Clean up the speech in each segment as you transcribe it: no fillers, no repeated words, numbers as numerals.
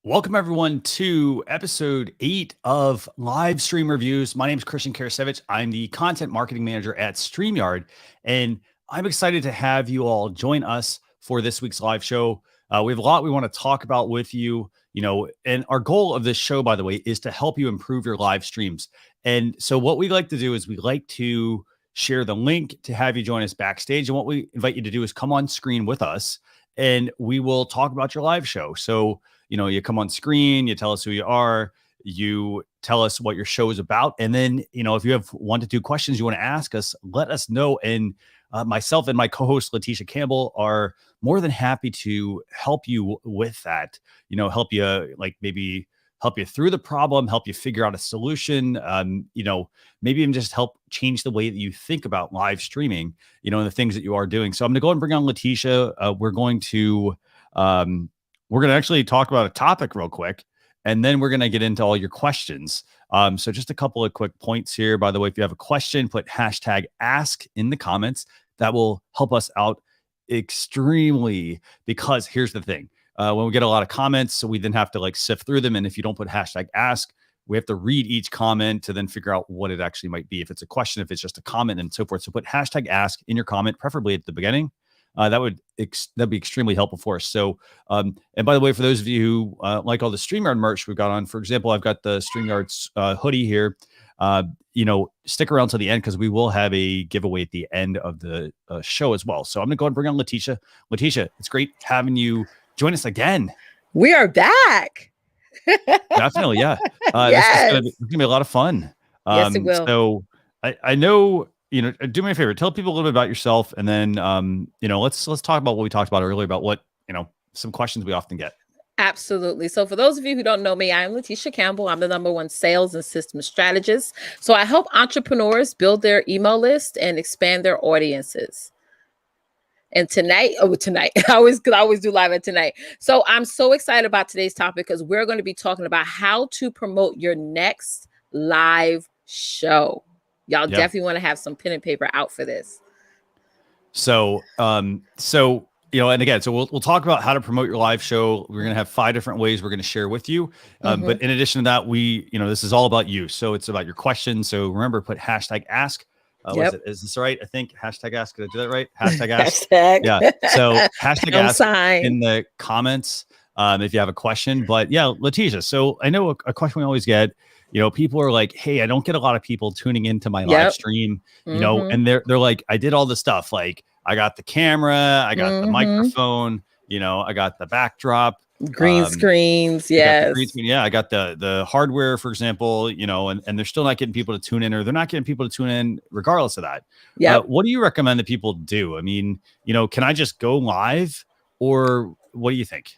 Welcome, everyone, to episode 8 of Live Stream Reviews. My name is Christian Karasevich. I'm the content marketing manager at StreamYard, and I'm excited to have you all join us for this week's live show. We have a lot we want to talk about with you, and our goal of this show, by the way, is to help you improve your live streams. And so what we like to do is we like to share the link to have you join us backstage. And what we invite you to do is come on screen with us, and we will talk about your live show. So you come on screen, you tell us who you are, you tell us what your show is about. And then, if you have 1 to 2 questions you want to ask us, let us know. And myself and my co-host, Leticia Campbell, are more than happy to help you with that, help you maybe help you through the problem, help you figure out a solution, maybe even just help change the way that you think about live streaming, and the things that you are doing. So I'm going to go and bring on Latisha. We're going to actually talk about a topic real quick, and then we're going to get into all your questions. So just a couple of quick points here. By the way, if you have a question, put hashtag ask in the comments. That will help us out extremely, because here's the thing. When we get a lot of comments, so we then have to sift through them. And if you don't put hashtag ask, we have to read each comment to then figure out what it actually might be. If it's a question, if it's just a comment, and so forth. So put hashtag ask in your comment, preferably at the beginning. That'd be extremely helpful for us. So, and by the way, for those of you who like all the StreamYard merch we've got on, for example, I've got the StreamYard hoodie here. Stick around to the end, because we will have a giveaway at the end of the show as well. So I'm going to go and bring on Latisha. Latisha, it's great having you join us again. We are back. Definitely, yeah. Yes. This is gonna be a lot of fun. Yes, it will. So I know. Do me a favor, tell people a little bit about yourself, and then, let's talk about what we talked about earlier about what, some questions we often get. Absolutely. So for those of you who don't know me, I'm Leticia Campbell. I'm the #1 sales and systems strategist. So I help entrepreneurs build their email list and expand their audiences. And tonight, I always do live at tonight. So I'm so excited about today's topic, because we're going to be talking about how to promote your next live show. Y'all definitely want to have some pen and paper out for this. So, and again, so we'll talk about how to promote your live show. We're going to have 5 different ways we're going to share with you. But in addition to that, this is all about you. So it's about your questions. So remember, put hashtag ask. Is this right? I think hashtag ask. Did I do that right? Hashtag ask. Yeah. So hashtag ask in the comments if you have a question. But yeah, Latisha. So I know a question we always get. People are like, "Hey, I don't get a lot of people tuning into my live stream." And they're like, "I did all the stuff. Like, I got the camera, I got the microphone, I got the backdrop, green screens, yes, I got the hardware, for example, and they're still not getting people to tune in, or they're not getting people to tune in regardless of that. Yeah. What do you recommend that people do? I mean, can I just go live, or what do you think?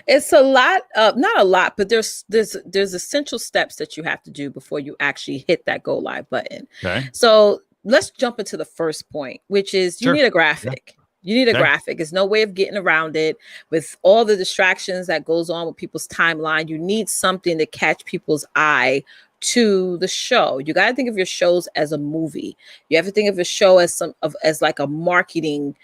It's a lot, not a lot, but there's essential steps that you have to do before you actually hit that go live button. Okay. So let's jump into the first point, which is you need a graphic. Yeah. You need a graphic. There's no way of getting around it. With all the distractions that goes on with people's timeline, you need something to catch people's eye to the show. You got to think of your shows as a movie. You have to think of a show as like a marketing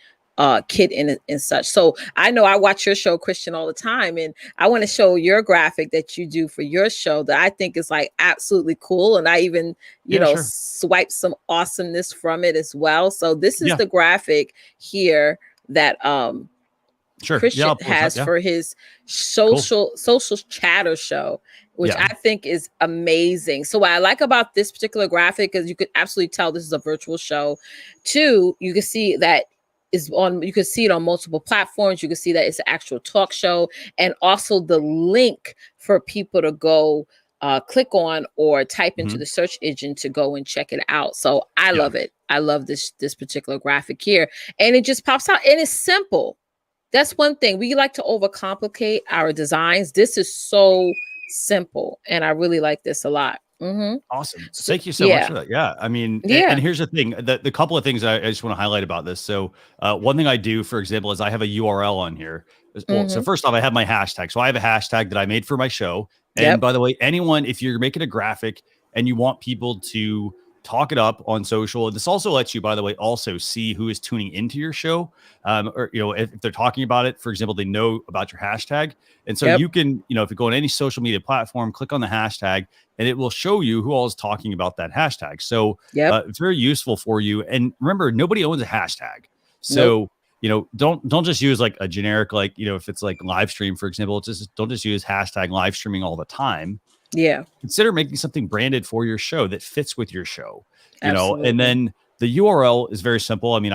kit and such. So I know I watch your show, Christian, all the time, and I want to show your graphic that you do for your show that I think is absolutely cool. And I even, swipe some awesomeness from it as well. So this is the graphic here that Christian has for his social chatter show, which I think is amazing. So what I like about this particular graphic is you could absolutely tell this is a virtual show. 2, you can see that you can see it on multiple platforms. You can see that it's an actual talk show, and also the link for people to go click on or type into the search engine to go and check it out. So I love it. I love this particular graphic here, and it just pops out, and it's simple. That's one thing. We like to overcomplicate our designs. This is so simple, and I really like this a lot. Awesome. Thank you so much for that. Yeah. I mean, and here's the thing, the couple of things I just want to highlight about this. So one thing I do, for example, is I have a URL on here. Well, so first off, I have my hashtag. So I have a hashtag that I made for my show. And by the way, anyone, if you're making a graphic and you want people to talk it up on social. This also lets you, by the way, also see who is tuning into your show. Or, if they're talking about it, for example, they know about your hashtag. And so you can, if you go on any social media platform, click on the hashtag and it will show you who all is talking about that hashtag. So it's very useful for you. And remember, nobody owns a hashtag. So, don't just use like a generic, like, if it's like live stream, for example, don't just use hashtag live streaming all the time. Yeah. Consider making something branded for your show that fits with your show, Absolutely. and then the URL is very simple. I mean,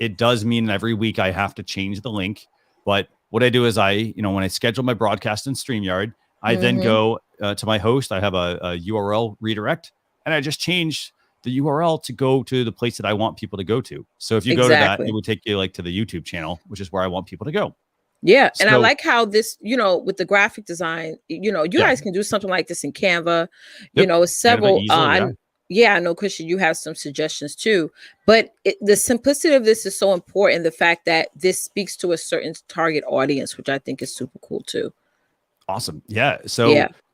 it does mean every week I have to change the link, but what I do is when I schedule my broadcast in StreamYard, I then go to my host. I have a URL redirect and I just change the URL to go to the place that I want people to go to. So if you go to that, it would take you like to the YouTube channel, which is where I want people to go. Yeah. And I like how this, with the graphic design, you guys can do something like this in Canva, several, I know, Christian, you have some suggestions too, but the simplicity of this is so important. The fact that this speaks to a certain target audience, which I think is super cool too. Awesome. Yeah.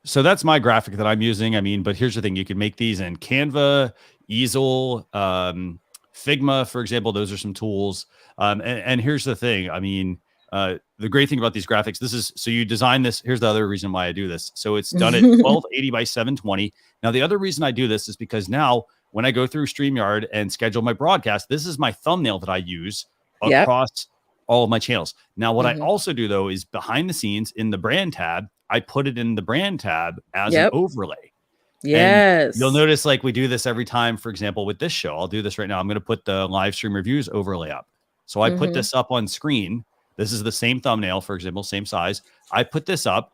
So that's my graphic that I'm using. I mean, but here's the thing. You can make these in Canva, Easel, Figma, for example. Those are some tools. And here's the thing. I mean, the great thing about these graphics, so you design this. Here's the other reason why I do this. So it's done at 1280 by 720. Now, the other reason I do this is because now when I go through StreamYard and schedule my broadcast, this is my thumbnail that I use across all of my channels. Now, what I also do though, is behind the scenes in the brand tab, I put it in the brand tab as an overlay. Yes. And you'll notice like we do this every time, for example, with this show, I'll do this right now. I'm going to put the live stream reviews overlay up. So I put this up on screen. This is the same thumbnail, for example, same size. I put this up.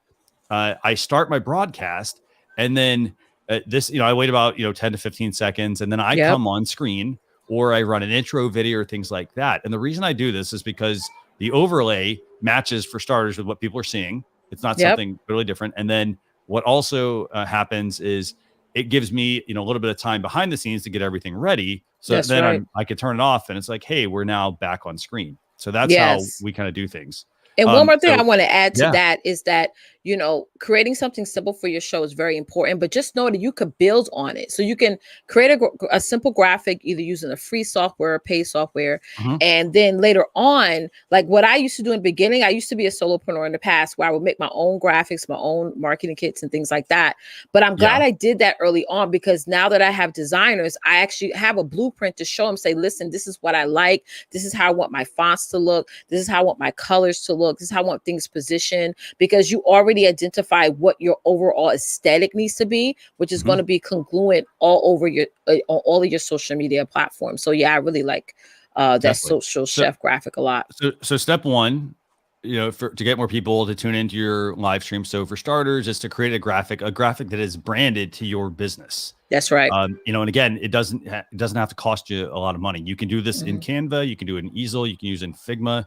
I start my broadcast and then I wait about, 10 to 15 seconds and then I come on screen or I run an intro video or things like that. And the reason I do this is because the overlay matches, for starters, with what people are seeing. It's not something really different. And then what also happens is it gives me, a little bit of time behind the scenes to get everything ready. So then I could turn it off and it's like, hey, we're now back on screen. So that's how we kind of do things. And one more thing I want to add to that is that, creating something simple for your show is very important, but just know that you could build on it. So you can create a simple graphic, either using a free software or paid software. And then later on, like what I used to do in the beginning, I used to be a solopreneur in the past where I would make my own graphics, my own marketing kits and things like that. But I'm glad I did that early on, because now that I have designers, I actually have a blueprint to show them, say, listen, this is what I like. This is how I want my fonts to look. This is how I want my colors to look. This is how I want things positioned, because you already identify what your overall aesthetic needs to be, which is going to be congruent all over your on all of your social media platforms. So I really like that social chef graphic a lot. So step one, to get more people to tune into your live stream. So for starters, is to create a graphic that is branded to your business. That's right. And again, it doesn't have to cost you a lot of money. You can do this in Canva, you can do it in Easel, you can use it in Figma,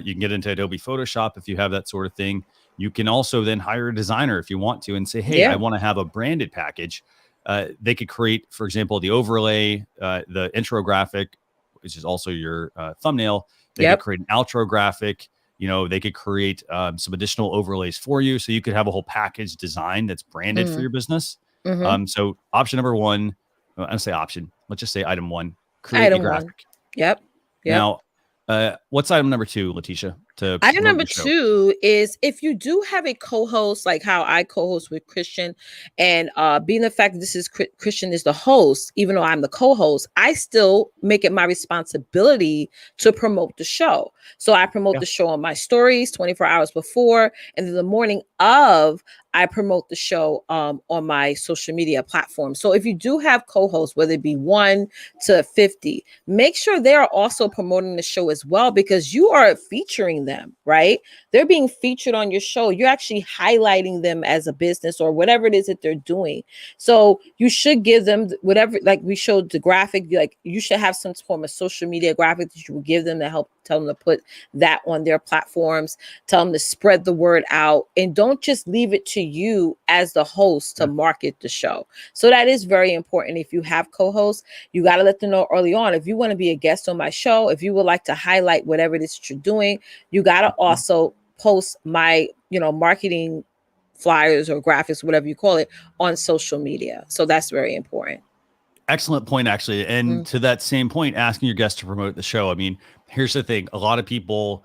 you can get into Adobe Photoshop if you have that sort of thing. You can also then hire a designer if you want to and say, hey, I want to have a branded package. They could create, for example, the overlay, the intro graphic, which is also your thumbnail. They could create an outro graphic. They could create some additional overlays for you. So you could have a whole package design that's branded for your business. So option number one, I don't say option, let's just say item one, create a graphic. Yep. Now, what's item number two, Latisha? Item number two is, if you do have a co-host, like how I co-host with Christian, and being the fact that this is Christian is the host, even though I'm the co-host, I still make it my responsibility to promote the show. So I promote the show on my stories 24 hours before, and then the morning of, I promote the show on my social media platform. So if you do have co-hosts, whether it be 1 to 50, make sure they are also promoting the show as well, because you are featuring them, right? They're being featured on your show. You're actually highlighting them as a business or whatever it is that they're doing. So you should give them whatever, like we showed the graphic, like you should have some form of social media graphic that you will give them to help tell them to put that on their platforms, tell them to spread the word out, and don't just leave it to you as the host to market the show. So that is very important. If you have co-hosts, you got to let them know early on. If you want to be a guest on my show, if you would like to highlight whatever it is that you're doing, you got to also post my, marketing flyers or graphics, whatever you call it, on social media. So that's very important. excellent point, actually. And to that same point, asking your guests to promote the show. I mean, here's the thing. A lot of people,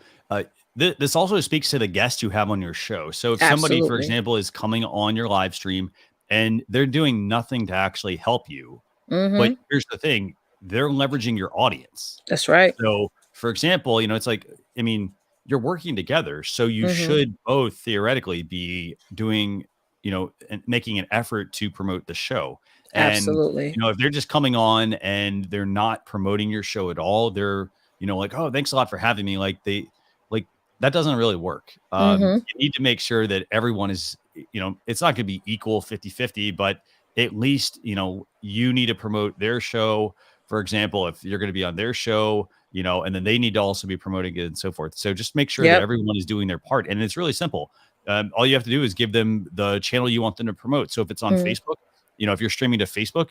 this also speaks to the guests you have on your show. So if somebody, for example, is coming on your live stream and they're doing nothing to actually help you, but here's the thing, they're leveraging your audience. That's right. So for example, it's like, I mean, you're working together. So you should both theoretically be doing, and making an effort to promote the show. And, absolutely. If they're just coming on and they're not promoting your show at all, they're, like, oh, thanks a lot for having me. Like that doesn't really work. You need to make sure that everyone is, it's not going to be equal 50-50, but at least, you need to promote their show. For example, if you're going to be on their show, and then they need to also be promoting it and so forth. So just make sure that everyone is doing their part. And it's really simple. All you have to do is give them the channel you want them to promote. So if it's on Facebook, if you're streaming to Facebook,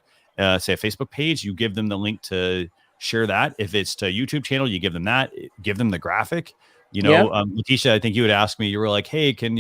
say a Facebook page, you give them the link to share that. If it's to YouTube channel, you give them that, give them the graphic. Latisha, I think you would ask me, you were like, hey, can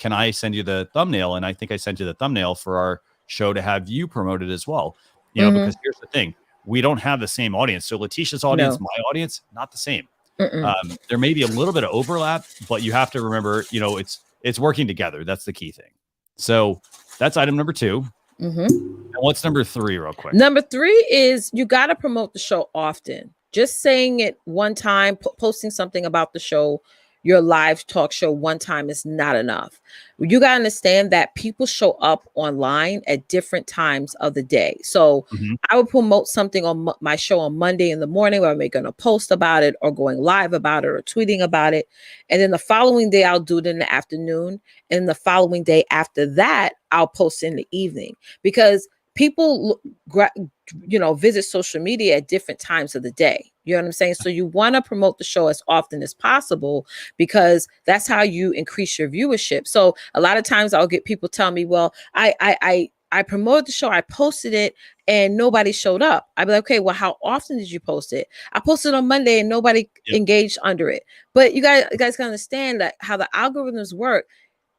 I send you the thumbnail? And I think I sent you the thumbnail for our show to have you promoted as well. Because here's the thing, we don't have the same audience. So Letisha's audience, my audience, not the same. There may be a little bit of overlap, but you have to remember, it's working together. That's the key thing. So that's item number 2. And what's number 3 real quick? Number 3 is you got to promote the show often. Just saying it one time, posting something about the show, your live talk show one time is not enough. You got to understand that people show up online at different times of the day. So I would promote something on my show on Monday in the morning where I'm making a post about it or going live about it or tweeting about it. And then the following day, I'll do it in the afternoon. And the following day after that, I'll post in the evening, because people, visit social media at different times of the day. You know what I'm saying? So you want to promote the show as often as possible, because that's how you increase your viewership. So a lot of times I'll get people tell me, well, I promoted the show, I posted it and nobody showed up. I'd be like, okay, well, how often did you post it? I posted on Monday and nobody engaged under it. But you guys can understand that how the algorithms work.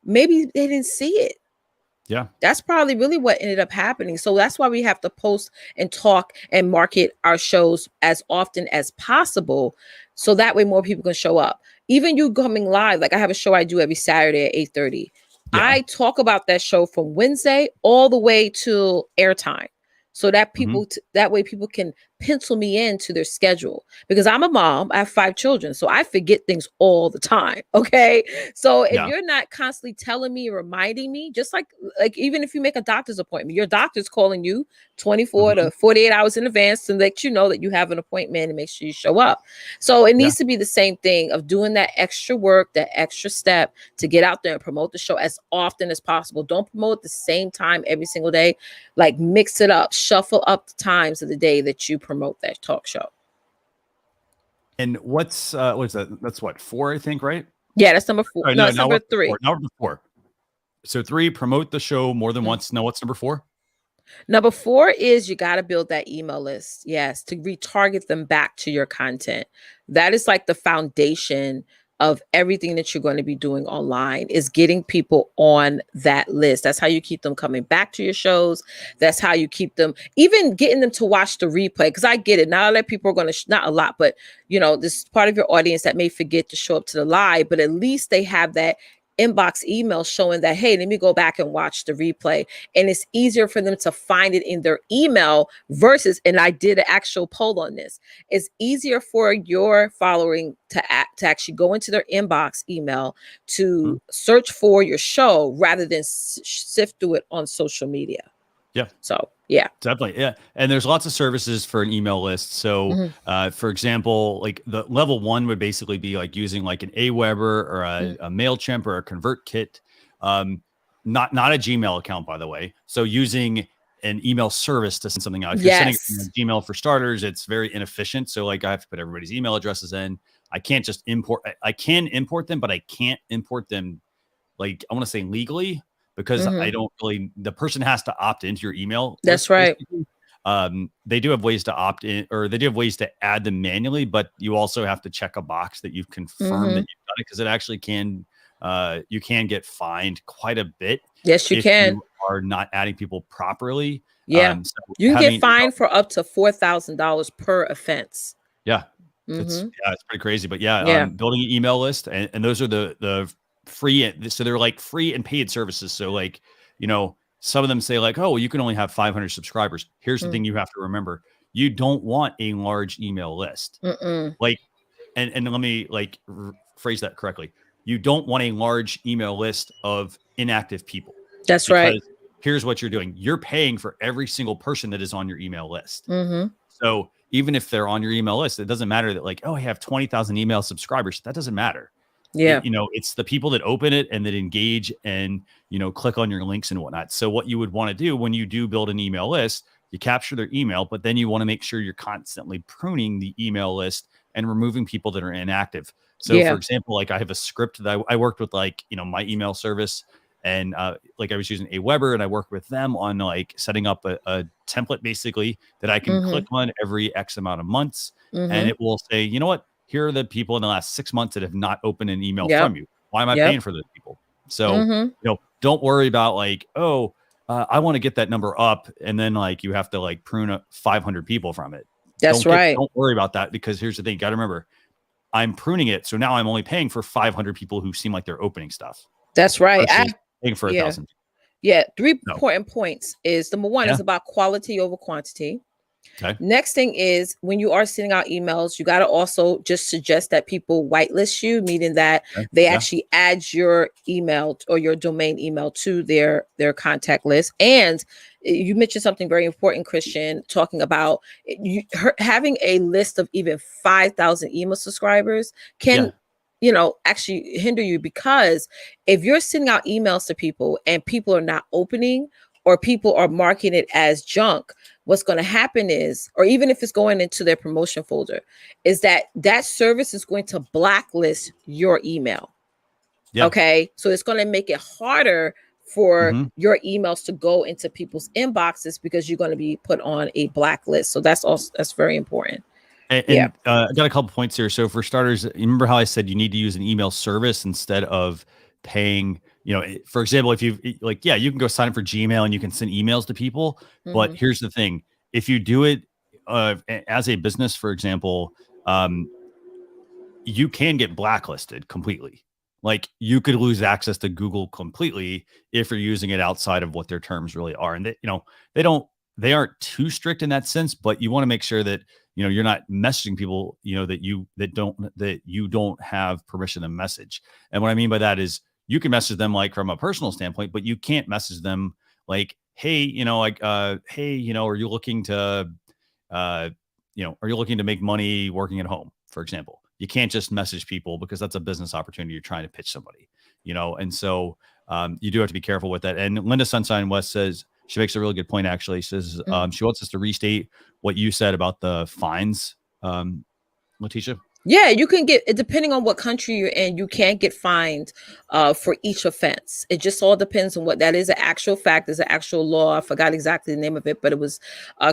Maybe they didn't see it. Yeah, that's probably really what ended up happening. So that's why we have to post and talk and market our shows as often as possible, so that way more people can show up. Even you coming live, like I have a show I do every Saturday at 8:30. I talk about that show from Wednesday all the way to airtime, so that people that way people can pencil me into their schedule, because I'm a mom. I have 5 children, so I forget things all the time. Okay, so if you're not constantly telling me, reminding me, just like even if you make a doctor's appointment, your doctor's calling you 24 to 48 hours in advance to let you know that you have an appointment and make sure you show up. So it needs to be the same thing of doing that extra work, that extra step to get out there and promote the show as often as possible. Don't promote at the same time every single day. Like, mix it up, shuffle up the times of the day that you promote that talk show. And what's that? That's what, 4, I think, right? Yeah, that's number 4. No, it's number 3. Number 4. So 3, promote the show more than once. Now, what's number 4? Number 4 is you got to build that email list. Yes, to retarget them back to your content. That is like the foundation of everything that you're going to be doing online, is getting people on that list. That's how you keep them coming back to your shows. That's how you keep them, even getting them to watch the replay. Because I get it. Not a lot of people are going to, not a lot, but this is part of your audience that may forget to show up to the live, but at least they have that inbox email showing that, hey, let me go back and watch the replay. And it's easier for them to find it in their email versus, and I did an actual poll on this, it's easier for your following to actually go into their inbox email to search for your show rather than sift through it on social media. Yeah. So yeah, definitely. Yeah. And there's lots of services for an email list. So for example, like the level 1 would basically be like using like an Aweber or a MailChimp or a ConvertKit. Not a Gmail account, by the way. So using an email service to send something out. If you're sending Gmail, for starters, it's very inefficient. So like I have to put everybody's email addresses in. I can't just import. I can import them, but I can't import them, like, I want to say legally, because I don't really, the person has to opt into your email. That's right. They do have ways to opt in, or they do have ways to add them manually, but you also have to check a box that you've confirmed that you've done it, because it actually can, you can get fined quite a bit Yes, you if can. you are not adding people properly. Yeah. So You can having, get fined for up to $4,000 per offense. yeah, Mm-hmm. it's pretty crazy. But yeah, Yeah. building an email list, and those are the free. So they're like free and paid services. So like, some of them say like, oh, well, you can only have 500 subscribers. Here's the thing you have to remember: you don't want a large email list. Like, and let me like phrase that correctly. You don't want a large email list of inactive people. That's right. Here's what you're doing. You're paying for every single person that is on your email list. Mm-hmm. So even if they're on your email list, it doesn't matter that like, oh, I have 20,000 email subscribers. That doesn't matter. Yeah. It's the people that open it and that engage and, click on your links and whatnot. So what you would want to do when you do build an email list, you capture their email, but then you want to make sure you're constantly pruning the email list and removing people that are inactive. So for example, like I have a script that I worked with, like, my email service, and like I was using Aweber, and I worked with them on like setting up a template basically that I can click on every X amount of months. And it will say, you know what, here are the people in the last 6 months that have not opened an email from you. Why am I paying for those people? So, don't worry about like, oh, I want to get that number up. And then like, you have to like prune 500 people from it. That's right. Don't worry about that, because here's the thing. You got to remember, I'm pruning it. So now I'm only paying for 500 people who seem like they're opening stuff. That's right. Paying for 1,000. Yeah. 3 important points is number one is about quality over quantity. Okay. Next thing is, when you are sending out emails, you got to also just suggest that people whitelist you, meaning that they actually add your email or your domain email to their contact list. And you mentioned something very important, Christian, talking about having a list of even 5,000 email subscribers can actually hinder you, because if you're sending out emails to people and people are not opening, or people are marking it as junk, what's going to happen is, or even if it's going into their promotion folder, is that service is going to blacklist your email. Yeah. Okay. So it's going to make it harder for your emails to go into people's inboxes, because you're going to be put on a blacklist. So that's very important. And I got a couple points here. So for starters, you remember how I said you need to use an email service instead of paying, for example, if you like, you can go sign up for Gmail and you can send emails to people. But here's the thing. If you do it as a business, for example, you can get blacklisted completely. Like, you could lose access to Google completely if you're using it outside of what their terms really are. And they aren't too strict in that sense, but you want to make sure that, you're not messaging people, that you don't have permission to message. And what I mean by that is, you can message them like from a personal standpoint, but you can't message them like, hey, hey, are you looking to, are you looking to make money working at home, for example? You can't just message people, because that's a business opportunity you're trying to pitch somebody, and so you do have to be careful with that. And Linda Sunshine West says, she makes a really good point, actually. She says she wants us to restate what you said about the fines, Latisha. Yeah, you can get, depending on what country you're in, you can't get fined for each offense. It just all depends on what that is. An actual fact, is an actual law. I forgot exactly the name of it, but it was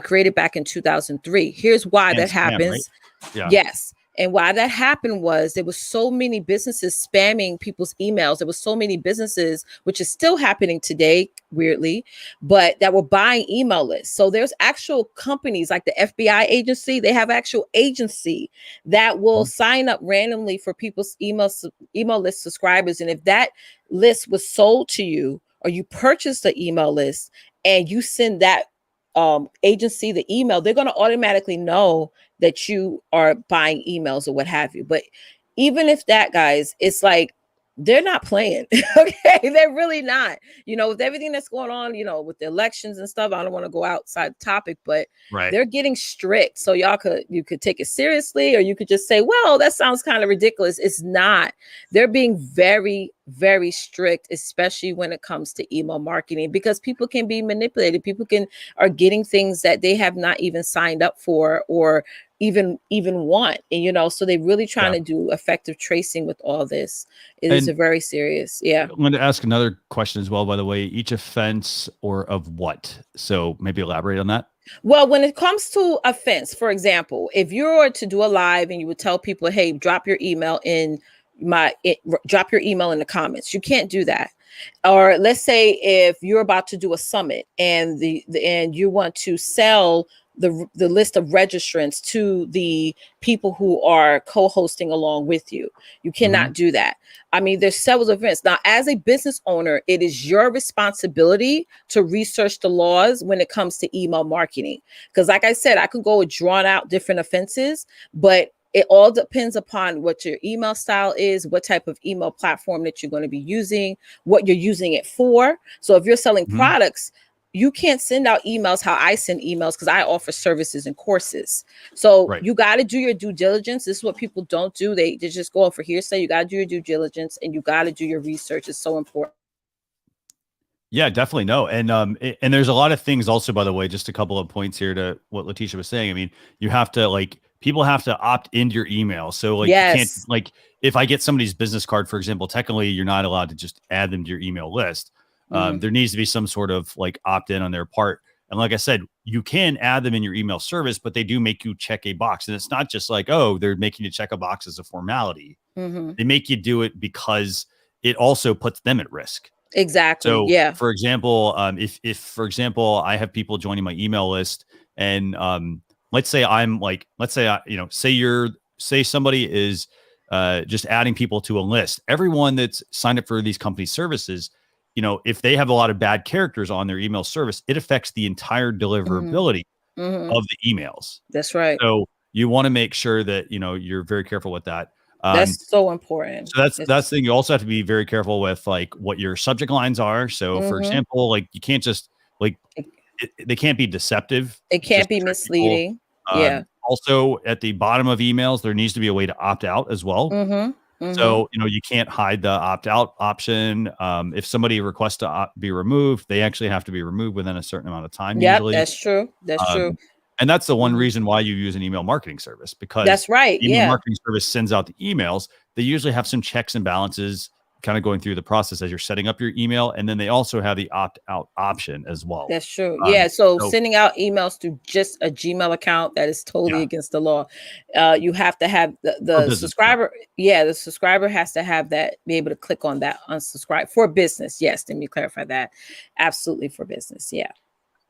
created back in 2003. Here's why that happens. Right? Yeah. Yes. And why that happened was there was so many businesses spamming people's emails. There was so many businesses, which is still happening today, weirdly, but that were buying email lists. So there's actual companies like the FBI agency. They have actual agency that will sign up randomly for people's email list subscribers. And if that list was sold to you, or you purchased the email list and you send that agency the email, they're going to automatically know that you are buying emails or what have you. But even if that, guys, it's like, they're not playing. Okay, they're really not. With everything that's going on, with the elections and stuff, I don't want to go outside the topic, but they're getting strict. So you could take it seriously, or you could just say, well, that sounds kind of ridiculous. It's not. They're being very, very strict, especially when it comes to email marketing, because people can be manipulated. People are getting things that they have not even signed up for, or even want. And so they're really trying to do effective tracing with all this. It is a very serious. I'm going to ask another question as well, by the way. Each offense, or of what? So maybe elaborate on that. Well, when it comes to offense, for example, if you were to do a live and you would tell people, hey, drop your email in the comments, you can't do that. Or let's say if you're about to do a summit and and you want to sell the list of registrants to the people who are co-hosting along with you. You cannot do that. I mean, there's several events. Now, as a business owner, it is your responsibility to research the laws when it comes to email marketing. Because like I said, I could go with drawn out different offenses, but it all depends upon what your email style is, what type of email platform that you're going to be using, what you're using it for. So if you're selling products, you can't send out emails how I send emails because I offer services and courses. So you got to do your due diligence. This is what people don't do. They just go for hearsay. You got to do your due diligence and you got to do your research. It's so important. Yeah, definitely. No. And there's a lot of things also, by the way, just a couple of points here to what Latisha was saying. I mean, you have to people have to opt into your email. So you can't if I get somebody's business card, for example, technically you're not allowed to just add them to your email list. There needs to be some sort of opt-in on their part. And like I said, you can add them in your email service, but they do make you check a box. And it's not just they're making you check a box as a formality. They make you do it because it also puts them at risk. Exactly. So, for example, if for example, I have people joining my email list and let's say say somebody is just adding people to a list. Everyone that's signed up for these company services, if they have a lot of bad characters on their email service, it affects the entire deliverability of the emails. That's right. So you want to make sure that, you're very careful with that. That's so important. So that's the thing. You also have to be very careful with what your subject lines are. So for example, you can't just they can't be deceptive. It can't be misleading. Also at the bottom of emails, there needs to be a way to opt out as well. So, you can't hide the opt out option. If somebody requests to be removed, they actually have to be removed within a certain amount of time. Usually. That's true. That's true. And that's the one reason why you use an email marketing service, because that's right. Email marketing service sends out the emails. They usually have some checks and balances kind of going through the process as you're setting up your email. And then they also have the opt out option as well. That's true. So sending out emails through just a Gmail account, that is totally against the law. You have to have the subscriber. The subscriber has to have that, be able to click on that unsubscribe for business. Yes. Let me clarify that. Absolutely for business. Yeah.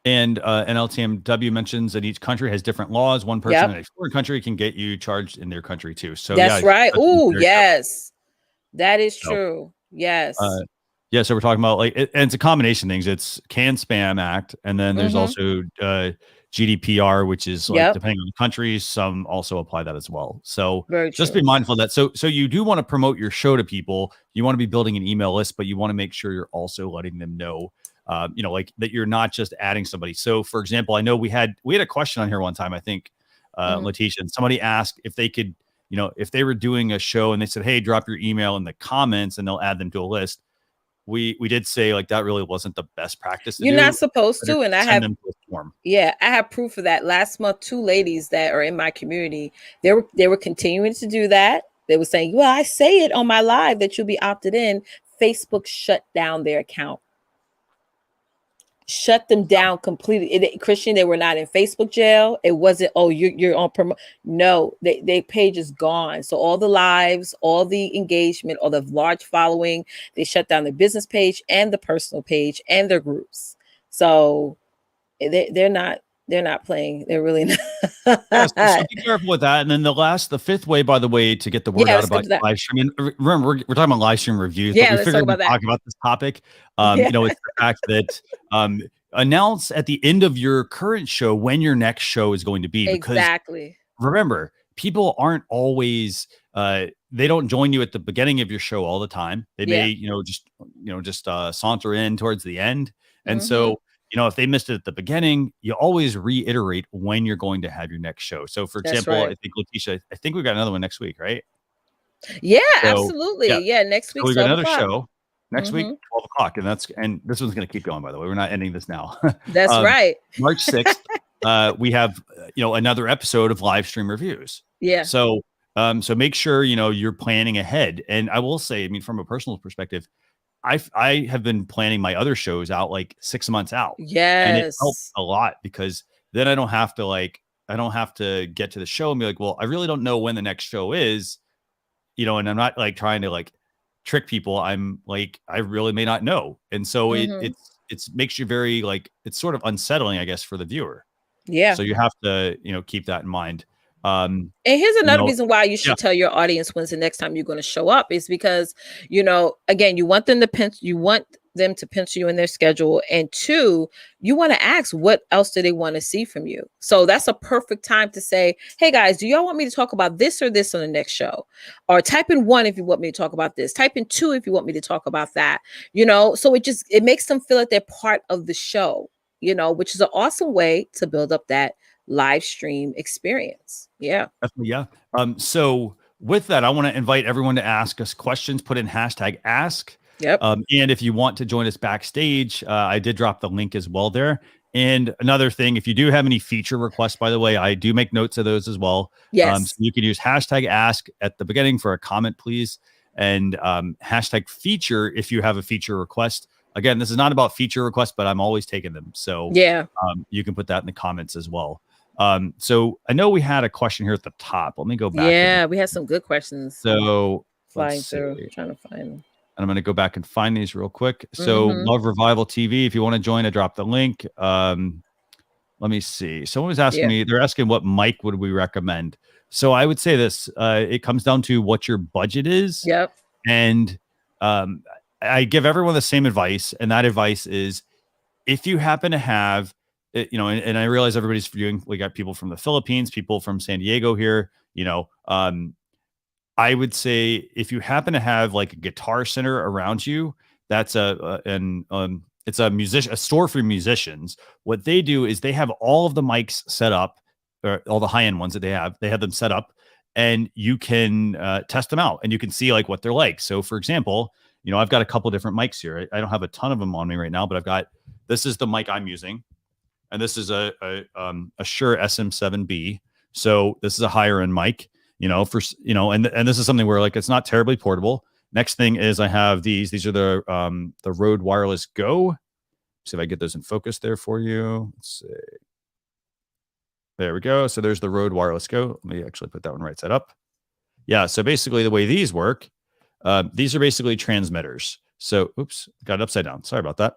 And NLTMW mentions that each country has different laws. One person in a foreign country can get you charged in their country too. So that's right. Oh, yes. That is true. Yes. So we're talking about and it's a combination of things. It's CAN Spam Act, and then there's also GDPR, which is depending on the country, some also apply that as well. So just be mindful of that. So you do want to promote your show to people. You want to be building an email list, but you want to make sure you're also letting them know, that you're not just adding somebody. So for example, I know we had a question on here one time, I think, Latisha, and somebody asked if they could, if they were doing a show and they said, hey, drop your email in the comments and they'll add them to a list. We did say that really wasn't the best practice. You're not supposed to. And I have proof of that. Last month, 2 ladies that are in my community, they were continuing to do that. They were saying, well, I say it on my live that you'll be opted in. Facebook shut down their account. Shut them down completely. Christian, they were not in Facebook jail. It wasn't, you're on promo. No, their page is gone. So all the lives, all the engagement, all the large following, they shut down their business page and the personal page and their groups. So they're not playing. They're really not. So be careful with that. And then the fifth way, by the way, to get the word out about live streaming. Remember, we're talking about live stream reviews. Yeah, but we figured we'd talk about this topic. It's the fact that announce at the end of your current show when your next show is going to be. Exactly. Remember, people aren't always they don't join you at the beginning of your show all the time. They may just saunter in towards the end, and so if they missed it at the beginning, you always reiterate when you're going to have your next show. So for example, I think Latisha, I think we got another one next week, right? Yeah, absolutely. Yeah, next week. So we got another show next week, 12 o'clock. And this one's going to keep going, by the way. We're not ending this now. That's right. March 6th, we have, another episode of live stream reviews. Yeah. So make sure, you're planning ahead. And I will say, from a personal perspective, I have been planning my other shows out 6 months out. Yes. And it helps a lot because then I don't have to get to the show and be like, well, I really don't know when the next show is, and I'm not trying to trick people, I'm like, I really may not know. And so Mm-hmm. it makes you very like, it's sort of unsettling, I guess, for the viewer. Yeah. So you have to, keep that in mind. And here's another reason why you should Yeah. tell your audience when's the next time you're going to show up is because, again, you want them to pencil you in their schedule. And two, you want to ask what else do they want to see from you. So that's a perfect time to say, hey guys, do y'all want me to talk about this or this on the next show? Or type in 1 if you want me to talk about this. Type in 2 if you want me to talk about that. So it makes them feel like they're part of the show, which is an awesome way to build up that live stream experience. Yeah. Definitely, yeah. So with that, I want to invite everyone to ask us questions, put in hashtag ask. Yep. And if you want to join us backstage, I did drop the link as well there. And another thing, if you do have any feature requests, by the way, I do make notes of those as well. Yes. So you can use hashtag ask at the beginning for a comment, please. And hashtag feature if you have a feature request. Again, this is not about feature requests, but I'm always taking them. So yeah, you can put that in the comments as well. So I know we had a question here at the top. Let me go back. Yeah, we had some good questions. So flying through, trying to find them. And I'm going to go back and find these real quick. So Love Revival TV, if you want to join, I dropped the link. Let me see. Someone was asking me, they're asking what mic would we recommend? So I would say this, it comes down to what your budget is. Yep. And I give everyone the same advice. And that advice is if you happen to have, and I realize everybody's viewing, we got people from the Philippines, people from San Diego here, I would say if you happen to have like a Guitar Center around you, that's it's a store for musicians. What they do is they have all of the mics set up, or all the high-end ones that they have them set up, and you can test them out and you can see like what they're like. So for example, I've got a couple different mics here. I don't have a ton of them on me right now, but this is the mic I'm using, and this is a Shure SM7B. So this is a higher end mic. And this is something where like it's not terribly portable. Next thing is I have these are the Rode Wireless Go. See if I get those in focus there for you. Let's see. There we go. So there's the Rode Wireless Go. Let me actually put that one right side up. Yeah. So basically the way these work, these are basically transmitters. So, oops, got it upside down. Sorry about that.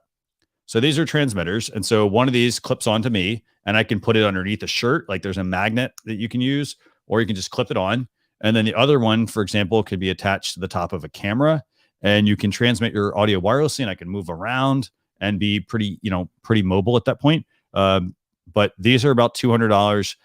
So these are transmitters. And so one of these clips onto me and I can put it underneath a shirt. Like there's a magnet that you can use, or you can just clip it on. And then the other one, for example, could be attached to the top of a camera, and you can transmit your audio wirelessly, and I can move around and be pretty mobile at that point. But these are about $200.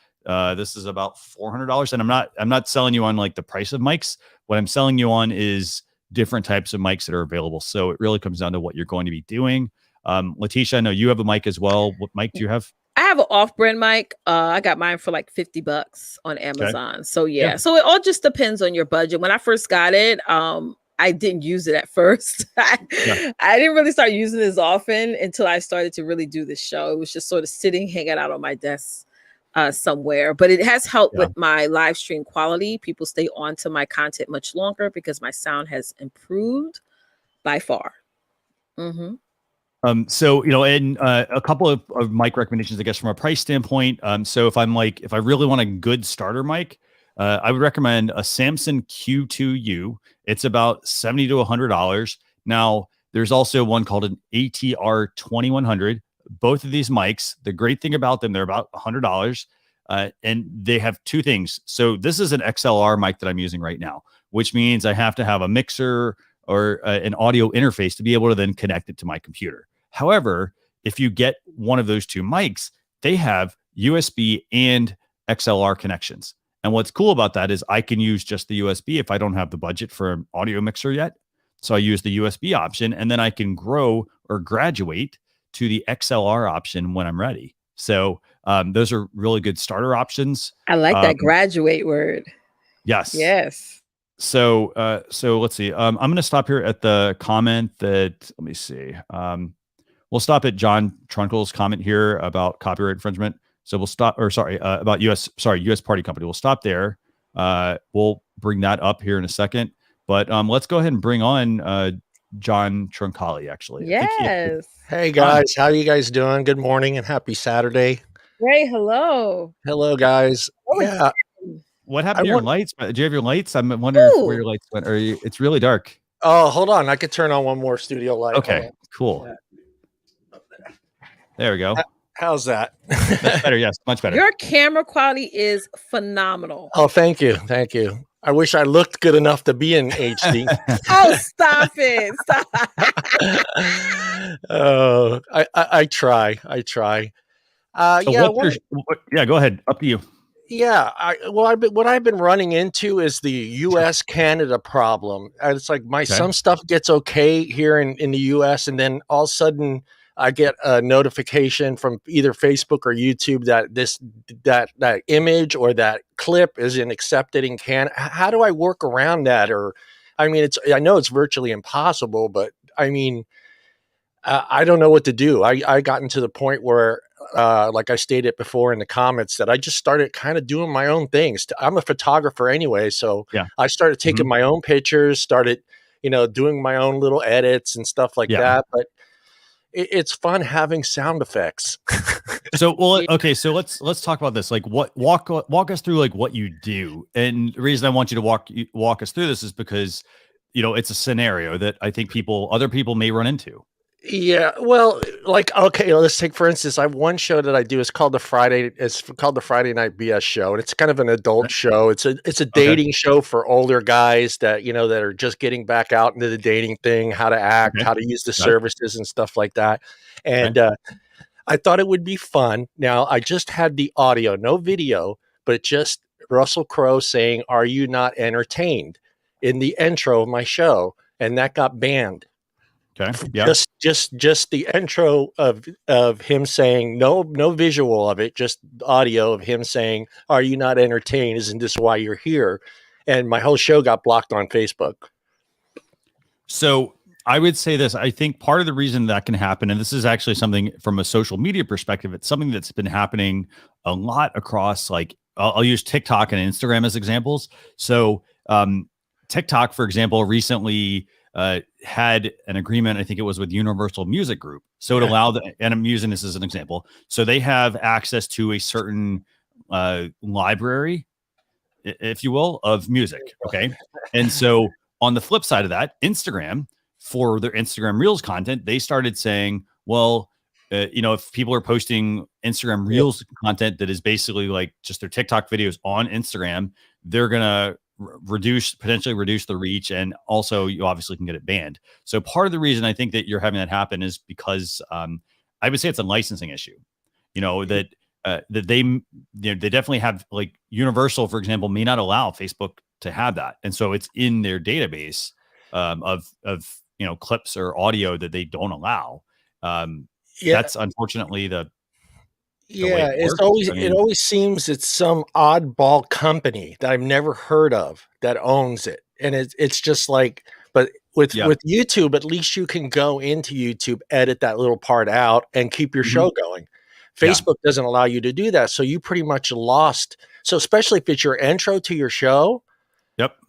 This is about $400. And I'm not selling you on like the price of mics. What I'm selling you on is different types of mics that are available. So it really comes down to what you're going to be doing. Latisha, I know you have a mic as well. What mic do you have? I have an off-brand mic. I got mine for like $50 on Amazon. Okay. So yeah, so it all just depends on your budget. When I first got it, I didn't use it at first. I didn't really start using it as often until I started to really do this show. It was just sort of sitting, hanging out on my desk somewhere. But it has helped with my live stream quality. People stay on to my content much longer because my sound has improved by far. Mm-hmm. So, and a couple of mic recommendations, I guess, from a price standpoint. So if I really want a good starter mic, I would recommend a Samson Q2U. It's about $70 to $100. Now, there's also one called an ATR 2100. Both of these mics, the great thing about them, they're about $100. And they have two things. So this is an XLR mic that I'm using right now, which means I have to have a mixer or an audio interface to be able to then connect it to my computer. However, if you get one of those two mics, they have USB and XLR connections. And what's cool about that is I can use just the USB if I don't have the budget for an audio mixer yet. So I use the USB option, and then I can grow or graduate to the XLR option when I'm ready. So those are really good starter options. I like that graduate word. Yes. Yes. So let's see. I'm going to stop here at the comment that, let me see. We'll stop at John Trunkle's comment here about copyright infringement. So we'll stop, about US Party Company. We'll stop there. We'll bring that up here in a second. But let's go ahead and bring on John Trunkali, actually. Yes. Hey, guys. How are you guys doing? Good morning and happy Saturday. Great. Hello. Hello, guys. Yeah. What happened to your lights? Do you have your lights? I'm wondering where your lights went. It's really dark. Oh, hold on. I could turn on one more studio light. Okay, cool. There we go. How's that? That's better. Yes, much better. Your camera quality is phenomenal. Oh, thank you. Thank you. I wish I looked good enough to be in HD. Oh, stop it. Stop. Oh, I try. I try. So yeah, go ahead. Up to you. Yeah, what I've been running into is the U.S. Canada problem. It's like some stuff gets okay here in the U.S. and then all of a sudden I get a notification from either Facebook or YouTube that that image or that clip isn't accepted in Canada. How do I work around that? Or, I mean, I know it's virtually impossible, but I mean, I don't know what to do. I gotten to the point where, like I stated before in the comments, that I just started kind of doing my own things. I'm a photographer anyway, so I started taking my own pictures, started, doing my own little edits and stuff like that. But it's fun having sound effects. So, well, okay. So let's talk about this. Like, walk us through like what you do. And the reason I want you to walk us through this is because, it's a scenario that I think other people may run into. Yeah, well, like, okay, let's take, for instance, I have one show that I do. It's called the Friday Night BS Show, and it's kind of an adult show. It's a dating show for older guys that that are just getting back out into the dating thing, how to act, how to use the services and stuff like that. And I thought it would be fun. Now, I just had the audio, no video, but just Russell Crowe saying, "Are you not entertained?" in the intro of my show, and that got banned. Okay. Yeah. Just the intro of him saying no visual of it, just audio of him saying, "Are you not entertained? Isn't this why you're here?" And my whole show got blocked on Facebook. So I would say this. I think part of the reason that can happen, and this is actually something from a social media perspective, it's something that's been happening a lot across, like, I'll use TikTok and Instagram as examples. So TikTok, for example, recently had an agreement, I think it was with Universal Music Group. So it allowed, and I'm using this as an example. So they have access to a certain library, if you will, of music. Okay. And so on the flip side of that, Instagram, for their Instagram Reels content, they started saying, well, if people are posting Instagram Reels content that is basically like just their TikTok videos on Instagram, they're going to potentially reduce the reach, and also you obviously can get it banned. So part of the reason I think that you're having that happen is because I would say it's a licensing issue. That they definitely have, like, Universal, for example, may not allow Facebook to have that, and so it's in their database of clips or audio that they don't allow. That's unfortunately the Yeah, it always seems it's some oddball company that I've never heard of that owns it. And it's just like, but with YouTube, at least you can go into YouTube, edit that little part out, and keep your show going. Facebook doesn't allow you to do that. So you pretty much lost. So especially if it's your intro to your show.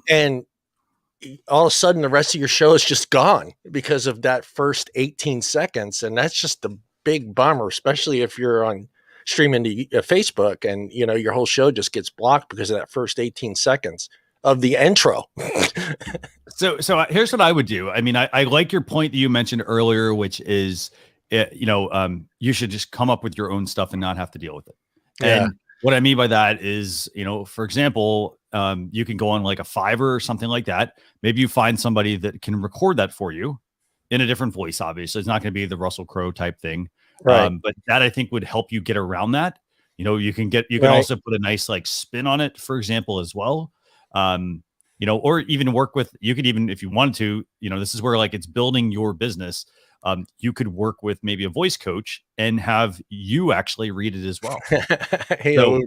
And all of a sudden the rest of your show is just gone because of that first 18 seconds. And that's just the big bummer, especially if you're on streaming to Facebook and your whole show just gets blocked because of that first 18 seconds of the intro. So here's what I would do. I mean, I like your point that you mentioned earlier, which is, you should just come up with your own stuff and not have to deal with it. And what I mean by that is, for example, you can go on like a Fiverr or something like that. Maybe you find somebody that can record that for you in a different voice. Obviously, it's not going to be the Russell Crowe type thing. Right. But that, I think, would help you get around that. You can also put a nice like spin on it, for example, as well. Or even work with, you could even, if you wanted to, this is where, like, it's building your business. You could work with maybe a voice coach and have you actually read it as well. So,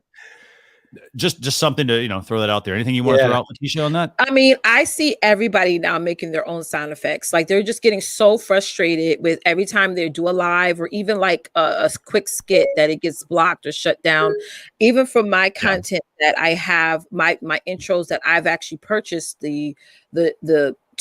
just something to throw that out there. Anything you want to throw out, Latisha, on that? I mean, I see everybody now making their own sound effects. Like, they're just getting so frustrated with every time they do a live or even like a quick skit that it gets blocked or shut down. Even from my content that I have, my intros that I've actually purchased the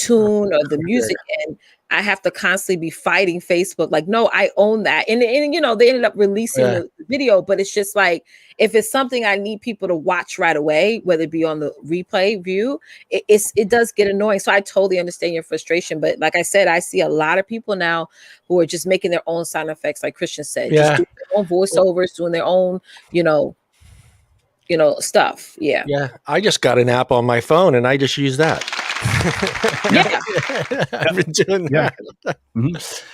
tune or the music, and I have to constantly be fighting Facebook. Like, no, I own that. And you know, they ended up releasing the video, but it's just like, if it's something I need people to watch right away, whether it be on the replay view, it does get annoying. So I totally understand your frustration. But like I said, I see a lot of people now who are just making their own sound effects, like Christian said, just doing their own voiceovers, doing their own, you know, stuff. Yeah. Yeah. I just got an app on my phone and I just use that. I've been doing that.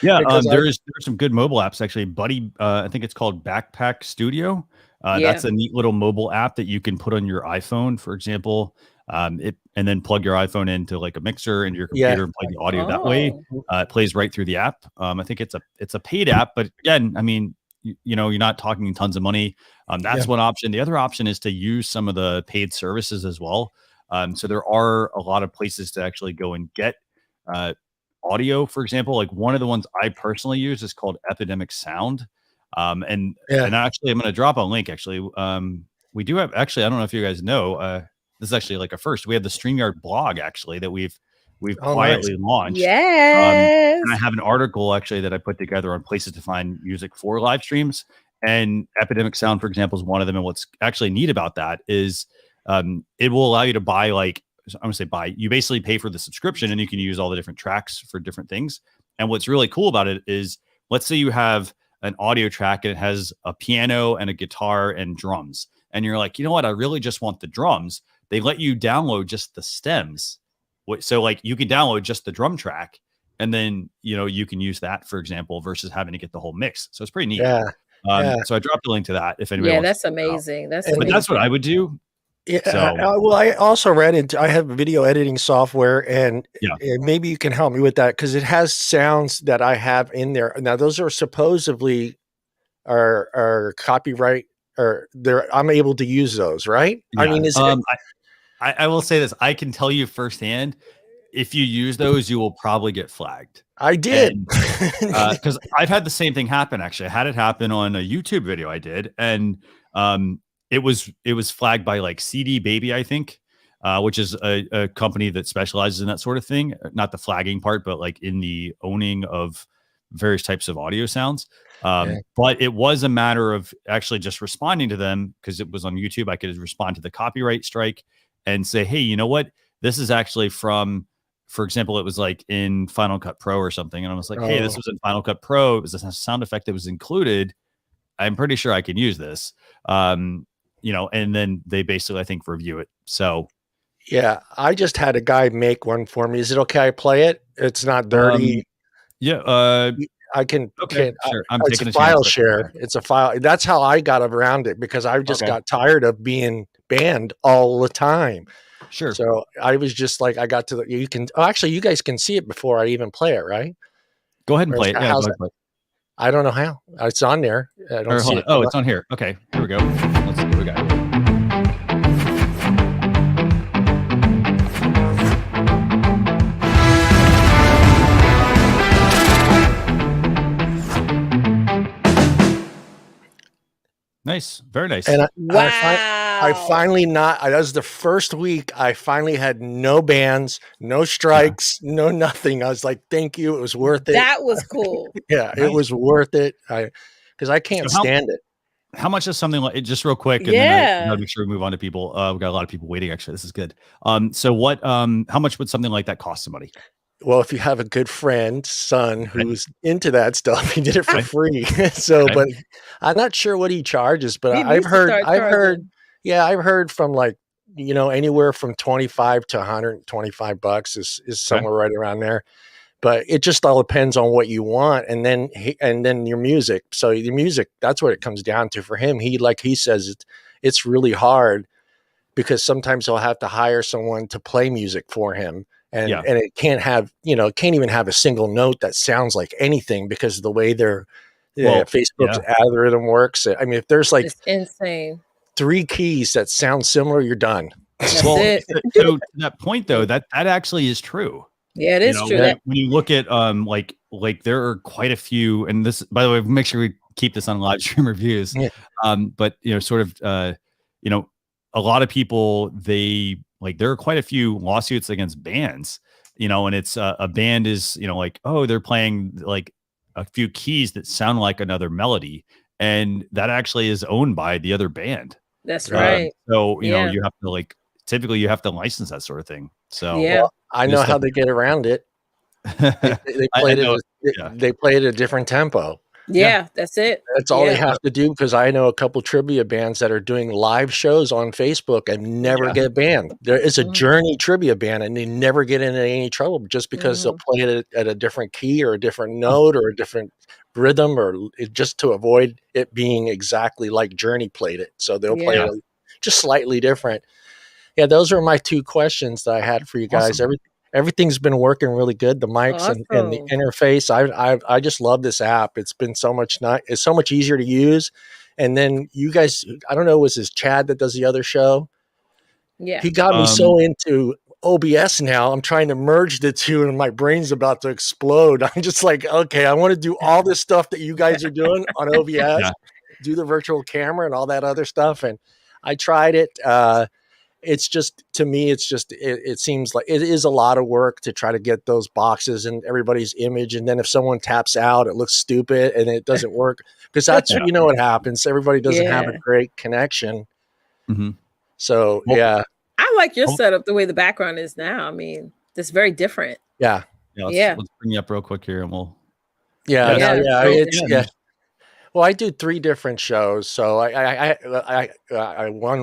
Yeah. There's some good mobile apps actually. Buddy, I think it's called Backpack Studio. That's a neat little mobile app that you can put on your iPhone, for example. And then plug your iPhone into like a mixer into your computer and play the audio that way. It plays right through the app. I think it's a paid app, but again, I mean, you know, you're not talking tons of money. That's one option. The other option is to use some of the paid services as well. So there are a lot of places to actually go and get audio, for example. Like one of the ones I personally use is called Epidemic Sound. And actually, I'm going to drop a link. Actually, we do have. Actually, I don't know if you guys know. This is actually like a first. We have the StreamYard blog actually that we've quietly launched. Yes. And I have an article actually that I put together on places to find music for live streams. And Epidemic Sound, for example, is one of them. And what's actually neat about that is it will allow you to buy, like, I'm gonna say buy. You basically pay for the subscription and you can use all the different tracks for different things. And what's really cool about it is, let's say you have an audio track and it has a piano and a guitar and drums. And you're like, you know what? I really just want the drums. They let you download just the stems. So like you can download just the drum track and then, you know, you can use that, for example, versus having to get the whole mix. So it's pretty neat. So I dropped a link to that if anybody wants that's amazing. That's but that's what I would do. Yeah. So, well, I also read it. I have video editing software, and maybe you can help me with that because it has sounds that I have in there. Now, those are supposedly are copyright, or I'm able to use those, right? Yeah. I mean, I will say this. I can tell you firsthand, if you use those, you will probably get flagged. I did. Because I've had the same thing happen. Actually, I had it happen on a YouTube video I did. And it was flagged by like CD Baby, I think, which is a company that specializes in that sort of thing. Not the flagging part, but like in the owning of various types of audio sounds. But it was a matter of actually just responding to them because it was on YouTube. I could respond to the copyright strike and say, hey, you know what? This is actually from, for example, it was like in Final Cut Pro or something. And I was like, hey, this was in Final Cut Pro. It was a sound effect that was included. I'm pretty sure I can use this. You know, and then they basically, I think, review it. So yeah, I just had a guy make one for me. Is it okay I play it? It's not dirty. I can. Okay, sure. It's a file share. It's a file. That's how I got around it because I just got tired of being banned all the time. Sure. So I was just like, I got to the, you can, actually, you guys can see it before I even play it, right? Go ahead and play it. Yeah, go ahead and play it. I don't know how. It's on there. I don't see it. Oh, it's on here. Okay, here we go. Let's see what we got here. Nice. Very nice. And I finally that was the first week I finally had no bans, no strikes, no nothing. I was like, thank you. It was worth it. That was cool. Nice. It was worth it. Because I can't stand it. How much is something like, just real quick, and then I gotta make sure we move on to people. We've got a lot of people waiting, actually. This is good. So what, how much would something like that cost somebody? Well, if you have a good friend, son, who's into that stuff, he did it for free. So, but I'm not sure what he charges, but I've heard from like, you know, anywhere from 25 to 125 bucks is somewhere right around there. But it just all depends on what you want. And then your music. So your music, that's what it comes down to for him. Like he says, it's really hard because sometimes he'll have to hire someone to play music for him. And it can't have, can't even have a single note that sounds like anything because of the way Facebook's algorithm works. I mean, if there's like it's insane 3 keys that sound similar, you're done. So to that point though, that actually is true. Yeah, it is true. When you look at like there are quite a few, and this, by the way, make sure we keep this on live stream reviews. Yeah. But a lot of people, there are quite a few lawsuits against bands you know, and it's a band is, you know, like, oh, they're playing like a few keys that sound like another melody, and that actually is owned by the other band. That's right. So, you know, you have to like, typically you have to license that sort of thing. So well, I know how they get around it. They played they played at a different tempo. Yeah, that's it. That's all they have to do, because I know a couple trivia bands that are doing live shows on Facebook and never get banned. There is a Journey trivia band, and they never get into any trouble just because they'll play it at a different key or a different note or a different rhythm, or just to avoid it being exactly like Journey played it. So they'll play it just slightly different. Yeah, those are my 2 questions that I had for you guys. Everything's been working really good. The mics and the interface. I just love this app. It's been so much it's so much easier to use. And then you guys, I don't know, was this Chad that does the other show? Yeah. He got me so into OBS now. I'm trying to merge the two and my brain's about to explode. I'm just like, okay, I want to do all this stuff that you guys are doing on OBS, do the virtual camera and all that other stuff. And I tried it. It's just, to me, it's just, it seems like it is a lot of work to try to get those boxes and everybody's image. And then if someone taps out, it looks stupid and it doesn't work, because that's, you know, what happens. Everybody doesn't have a great connection. So, I like your setup, the way the background is now. I mean, it's very different. Let's bring you up real quick here and we'll. Well, I do 3 different shows. So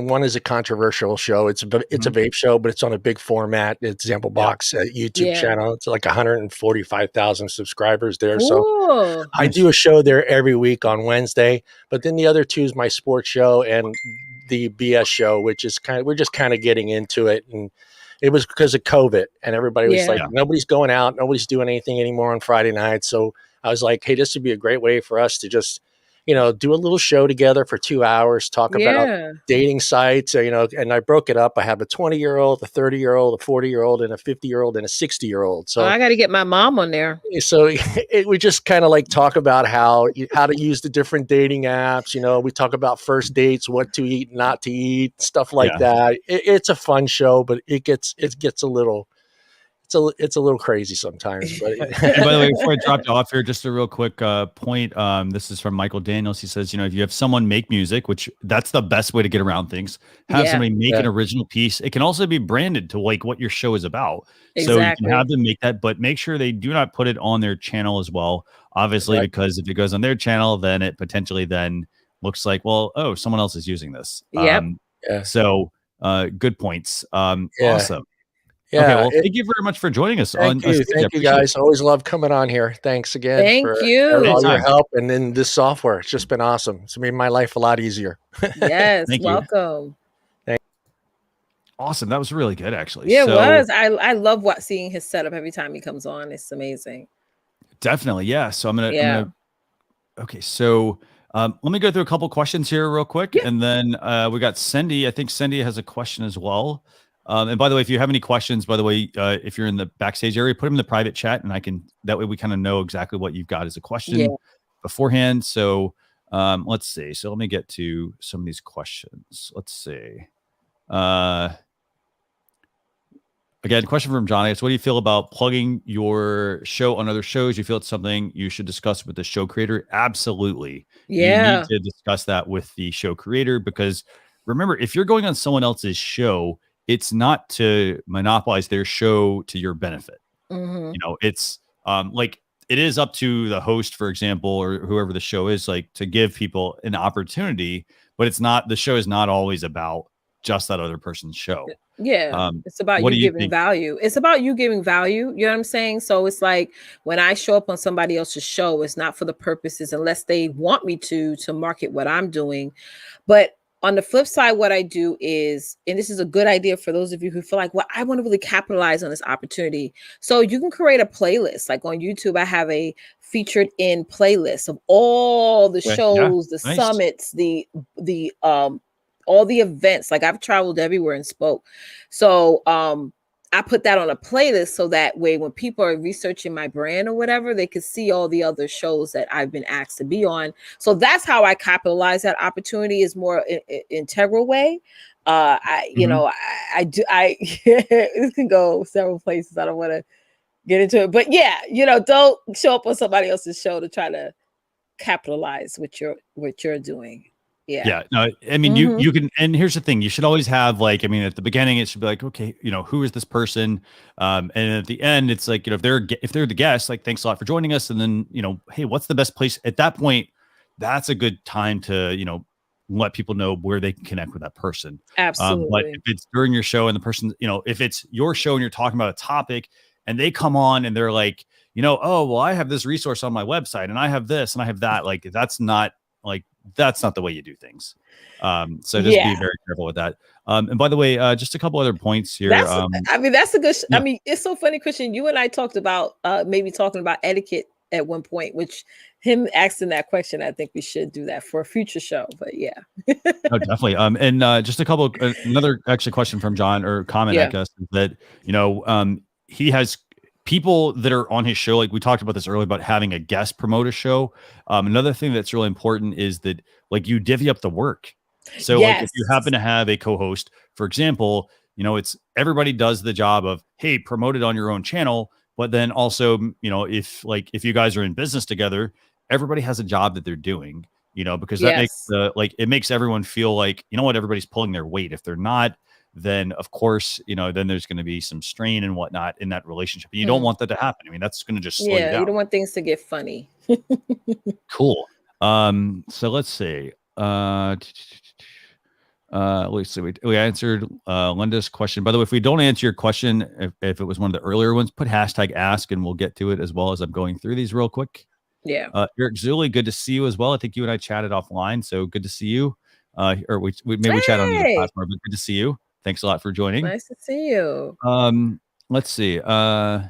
one is a controversial show. It's a vape show, but it's on a big format. It's Example Box YouTube channel. It's like 145,000 subscribers there. So I do a show there every week on Wednesday. But then the other 2 is my sports show and the BS show, which is we're just kind of getting into it. And it was because of COVID, and everybody was like, nobody's going out, nobody's doing anything anymore on Friday nights. So I was like, hey, this would be a great way for us to just, you know, do a little show together for 2 hours, talk about dating sites, you know, and I broke it up. I have a 20-year-old, a 30-year-old, a 40-year-old, and a 50-year-old, and a 60-year-old. So I got to get my mom on there. So we just kind of like talk about how to use the different dating apps. You know, we talk about first dates, what to eat, not to eat, stuff like that. It's a fun show, but it gets a little. It's a little crazy sometimes. But and by the way, before I dropped off here, just a real quick point. This is from Michael Daniels. He says, you know, if you have someone make music, which that's the best way to get around things, have somebody make an original piece. It can also be branded to like what your show is about. So you can have them make that, but make sure they do not put it on their channel as well. Obviously, because if it goes on their channel, then it potentially then looks like, well, oh, someone else is using this. So good points. Awesome. Yeah, okay, well, thank you very much for joining us. Thank you guys. Always love coming on here. Thanks again for all your help, and then this software. It's just been awesome. It's made my life a lot easier. Yes, welcome. Awesome. That was really good, actually. Yeah, it was. I love seeing his setup every time he comes on. It's amazing. Definitely, yeah. So I'm gonna okay, so let me go through a couple questions here real quick, and then we got Cindy. I think Cindy has a question as well. And by the way, if you have any questions, by the way, if you're in the backstage area, put them in the private chat, and that way we kind of know exactly what you've got as a question beforehand. So let's see. So let me get to some of these questions. Let's see. Again, question from John. What do you feel about plugging your show on other shows? You feel it's something you should discuss with the show creator? Absolutely. Yeah. You need to discuss that with the show creator, because remember, if you're going on someone else's show, it's not to monopolize their show to your benefit. You know, it's like it is up to the host, for example, or whoever the show is, like to give people an opportunity, but it's not, the show is not always about just that other person's show. Yeah, it's about you giving value. It's about you giving value. You know what I'm saying? So it's like when I show up on somebody else's show, it's not for the purposes, unless they want me to market what I'm doing. But on the flip side, what I do is, and this is a good idea for those of you who feel like, well, I want to really capitalize on this opportunity. So you can create a playlist. Like on YouTube, I have a featured in playlist of all the shows, the summits, the all the events. Like I've traveled everywhere and spoke. So I put that on a playlist, so that way when people are researching my brand or whatever, they can see all the other shows that I've been asked to be on. So that's how I capitalize that opportunity, is more integral way. You know, I do, it can go several places. I don't want to get into it. But yeah, don't show up on somebody else's show to try to capitalize what you're doing. Yeah. No, I mean, you can, and here's the thing, you should always have like, I mean, at the beginning, it should be like, okay, who is this person? And at the end, it's like, if they're the guest, like, thanks a lot for joining us. And then, hey, what's the best place at that point? That's a good time to, let people know where they can connect with that person. Absolutely. But if it's during your show and the person, if it's your show and you're talking about a topic and they come on and they're like, oh, well, I have this resource on my website and I have this and I have that, like, that's not the way you do things. So just be very careful with that. And by the way, just a couple other points here. That's a good, I mean, it's so funny, Christian, you and I talked about maybe talking about etiquette at one point, which him asking that question, I think we should do that for a future show, but yeah. Oh, definitely. And just a couple, another actually question from John or comment, I guess, that, he has people that are on his show. Like we talked about this earlier about having a guest promote a show. Another thing that's really important is that like you divvy up the work. So like if you happen to have a co-host, for example, it's everybody does the job of, hey, promote it on your own channel. But then also, if you guys are in business together, everybody has a job that they're doing, because that makes it makes everyone feel like, everybody's pulling their weight. If they're not, then of course, then there's going to be some strain and whatnot in that relationship. And you don't want that to happen. I mean, that's going to just slow you down. You don't want things to get funny. Cool. So let's see. Let's see. We answered Linda's question. By the way, if we don't answer your question, if it was one of the earlier ones, put #ask and we'll get to it as well as I'm going through these real quick. Yeah. Eric Zuli, good to see you as well. I think you and I chatted offline, so good to see you. Or we maybe we chat on the platform, but good to see you. Thanks a lot for joining. Nice to see you. Let's see. Okay,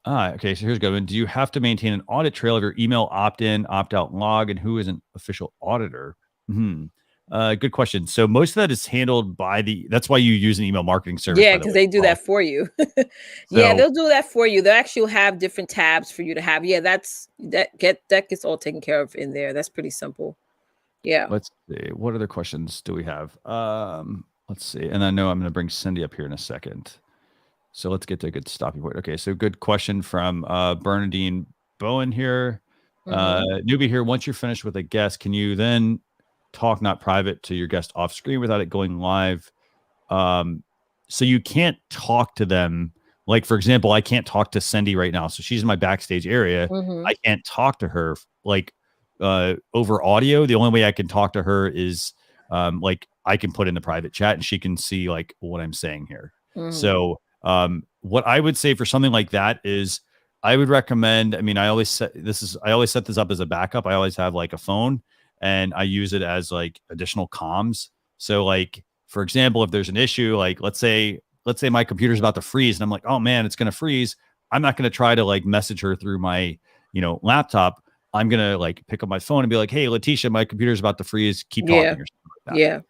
so here's a good one. Do you have to maintain an audit trail of your email opt-in, opt-out log, and who is an official auditor? Good question. So most of that is handled by that's why you use an email marketing service. Yeah, because they do that for you. Yeah, they'll do that for you. They'll actually have different tabs for you to have. Yeah, that gets all taken care of in there. That's pretty simple. Yeah. Let's see. What other questions do we have? Let's see. And I know I'm going to bring Cindy up here in a second. So let's get to a good stopping point. Okay. So good question from Bernadine Bowen here. Newbie here. Once you're finished with a guest, can you then talk not private to your guest off screen without it going live? So you can't talk to them. Like, for example, I can't talk to Cindy right now. So she's in my backstage area. I can't talk to her like over audio. The only way I can talk to her is like I can put in the private chat and she can see like what I'm saying here. So what I would say for something like that is I would recommend, I mean, I always set this up as a backup. I always have like a phone and I use it as like additional comms. So like, for example, if there's an issue, like let's say my computer's about to freeze and I'm like, oh man, it's going to freeze. I'm not going to try to like message her through my, laptop. I'm going to like pick up my phone and be like, hey, Latisha, my computer's about to freeze. Keep talking or something like that. Yeah.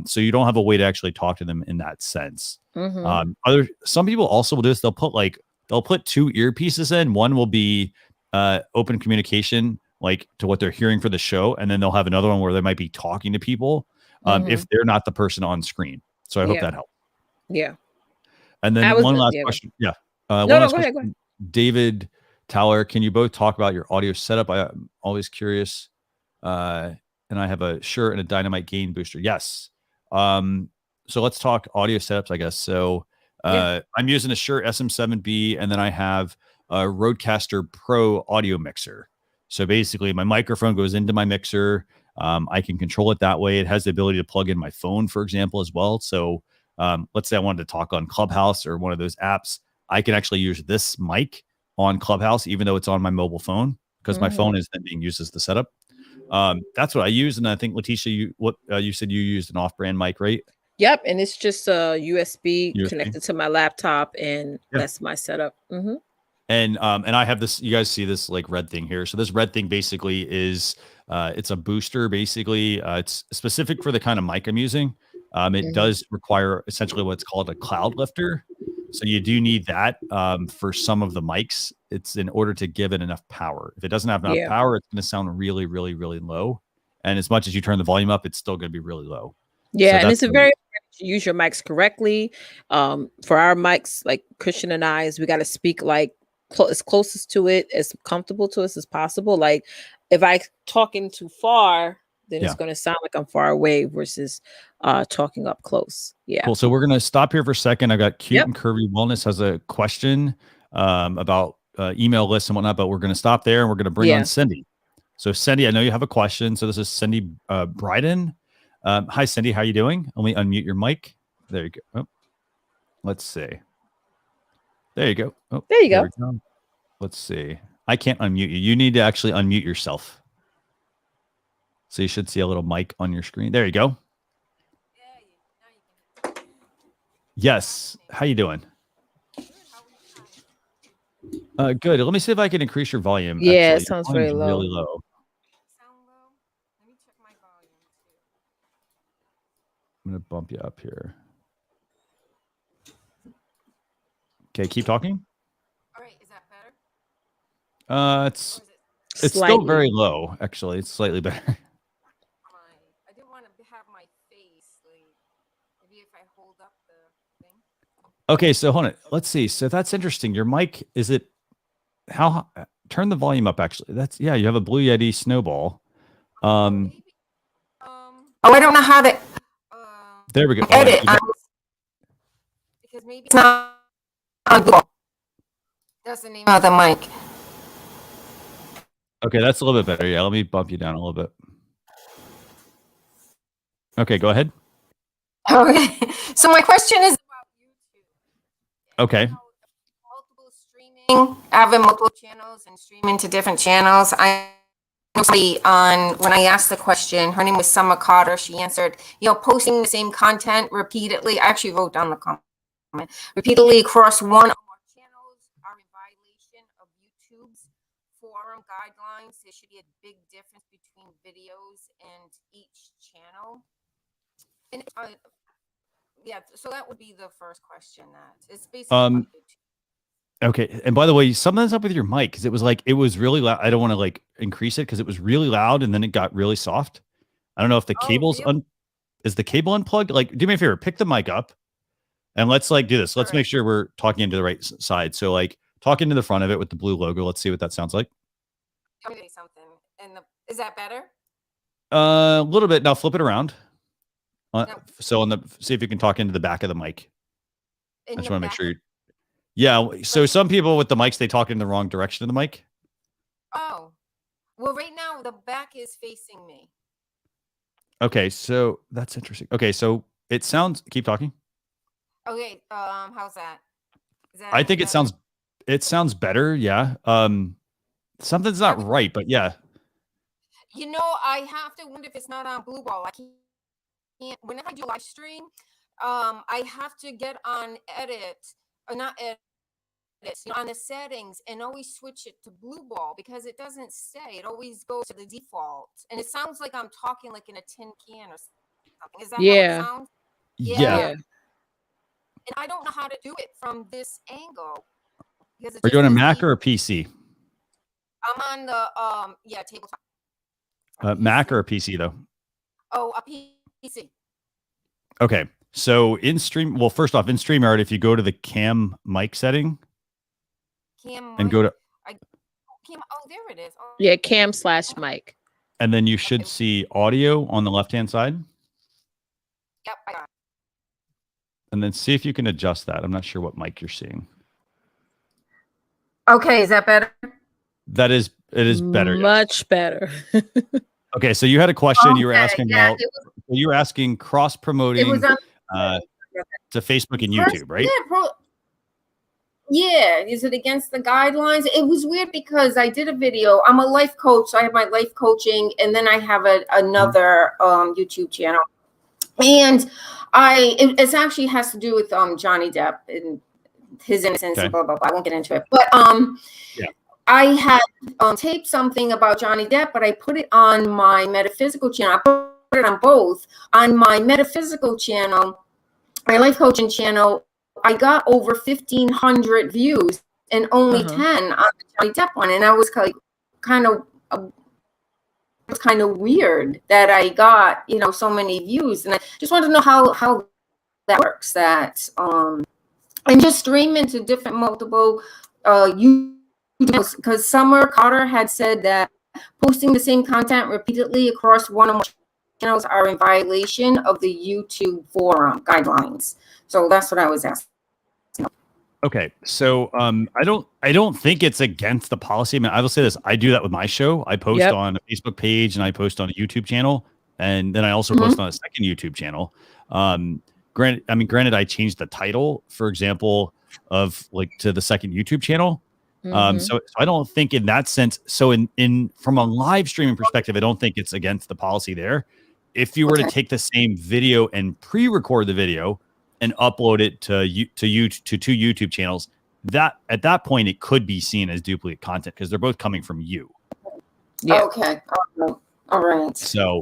So you don't have a way to actually talk to them in that sense. Some people also will do this. They'll put two earpieces in. One will be open communication, like to what they're hearing for the show. And then they'll have another one where they might be talking to people if they're not the person on screen. So I hope that helps. Yeah. And then one last question. Yeah. Go ahead. David Towler, can you both talk about your audio setup? I'm always curious. And I have a Shure and a Dynamite gain booster. Yes. So let's talk audio setups, I guess. So I'm using a Shure SM7B, and then I have a Rodecaster Pro audio mixer. So basically my microphone goes into my mixer. I can control it that way. It has the ability to plug in my phone, for example, as well. So let's say I wanted to talk on Clubhouse or one of those apps. I can actually use this mic on Clubhouse, even though it's on my mobile phone, because my phone is then being used as the setup. That's what I use. And I think Latisha, you said you used an off-brand mic, right? Yep. And it's just a USB connected to my laptop, and that's my setup. And I have this, you guys see this like red thing here. So this red thing basically is, it's a booster. Basically, it's specific for the kind of mic I'm using. It does require essentially what's called a cloud lifter. So you do need that for some of the mics. It's in order to give it enough power. If it doesn't have enough power, it's going to sound really, really, really low. And as much as you turn the volume up, it's still going to be really low. Yeah, so and it's a very use your mics correctly. For our mics, like Christian and I's, we got to speak like as closest to it, as comfortable to us as possible. Like if I talking too far, then it's going to sound like I'm far away versus talking up close. Yeah. Cool. So we're going to stop here for a second. I got Cute and Curvy Wellness has a question about email lists and whatnot, but we're going to stop there and we're going to bring on Cindy. So Cindy, I know you have a question. So this is Cindy Bryden. Hi, Cindy. How are you doing? Let me unmute your mic. There you go. Oh, let's see. There you go. Oh, there you go. Let's see. I can't unmute you. You need to actually unmute yourself. So you should see a little mic on your screen. There you go. Yes. How you doing? Good. Let me see if I can increase your volume. Yeah, actually. It sounds very low. Really low. Let me check my volume too. I'm going to bump you up here. Okay, keep talking. All right, is that better? It's still very low, actually. It's slightly better. I didn't want to have my face, like, maybe if I hold up the thing. Okay, so hold on. Let's see. So that's interesting. Your mic, turn the volume up, actually. You have a Blue Yeti Snowball. I don't know how to there we go. edit. Because maybe it's not on Google. That's the name of the mic. Okay, that's a little bit better. Yeah, let me bump you down a little bit. Okay, go ahead. Okay. So my question is about YouTube. Okay. Multiple streaming, having multiple channels and streaming to different channels. I mostly when I asked the question, her name was Summer Carter. She answered, posting the same content repeatedly. I actually wrote down the comment. Repeatedly across one or more channels are in violation of YouTube's forum guidelines. There should be a big difference between videos and each channel. And so that would be the first question. That it's basically okay. And by the way, something's up with your mic because it was really loud. I don't want to increase it because it was really loud and then it got really soft. I don't know if the cable's is the cable unplugged? Do me a favor, pick the mic up and let's do this. Let's make sure we're talking into the right side. So talk into the front of it with the blue logo. Let's see what that sounds like. Tell me something. Is that better? A little bit. Now flip it around. So see if you can talk into the back of the mic. I just want to make sure so some people with the mics, they talk in the wrong direction of the mic. Oh, well, right now the back is facing me. Okay, so that's interesting. Okay, so it sounds. Keep talking. Okay, how's that? I think better? It sounds better. Yeah. Something's not right, but yeah. I have to wonder if it's not on Blue Ball. I can't. Whenever I do live stream, I have to get on not edit, on the settings and always switch it to Blue Ball because it doesn't stay. It always goes to the default, and it sounds like I'm talking like in a tin can or something. Is that how it sounds? Yeah. And I don't know how to do it from this angle. Are you on a Mac or a PC? I'm on the tabletop. Mac or a PC though? Oh, a PC. Okay. So first off, in StreamYard, if you go to the cam mic setting go to there it is. Oh. Yeah, cam/mic. And then you should see audio on the left-hand side. Yep, I got it. And then see if you can adjust that. I'm not sure what mic you're seeing. Okay, is that better? It is better. Much better. Okay, so you had a question you were asking about. You were asking cross-promoting to Facebook and YouTube, right? Yeah, is it against the guidelines? It was weird because I did a video. I'm a life coach, so I have my life coaching, and then I have another YouTube channel. And it actually has to do with Johnny Depp and his innocence and blah blah blah. I won't get into it, but I had taped something about Johnny Depp, but I put it on my metaphysical channel. I put it on both. On my metaphysical channel, my life coaching channel, I got over 1,500 views and only 10 on the Johnny Depp one, and I was kind of weird that I got so many views, and I just wanted to know how that works. That and just stream into different multiple YouTube channels, because Summer Carter had said that posting the same content repeatedly across one or more channels are in violation of the YouTube forum guidelines. So that's what I was asking. Okay, so I don't think it's against the policy. I mean, I will say this: I do that with my show. I post on a Facebook page and I post on a YouTube channel, and then I also post on a second YouTube channel. Granted, I changed the title, for example, of like to the second YouTube channel. So I don't think in that sense. So in from a live streaming perspective, I don't think it's against the policy there. If you were to take the same video and pre-record the video and upload it to two YouTube channels, that at that point it could be seen as duplicate content because they're both coming from you. Yeah. Okay. All right. So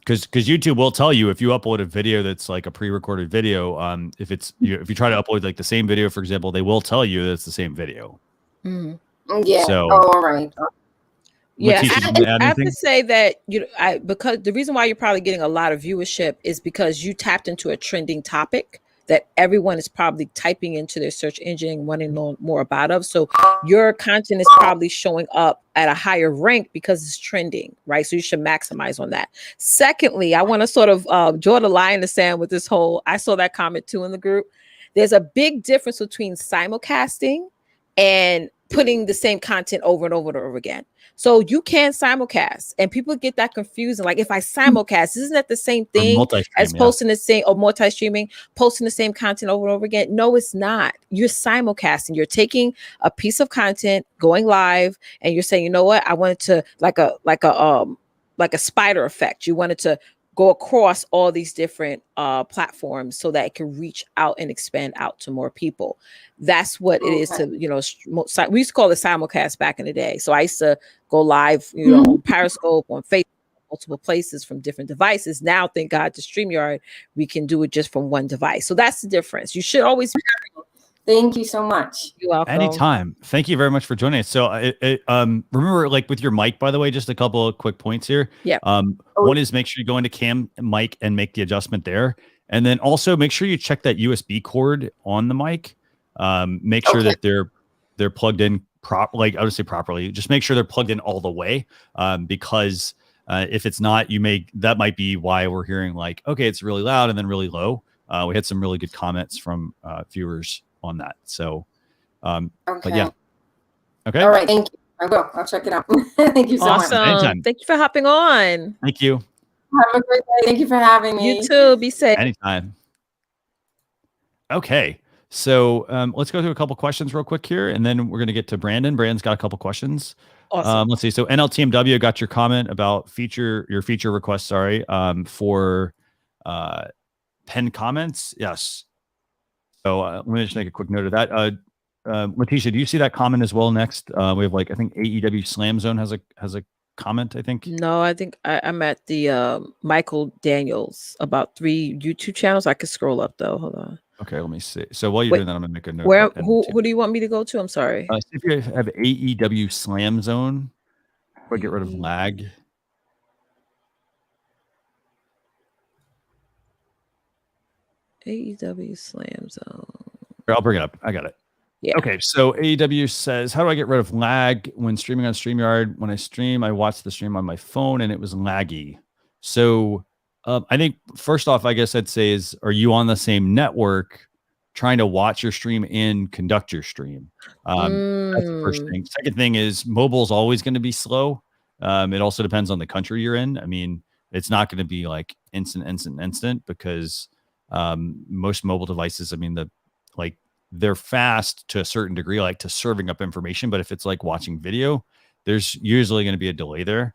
because YouTube will tell you if you upload a video that's like a pre-recorded video, if you try to upload like the same video, for example, they will tell you that it's the same video. Yeah. So all right. Yeah, I have to say that because the reason why you're probably getting a lot of viewership is because you tapped into a trending topic that everyone is probably typing into their search engine and wanting to know more about. So your content is probably showing up at a higher rank because it's trending, right? So you should maximize on that. Secondly, I want to sort of draw the line in the sand with this whole. I saw that comment too in the group. There's a big difference between simulcasting and putting the same content over and over and over again. So you can simulcast, and people get that confused. Like, if I simulcast, isn't that the same thing as posting the same or multi-streaming, posting the same content over and over again? No, it's not. You're simulcasting. You're taking a piece of content, going live, and you're saying, you know what? I wanted to like a spider effect. You wanted to go across all these different platforms so that it can reach out and expand out to more people. That's what it is to, we used to call it simulcast back in the day. So I used to go live, on Periscope, on Facebook, multiple places from different devices. Now, thank God to StreamYard, we can do it just from one device. So that's the difference. You should always be. Thank you so much. You're welcome. Anytime. Thank you very much for joining us. So remember, like with your mic, by the way, just a couple of quick points here. Yeah. One is make sure you go into cam mic and make the adjustment there. And then also make sure you check that USB cord on the mic. Make sure that they're plugged in properly. I would say properly. Just make sure they're plugged in all the way. Because if it's not, that might be why we're hearing like, okay, it's really loud and then really low. We had some really good comments from viewers on that. So, but yeah. Okay. All right. Thank you. I will. I'll check it out. Thank you so much. Anytime. Thank you for hopping on. Thank you. Have a great day. Thank you for having me. You too. Be safe. Anytime. Okay. So let's go through a couple questions real quick here, and then we're going to get to Brandon. Brandon's got a couple questions. Awesome. Let's see. So NLTMW got your comment about your feature request. Sorry. For pen comments. Yes. So let me just make a quick note of that. Latisha, do you see that comment as well? Next, we have I think AEW Slam Zone has a comment. I think. No, I think I'm at the Michael Daniels about 3 YouTube channels. I could scroll up though. Hold on. Okay, let me see. So while you're doing that, I'm gonna make a note. Who do you want me to go to? I'm sorry. See if you have AEW Slam Zone. Or get rid of lag. AEW Slam Zone. I'll bring it up. I got it. Yeah. Okay. So AEW says, how do I get rid of lag when streaming on StreamYard? When I stream, I watch the stream on my phone and it was laggy. So I think first off, I guess I'd say are you on the same network trying to watch your stream and conduct your stream? That's the first thing. Second thing is mobile is always going to be slow. It also depends on the country you're in. I mean, it's not going to be like instant because most mobile devices, I mean, they're fast to a certain degree, like to serving up information. But if it's like watching video, there's usually going to be a delay there.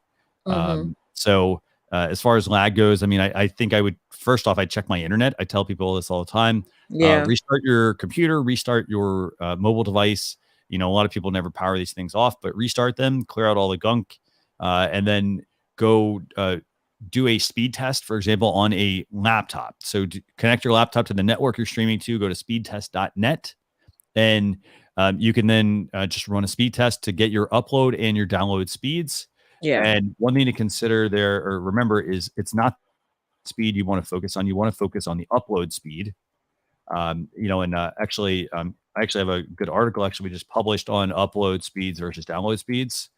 So as far as lag goes, I mean, I think I would, first off, I check my internet. I tell people this all the time. Restart your computer, restart your mobile device. A lot of people never power these things off, but restart them, clear out all the gunk, and then go do a speed test, for example, on a laptop. So connect your laptop to the network you're streaming to, go to speedtest.net. And you can then just run a speed test to get your upload and your download speeds. Yeah. And one thing to consider there or remember is it's not speed you want to focus on. You want to focus on the upload speed. Actually, I actually have a good article actually we just published on upload speeds versus download speeds.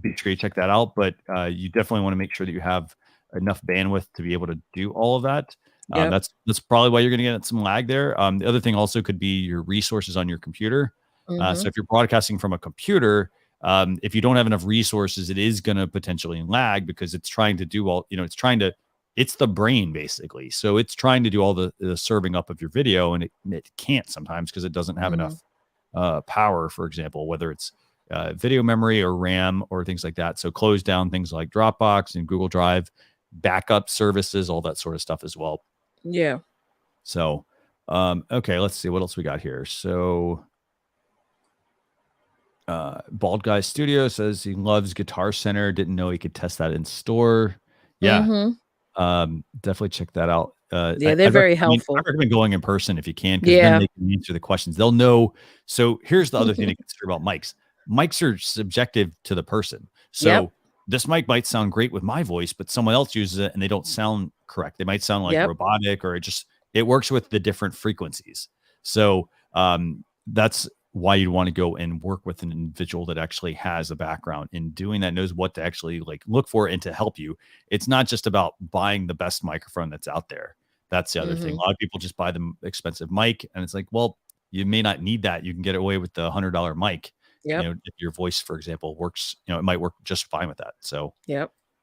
Be sure you check that out. But you definitely want to make sure that you have enough bandwidth to be able to do all of that. That's probably why you're going to get some lag there. The other thing also could be your resources on your computer. So if you're broadcasting from a computer, if you don't have enough resources, it is going to potentially lag because it's trying to do all, it's the brain basically. So it's trying to do all the serving up of your video, and it can't sometimes because it doesn't have enough power, for example, whether it's video memory or RAM or things like that. So close down things like Dropbox and Google Drive, backup services, all that sort of stuff as well. Yeah. So, okay, let's see what else we got here. So, Bald Guy Studio says he loves Guitar Center. Didn't know he could test that in store. Yeah. Definitely check that out. They're very helpful. I recommend going in person if you can, because then they can answer the questions. They'll know. So here's the other thing to consider about mics. Mics are subjective to the person. So this mic might sound great with my voice, but someone else uses it and they don't sound correct. They might sound like robotic, or it works with the different frequencies. So that's why you'd want to go and work with an individual that actually has a background in doing that, knows what to actually look for and to help you. It's not just about buying the best microphone that's out there. That's the other thing. A lot of people just buy the expensive mic, and it's like, well, you may not need that. You can get away with the $100 mic. If your voice, for example, works, it might work just fine with that. So,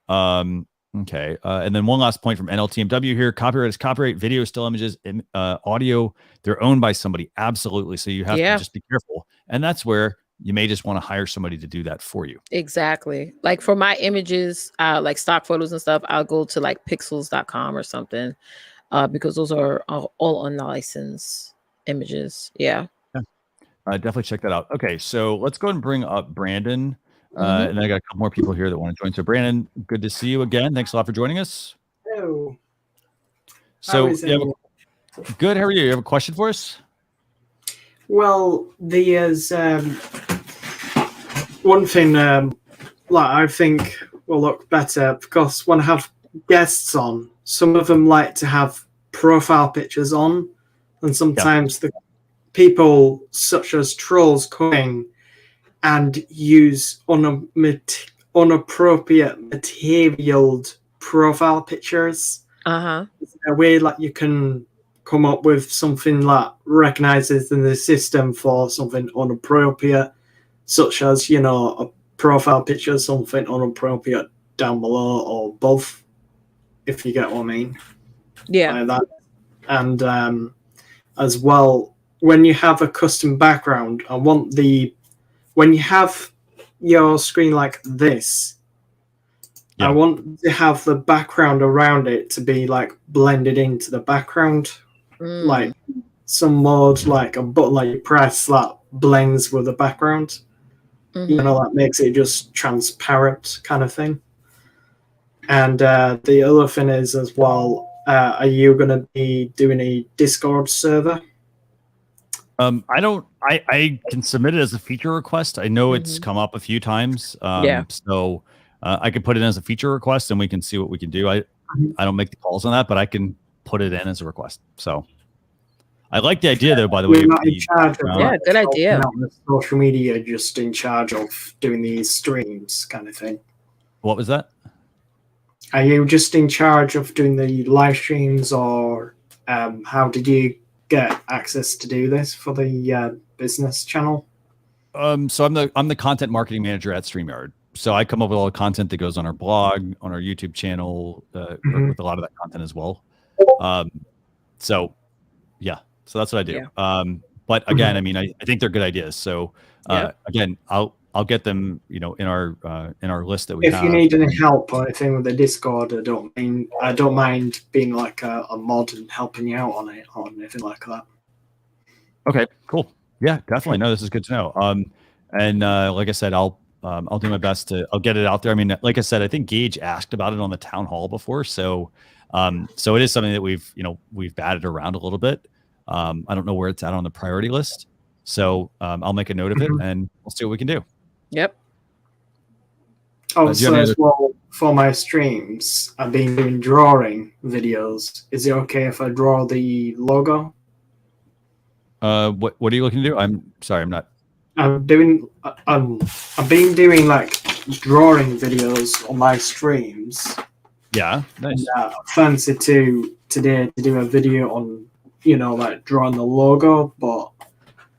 okay. And then one last point from NLTMW here. Copyright is copyright. Video, still images, audio, they're owned by somebody. Absolutely. So you have to just be careful. And that's where you may just want to hire somebody to do that for you. Exactly. Like for my images, like stock photos and stuff, I'll go to like pixels.com or something, because those are all unlicensed images. Yeah. Definitely check that out. Okay. So let's go and bring up Brandon. And then I got a couple more people here that want to join. So Brandon, good to see you again. Thanks a lot for joining us. Hello. So good. How are you? You have a question for us? Well, there's one thing I think will look better, because when I have guests on, some of them like to have profile pictures on, and sometimes the people such as trolls come and use inappropriate materialed profile pictures. A way you can come up with something that recognizes in the system for something inappropriate, such as a profile picture, something inappropriate down below or above, if you get what I mean. Like that. And as well, when you have a custom background, when you have your screen like this, I want to have the background around it to be blended into the background. Like some mode, like a button you press that blends with the background. That makes it just transparent kind of thing. And the other thing is as well, are you going to be doing a Discord server? I can submit it as a feature request. I know it's come up a few times. So I could put it in as a feature request and we can see what we can do. I don't make the calls on that, but I can put it in as a request. So I like the idea though, by the way. Not in charge of good idea. Social media, just in charge of doing these streams kind of thing. What was that? Are you just in charge of doing the live streams, or how did you get access to do this for the business channel? So I'm the content marketing manager at StreamYard. So I come up with all the content that goes on our blog, on our YouTube channel, work with a lot of that content as well. So that's what I do. But again, I mean, I think they're good ideas. So again, I'll get them, in our list that we have. If you need any help or anything with the Discord, I don't mind being like a mod and helping you out on it or anything like that. Okay, cool. Yeah, definitely. No, this is good to know. And like I said, I'll do my best I'll get it out there. I mean, like I said, I think Gage asked about it on the town hall before. So it is something that we've batted around a little bit. I don't know where it's at on the priority list. So I'll make a note of it and we'll see what we can do. Yep. Also, as well, for my streams, I've been doing drawing videos. Is it okay if I draw the logo? What are you looking to do? I'm sorry, I'm not. I've been doing like drawing videos on my streams. Yeah, nice. And, fancy today to do a video on, like drawing the logo, but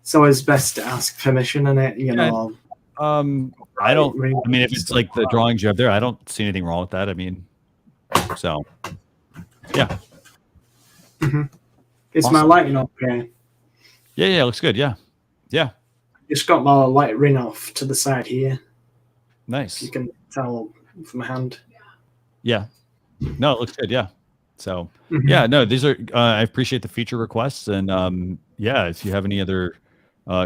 it's always best to ask permission in it, I don't. I mean, if it's like the drawings you have there, I don't see anything wrong with that. I mean, so yeah. Mm-hmm. Is my lighting okay? Yeah, looks good. Yeah. Just got my light ring off to the side here. Nice. You can tell from my hand. Yeah. No, it looks good. Yeah. So yeah, no, these are. I appreciate the feature requests, and yeah, if you have any other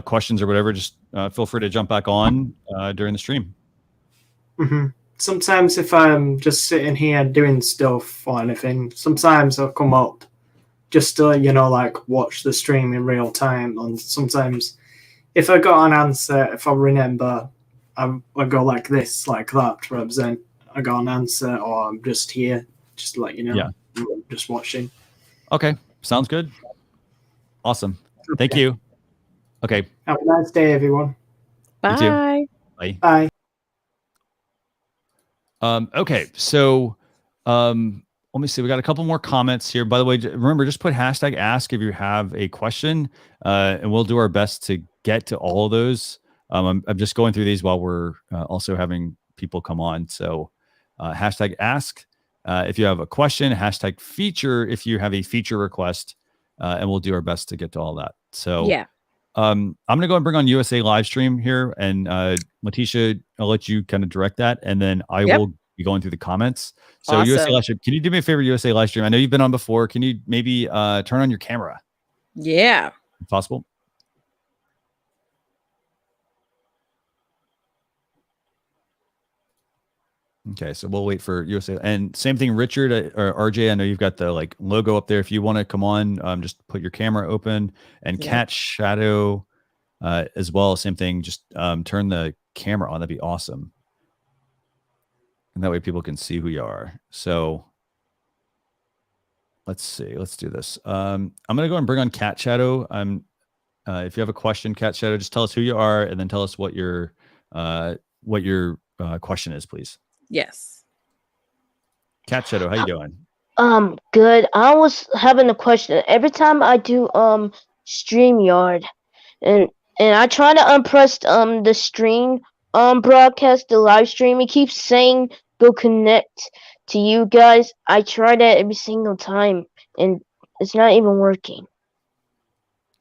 questions or whatever, just feel free to jump back on during the stream. Sometimes if I'm just sitting here doing stuff or anything, sometimes I'll come up just to, like watch the stream in real time. And sometimes if I got an answer, if I remember, I go like this, like that to represent I got an answer, or I'm just here, just to let you know. Yeah. Just watching. Okay. Sounds good. Awesome. Okay. Thank you. Okay. Have a nice day, everyone. Bye. Bye. Bye. Okay. So, let me see. We got a couple more comments here. By the way, remember, just put hashtag ask if you have a question, and we'll do our best to get to all of those. I'm just going through these while we're also having people come on. So, hashtag ask if you have a question, hashtag feature if you have a feature request, and we'll do our best to get to all that. So, yeah. I'm going to go and bring on USA live stream here, and Latisha, I'll let you kind of direct that, and then I will be going through the comments. So awesome. USA live stream, can you do me a favor, USA live stream? I know you've been on before. Can you maybe turn on your camera? Yeah. If possible. Okay, so we'll wait for USA. And same thing, Richard or RJ, I know you've got the like logo up there. If you want to come on, just put your camera open, and Cat Shadow as well. Same thing, just turn the camera on. That'd be awesome. And that way people can see who you are. So let's see, let's do this. I'm going to go and bring on Cat Shadow. If you have a question, Cat Shadow, just tell us who you are and then tell us what your question is, please. Yes. Cat Shadow, how you doing? Good. I was having a question. Every time I do StreamYard and I try to unpress the stream broadcast, the live stream, it keeps saying go connect to you guys. I try that every single time and it's not even working.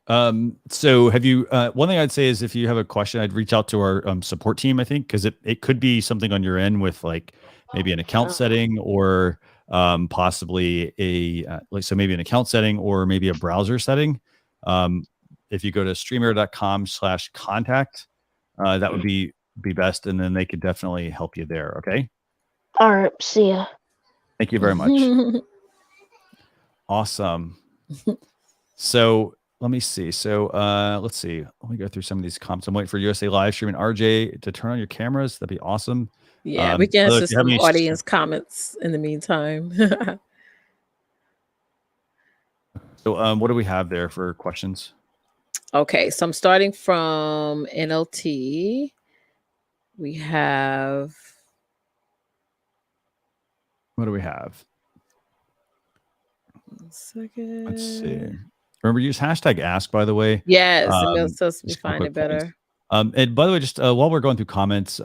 So have you one thing I'd say is if you have a question, I'd reach out to our support team, I think, because it could be something on your end with like maybe an account setting or possibly so maybe an account setting or maybe a browser setting. If you go to StreamYard.com/contact, that would be best, and then they could definitely help you there. Okay. All right. See ya. Thank you very much. Awesome. So let me see. So let's see. Let me go through some of these comments. I'm waiting for USA live stream and RJ to turn on your cameras. That'd be awesome. Yeah, we can answer some audience comments in the meantime. So what do we have there for questions? Okay, so I'm starting from NLT. We have. What do we have? 1 second. Let's see. Remember, use hashtag ask, by the way. Yes, it helps me find it better. And by the way, just while we're going through comments,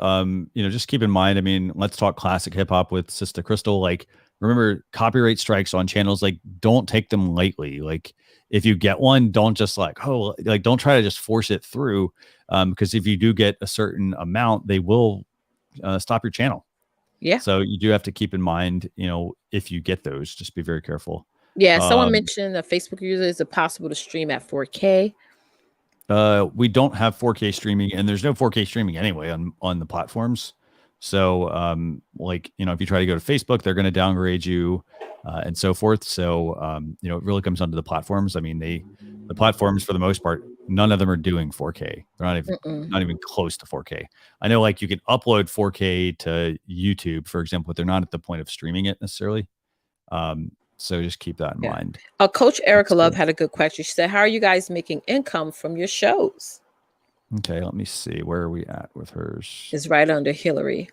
just keep in mind, I mean, let's talk classic hip hop with Sister Crystal. Like, remember, copyright strikes on channels, like, don't take them lightly. Like, if you get one, don't just don't try to just force it through. Because if you do get a certain amount, they will stop your channel. Yeah. So you do have to keep in mind, if you get those, just be very careful. Yeah. Someone mentioned a Facebook user, is it possible to stream at 4K? We don't have 4K streaming, and there's no 4K streaming anyway on the platforms. So, if you try to go to Facebook, they're going to downgrade you and so forth. So, it really comes down to the platforms. I mean, the platforms for the most part, none of them are doing 4K. They're not even close to 4K. I know like you can upload 4K to YouTube, for example, but they're not at the point of streaming it necessarily. So just keep that in mind. Coach Erica Love had a good question. She said, how are you guys making income from your shows? Okay, let me see. Where are we at with hers? It's right under Hillary.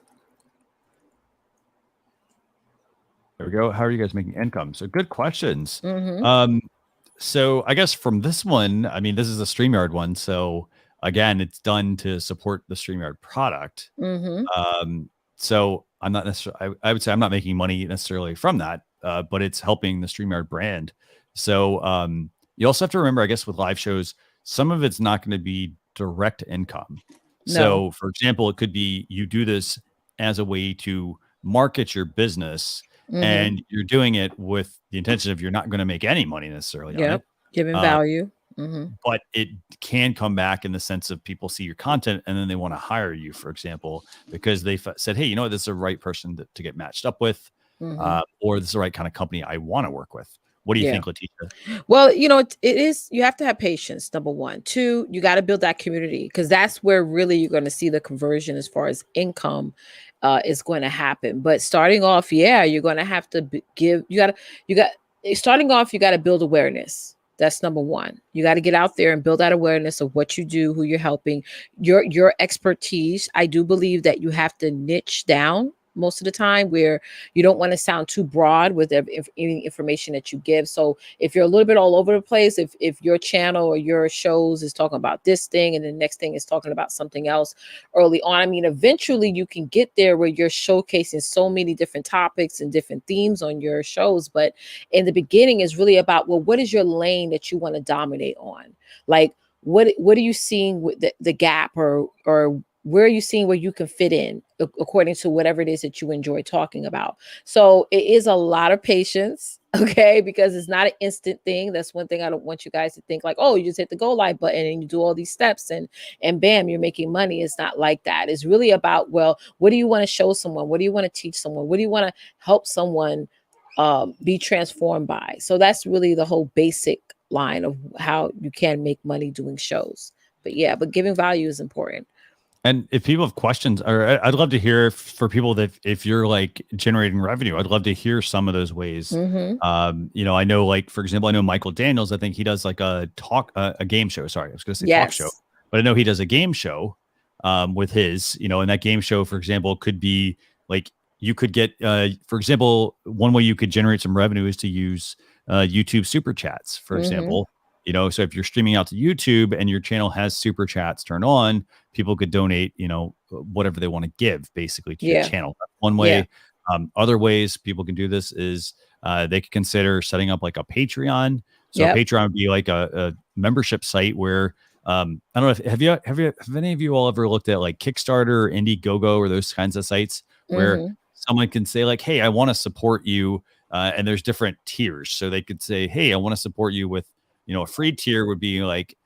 There we go. How are you guys making income? So good questions. So I guess from this one, I mean, this is a StreamYard one. So again, it's done to support the StreamYard product. So I'm not necessarily, I would say I'm not making money necessarily from that, but it's helping the StreamYard brand. So you also have to remember, I guess, with live shows, some of it's not going to be direct income. No. So for example, it could be you do this as a way to market your business. And you're doing it with the intention of you're not going to make any money necessarily. On it. Giving value. But it can come back in the sense of people see your content and then they want to hire you, for example, because they said, hey, you know what, this is the right person to get matched up with, or this is the right kind of company I want to work with. What do you think, Latisha? Well, you know, it is, you have to have patience, number one. Two, you got to build that community, because that's where really you're going to see the conversion as far as income is going to happen. But starting off, you're going to have to starting off, you got to build awareness. That's number one. You got to get out there and build that awareness of what you do, who you're helping, your expertise. I do believe that you have to niche down most of the time, where you don't want to sound too broad with any information that you give. So if you're a little bit all over the place, if your channel or your shows is talking about this thing and the next thing is talking about something else early on, I mean, eventually you can get there where you're showcasing so many different topics and different themes on your shows. But in the beginning, is really about, well, what is your lane that you want to dominate on? Like, what are you seeing with the gap, or where are you seeing where you can fit in according to whatever it is that you enjoy talking about? So it is a lot of patience, okay? Because it's not an instant thing. That's one thing I don't want you guys to think like, oh, you just hit the go live button and you do all these steps and bam, you're making money. It's not like that. It's really about, well, what do you want to show someone? What do you want to teach someone? What do you want to help someone be transformed by? So that's really the whole basic line of how you can make money doing shows. But giving value is important. And if people have questions, or I'd love to hear for people that if you're like generating revenue, I'd love to hear some of those ways. You know, I know, like, for example, I know Michael Daniels, I think he does like a game show. Sorry, I was going to say talk show, but I know he does a game show with his, you know, and that game show, for example, could be like, you could get, for example, one way you could generate some revenue is to use YouTube super chats, for example. You know, so if you're streaming out to YouTube and your channel has super chats turned on, people could donate, you know, whatever they want to give basically to your channel. That's one way. Other ways people can do this is they could consider setting up like a Patreon. So Patreon would be like a membership site where I don't know if have any of you all ever looked at like Kickstarter or Indiegogo or those kinds of sites where someone can say like, hey, I want to support you, and there's different tiers. So they could say, hey, I want to support you with, you know, a free tier would be like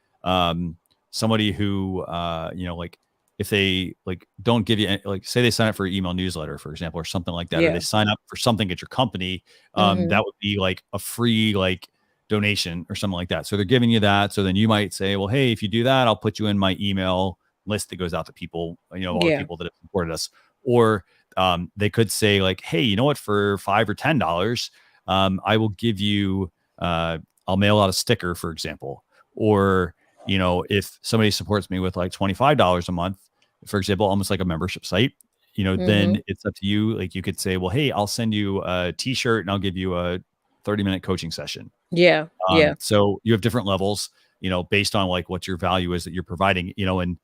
somebody who, you know, like if they like don't give you, like say they sign up for an email newsletter, for example, or something like that, or they sign up for something at your company, that would be like a free like donation or something like that. So they're giving you that. So then you might say, well, hey, if you do that, I'll put you in my email list that goes out to people, you know, all the people that have supported us. Or they could say like, hey, you know what, for $5 or $10, I will give you, I'll mail out a sticker, for example. Or, you know, if somebody supports me with like $25 a month, for example, almost like a membership site, you know, then it's up to you. Like you could say, well, hey, I'll send you a t-shirt and I'll give you a 30-minute coaching session. So you have different levels, you know, based on like what your value is that you're providing, you know, and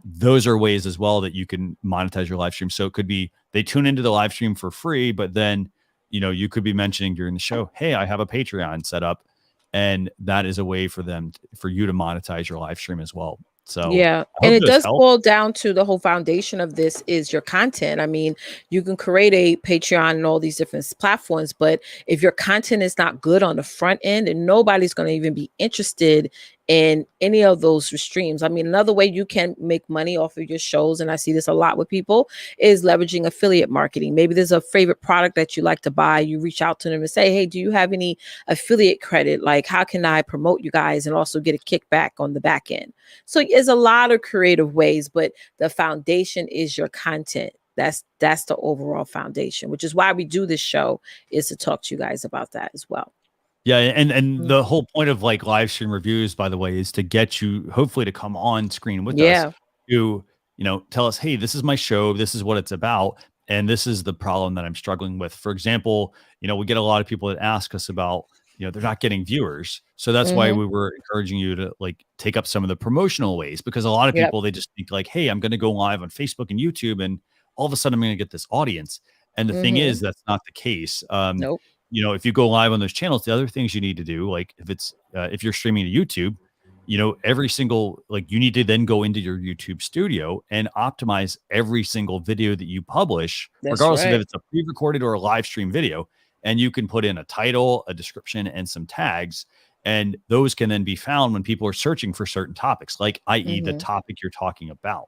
those are ways as well that you can monetize your live stream. So it could be they tune into the live stream for free, but then, you know, you could be mentioning during the show, hey, I have a Patreon set up. And that is a way for you to monetize your live stream as well. So and it does boil down to the whole foundation of this is your content. I mean, you can create a Patreon and all these different platforms, but if your content is not good on the front end, and nobody's going to even be interested in any of those streams. I mean, another way you can make money off of your shows, and I see this a lot with people, is leveraging affiliate marketing. Maybe there's a favorite product that you like to buy. You reach out to them and say, hey, do you have any affiliate credit? Like, how can I promote you guys and also get a kickback on the back end? So there's a lot of creative ways, but the foundation is your content. That's the overall foundation, which is why we do this show, is to talk to you guys about that as well. Yeah, and the whole point of like live stream reviews, by the way, is to get you hopefully to come on screen with us to, tell us, hey, this is my show, this is what it's about, and this is the problem that I'm struggling with. For example, we get a lot of people that ask us about, they're not getting viewers. So that's why we were encouraging you to like take up some of the promotional ways, because a lot of people, they just think like, hey, I'm going to go live on Facebook and YouTube, and all of a sudden I'm going to get this audience. And the thing is, that's not the case. Nope. If you go live on those channels, the other things you need to do, like if you're streaming to YouTube, every single, like, you need to then go into your YouTube studio and optimize every single video that you publish, regardless of if it's a pre-recorded or a live stream video. And you can put in a title, a description, and some tags. And those can then be found when people are searching for certain topics, like i.e. the topic you're talking about.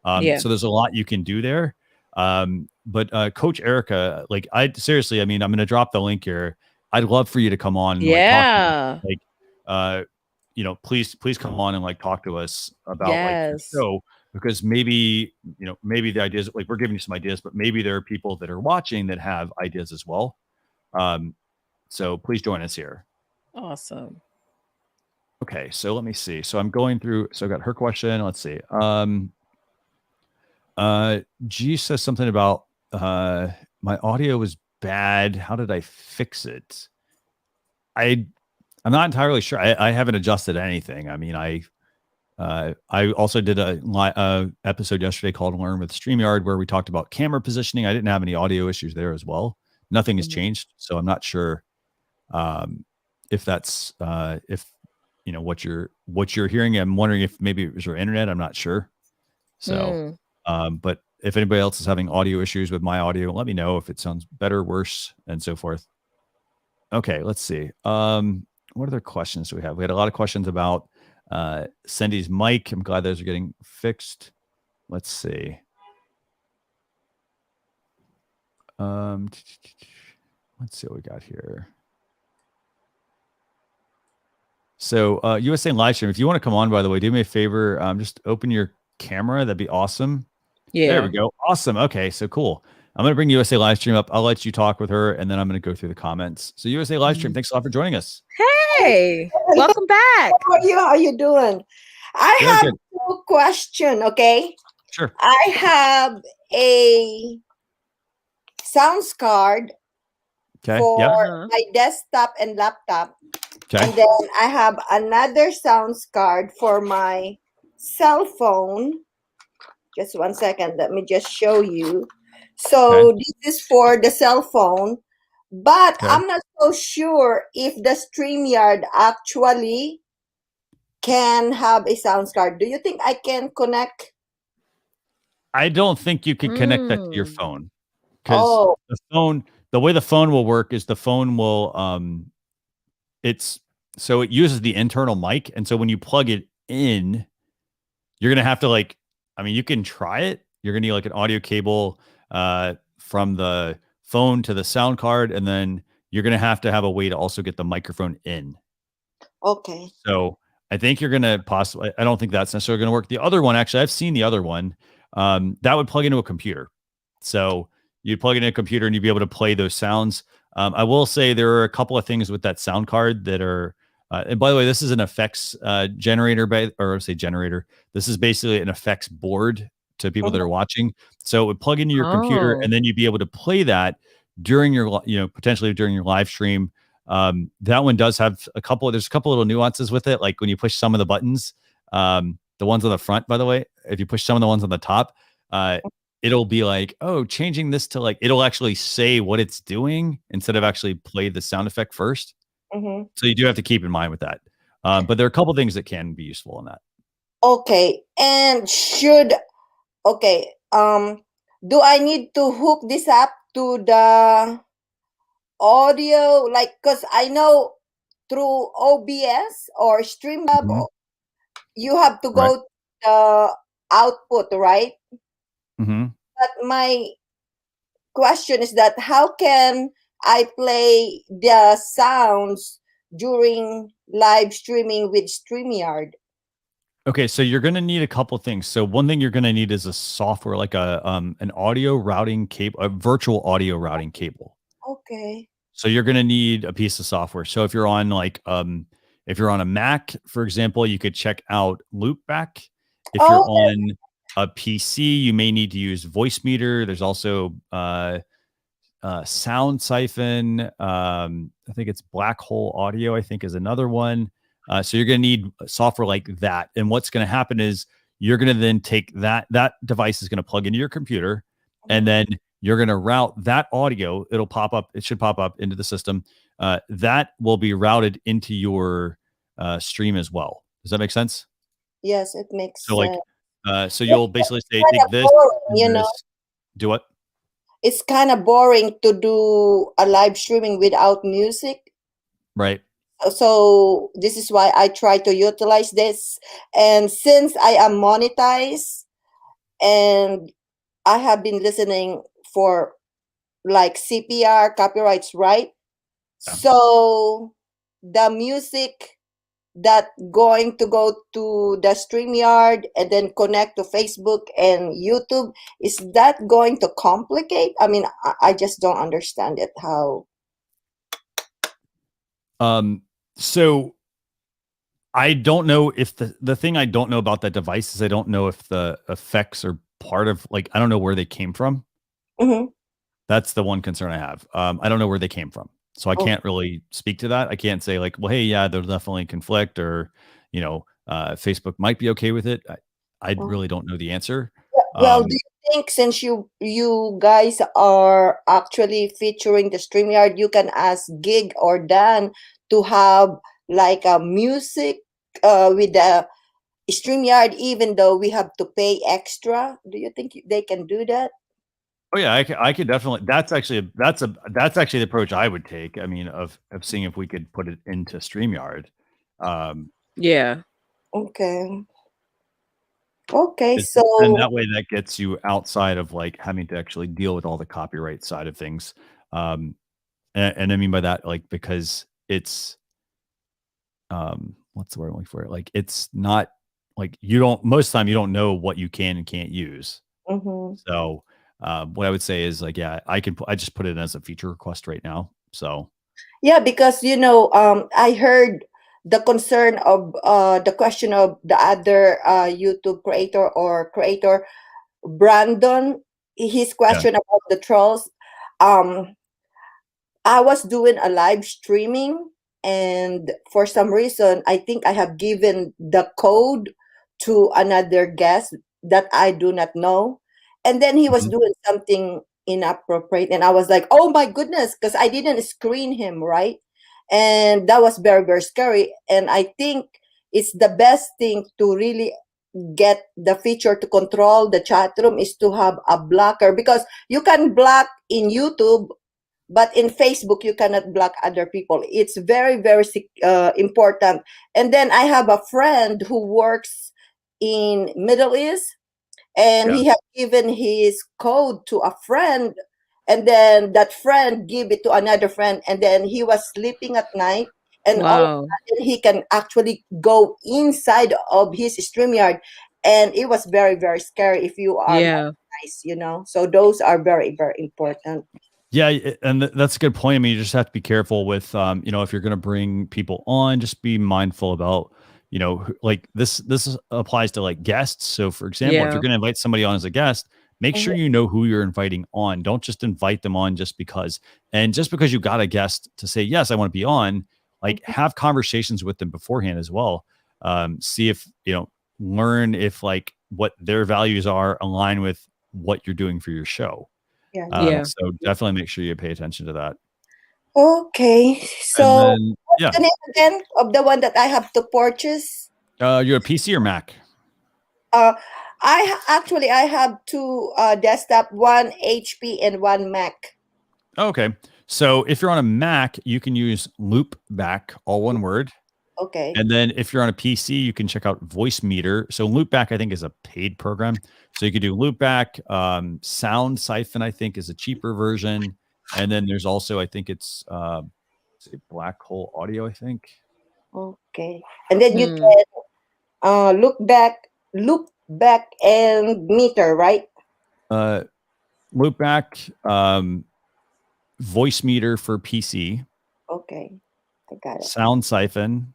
So there's a lot you can do there. But Coach Erica, like, I'm going to drop the link here. I'd love for you to come on. And, please come on and like talk to us about like your show, because maybe the ideas, like, we're giving you some ideas, but maybe there are people that are watching that have ideas as well. So please join us here. Awesome. Okay. So let me see. So I'm going through, so I got her question. Let's see. G says something about my audio was bad. How did I fix it? I'm not entirely sure. I haven't adjusted anything. I mean, I also did a episode yesterday called Learn with StreamYard, where we talked about camera positioning. I didn't have any audio issues there as well. Nothing has changed, so I'm not sure if that's what you're hearing. I'm wondering if maybe it was your internet. I'm not sure. So. But if anybody else is having audio issues with my audio, let me know if it sounds better, worse, and so forth. Okay, let's see. What other questions do we have? We had a lot of questions about Cindy's mic. I'm glad those are getting fixed. Let's see. Let's see what we got here. So USA Livestream, if you want to come on, by the way, do me a favor. Just open your camera. That'd be awesome. Yeah. There we go. Awesome. Okay, so cool. I'm going to bring USA Livestream up. I'll let you talk with her, and then I'm going to go through the comments. So USA Livestream, thanks a lot for joining us. Hey, welcome back. How are you doing? I have two questions, okay? Sure. I have a sounds card for my desktop and laptop. Okay. And then I have another sounds card for my cell phone. Just 1 second. Let me just show you. So this is for the cell phone, but I'm not so sure if the StreamYard actually can have a sound card. Do you think I can connect? I don't think you can connect that to your phone, because the way the phone will work is the phone will it uses the internal mic, and so when you plug it in, you're gonna have to you can try it. You're gonna need like an audio cable from the phone to the sound card, and then you're gonna have a way to also get the microphone in. Okay. So I think you're gonna possibly. I don't think that's necessarily gonna work. The other one, actually, I've seen the other one. That would plug into a computer. So you'd plug it in a computer and you'd be able to play those sounds. I will say there are a couple of things with that sound card that are. And by the way, this is an effects generator, This is basically an effects board to people that are watching. So it would plug into your computer, and then you'd be able to play that during your, potentially during your live stream. That one does have there's a couple little nuances with it. Like when you push some of the buttons, the ones on the front, by the way, if you push some of the ones on the top, it'll be like, oh, changing this to it'll actually say what it's doing instead of actually play the sound effect first. So you do have to keep in mind with that. But there are a couple things that can be useful in that. Okay. And do I need to hook this up to the audio? Because I know through OBS or StreamYard, you have to go to the output, right? But my question is that how can I play the sounds during live streaming with StreamYard? Okay, so you're going to need a couple things. So one thing you're going to need is a software, like an audio routing cable, a virtual audio routing cable. Okay. So you're going to need a piece of software. So if you're on if you're on a Mac, for example, you could check out Loopback. If you're on a PC, you may need to use Voice Meter. There's also Sound Siphon. I think it's Black Hole Audio, I think is another one. So you're going to need software like that. And what's going to happen is you're going to then take that device is going to plug into your computer, and then you're going to route that audio. It'll pop up. It should pop up into the system. That will be routed into your stream as well. Does that make sense? Yes, it makes sense. Like, so you'll basically say, take this, boring, do what? It's kind of boring to do a live streaming without music. Right. So this is why I try to utilize this. And since I am monetized and I have been listening for like CPR, copyrights, right? Yeah. So the music that going to go to the StreamYard and then connect to Facebook and YouTube, is that going to complicate? I mean, I just don't understand it. How? So I don't know if the thing I don't know about that device is I don't know if the effects are part of, like, I don't know where they came from. That's the one concern I have. I don't know where they came from. So I can't really speak to that. I can't say like, well, hey, yeah, there'll definitely conflict, or, Facebook might be okay with it. I really don't know the answer. Well, do you think since you guys are actually featuring the StreamYard, you can ask Gig or Dan to have like a music with the StreamYard, even though we have to pay extra? Do you think they can do that? Oh yeah, I could definitely. That's actually the approach I would take. I mean, of seeing if we could put it into StreamYard. Yeah. Okay. And that way, that gets you outside of like having to actually deal with all the copyright side of things. And I mean by that, like, because it's what's the word I'm looking for? Like, it's not like most of the time you don't know what you can and can't use. So what I would say is like, yeah, I just put it as a feature request right now. So yeah, because I heard the concern of the question of the other YouTube creator Brandon, his question about the trolls. I was doing a live streaming, and for some reason I think I have given the code to another guest that I do not know. And then he was doing something inappropriate. And I was like, oh my goodness, because I didn't screen him, right? And that was very, very scary. And I think it's the best thing to really get the feature to control the chat room is to have a blocker, because you can block in YouTube, but in Facebook, you cannot block other people. It's very, very important. And then I have a friend who works in Middle East, and he had given his code to a friend, and then that friend gave it to another friend, and then he was sleeping at night, and all of a sudden he can actually go inside of his StreamYard, and it was very, very scary if you are nice, So those are very, very important. Yeah, and that's a good point. I mean, you just have to be careful with, if you're going to bring people on, just be mindful about, like this applies to like guests. So for example, if you're going to invite somebody on as a guest, make sure you know who you're inviting on. Don't just invite them on just because you got a guest to say, yes, I want to be on, like have conversations with them beforehand as well. See if, learn if like what their values are align with what you're doing for your show. So definitely make sure you pay attention to that. Okay. So what's the name again of the one that I have to purchase? You're a PC or Mac? I have two desktop, one HP and one Mac. Okay. So if you're on a Mac, you can use Loopback, all one word. Okay. And then if you're on a PC, you can check out Voice Meter. So Loopback, I think, is a paid program. So you could do Loopback. Sound Siphon, I think, is a cheaper version. And then there's also, I think it's Black Hole Audio, I think. Okay. And then you can look back and meter, right? Loopback, Voice Meter for PC. Okay. I got it. Sound Siphon.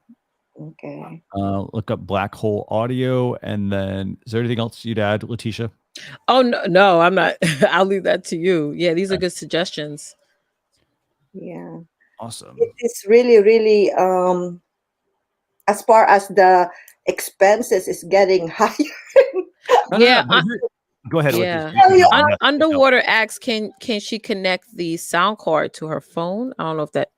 Okay. Look up Black Hole Audio. And then is there anything else you'd add, Latisha? Oh, no, I'm not. I'll leave that to you. Yeah, these are good suggestions. Yeah. Awesome. It's really, really, as far as the expenses is getting higher. Yeah. Go ahead. Yeah. Underwater asks, can she connect the sound card to her phone? I don't know if that.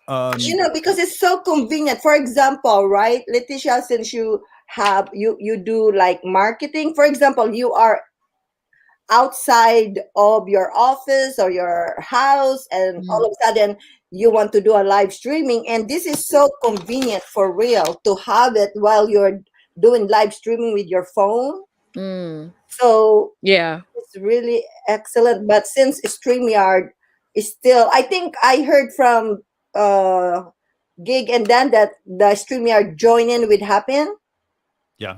Because it's so convenient. For example, right, Leticia, since you do like marketing, for example, you are outside of your office or your house, and all of a sudden you want to do a live streaming, and this is so convenient for real to have it while you're doing live streaming with your phone. So yeah, it's really excellent. But since StreamYard is still, I think I heard from Gig and Dan that the StreamYard join-in would happen. Yeah.